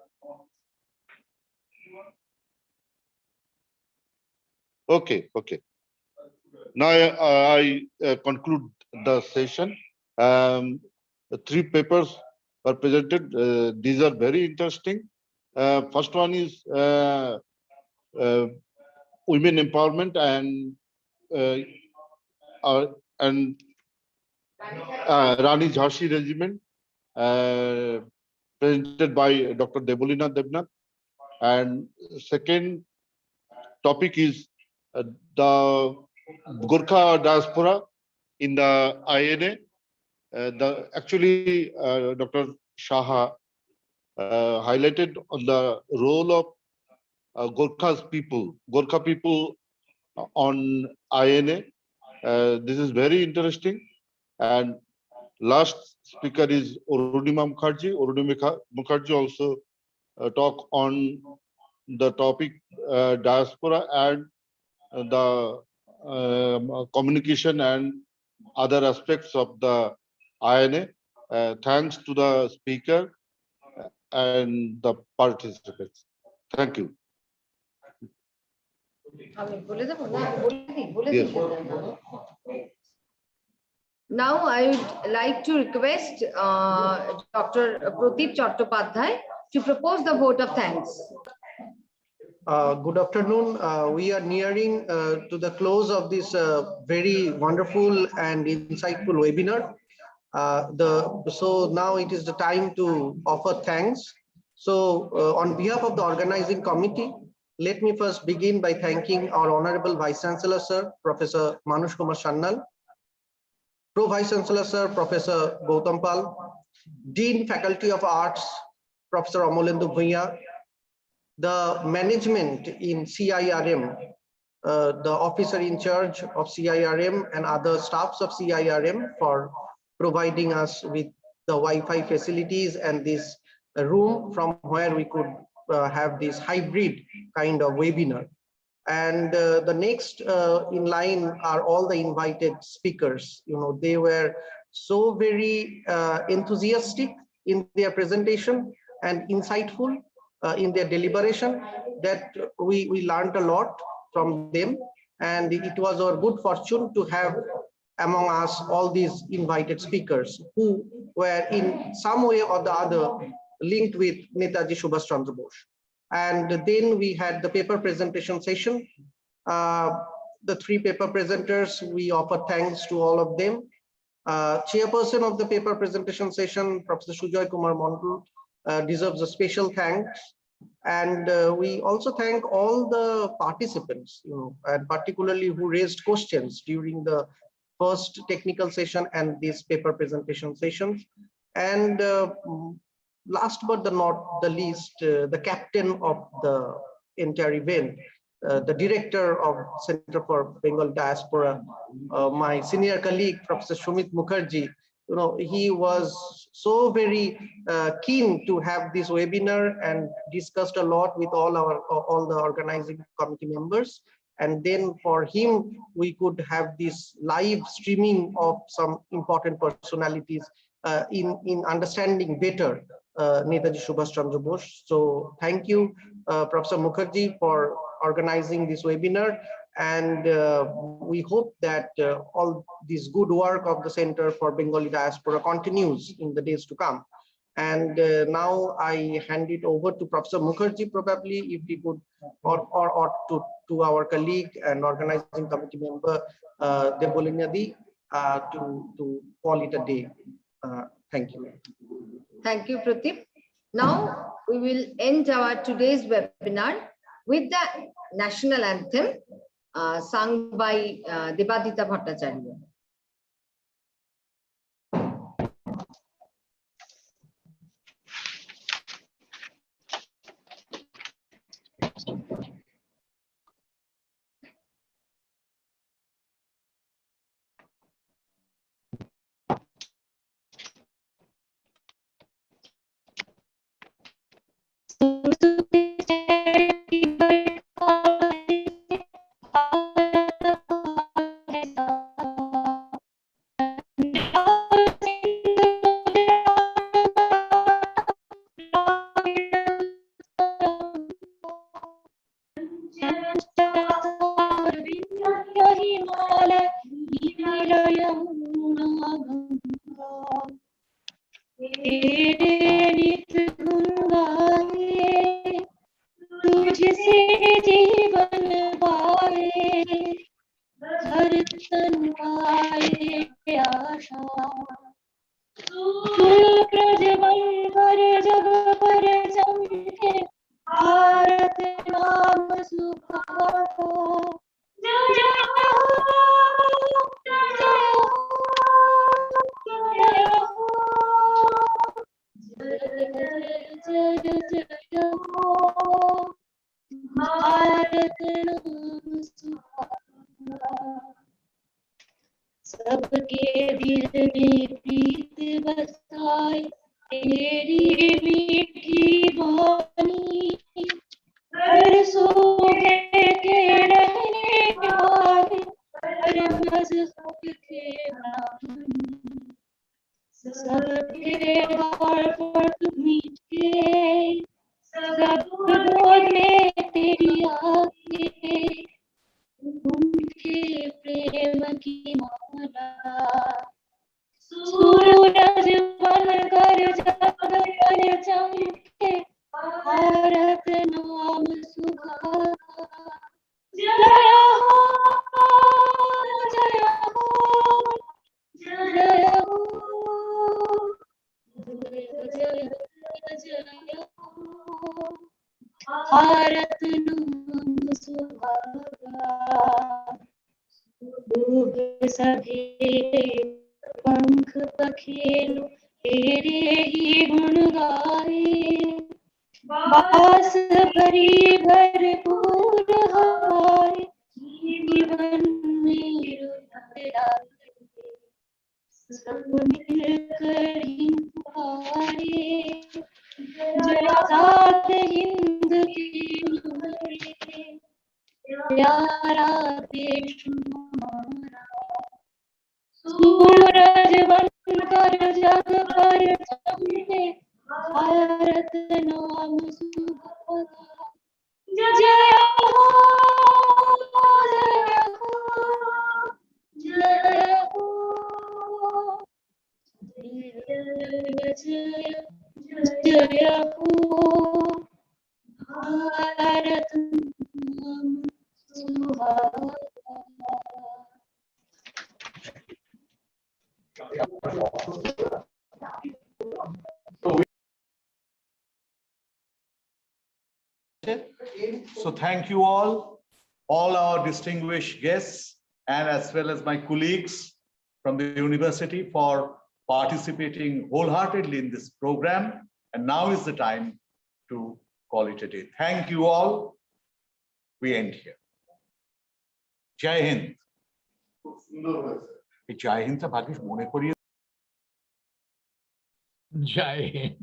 Okay. Now I conclude the session. The 3 papers are presented. These are very interesting. First one is women empowerment and Rani Jhansi Regiment, presented by Dr. Debolina Debnath. And second topic is the Gorkha diaspora in the I.N.A. Actually, Dr. Shaha highlighted on the role of Gorkha people on I.N.A. This is very interesting. And last speaker is Arunima Mukherjee. Arunima Mukherjee also talk on the topic diaspora and the communication and other aspects of the I.N.A. Thanks to the speaker and the participants. Thank you. Yes. Now I would like to request Dr. Pradeep Chattopadhyay to propose the vote of thanks. Good afternoon. We are nearing to the close of this very wonderful and insightful webinar. So now it is the time to offer thanks. So on behalf of the organizing committee, let me first begin by thanking our Honorable Vice Chancellor, Sir, Professor Manush Kumar Sannal, Pro Vice Chancellor, Sir, Professor Gautam Pal, Dean Faculty of Arts, Professor Amolendu Bhuiya, the management in CIRM, the officer in charge of CIRM and other staffs of CIRM for providing us with the Wi-Fi facilities and this room from where we could have this hybrid kind of webinar. And the next in line are all the invited speakers. You know, they were so very enthusiastic in their presentation and insightful in their deliberation that we learned a lot from them. And it was our good fortune to have among us all these invited speakers who were in some way or the other linked with Netaji Subhash Chandra Bose. And then we had the paper presentation session. The 3 paper presenters, we offer thanks to all of them. Chairperson of the paper presentation session, Professor Sujoy Kumar Mondal, deserves a special thanks. And we also thank all the participants, you know, and particularly who raised questions during the first technical session and this paper presentation sessions. And last but not the least, the captain of the entire event, the director of Center for Bengal Diaspora, my senior colleague, Professor Sumit Mukherjee. You know, he was so very keen to have this webinar and discussed a lot with all the organizing committee members. And then for him, we could have this live streaming of some important personalities in understanding better Netaji Subhash Chandra Bose. So thank you, Professor Mukherjee, for organizing this webinar. And we hope that all this good work of the Center for Bengali Diaspora continues in the days to come. And now I hand it over to Professor Mukherjee, probably if he could, or to our colleague and organizing committee member, Debolina Di, to call it a day. Thank you. Thank you, Pratip. Now we will end our today's webinar with the national anthem sung by Debadita Bhattacharya. सबके दिल में प्रीत बसाए तेरी मीठी वाणी, हर सूखे के रहने वाले हर मज़हब के ब्राह्मण, सबके द्वार पर मीठे सब गोद में तेरी आके उनके प्रेम की माला, सूरज बनकर जग पर चमके भारत नाम सुहागा, जय हो जय हो जय हो जय जय हो भारत नाम सुहागा। डूब सभेरे पंख पखेरु तेरे ही गुण गाए, बास भरी भरपूर हवाए जीवन में रुलाए, सब मिलकर हिंद पुकारे, जय आजाद हिंद की लहरें, प्यारा देश हमारा, सूरज बनकर जग पर चमके भारत नाम सुहागा, जय हो जय हो जय हो जय जय जय हो भारत नाम सुहागा। So thank you all our distinguished guests, and as well as my colleagues from the university for participating wholeheartedly in this program. And now is the time to call it a day. Thank you all. We end here. Jai Hind. Jai Hind ta bhagish mone koriye Jai Hind.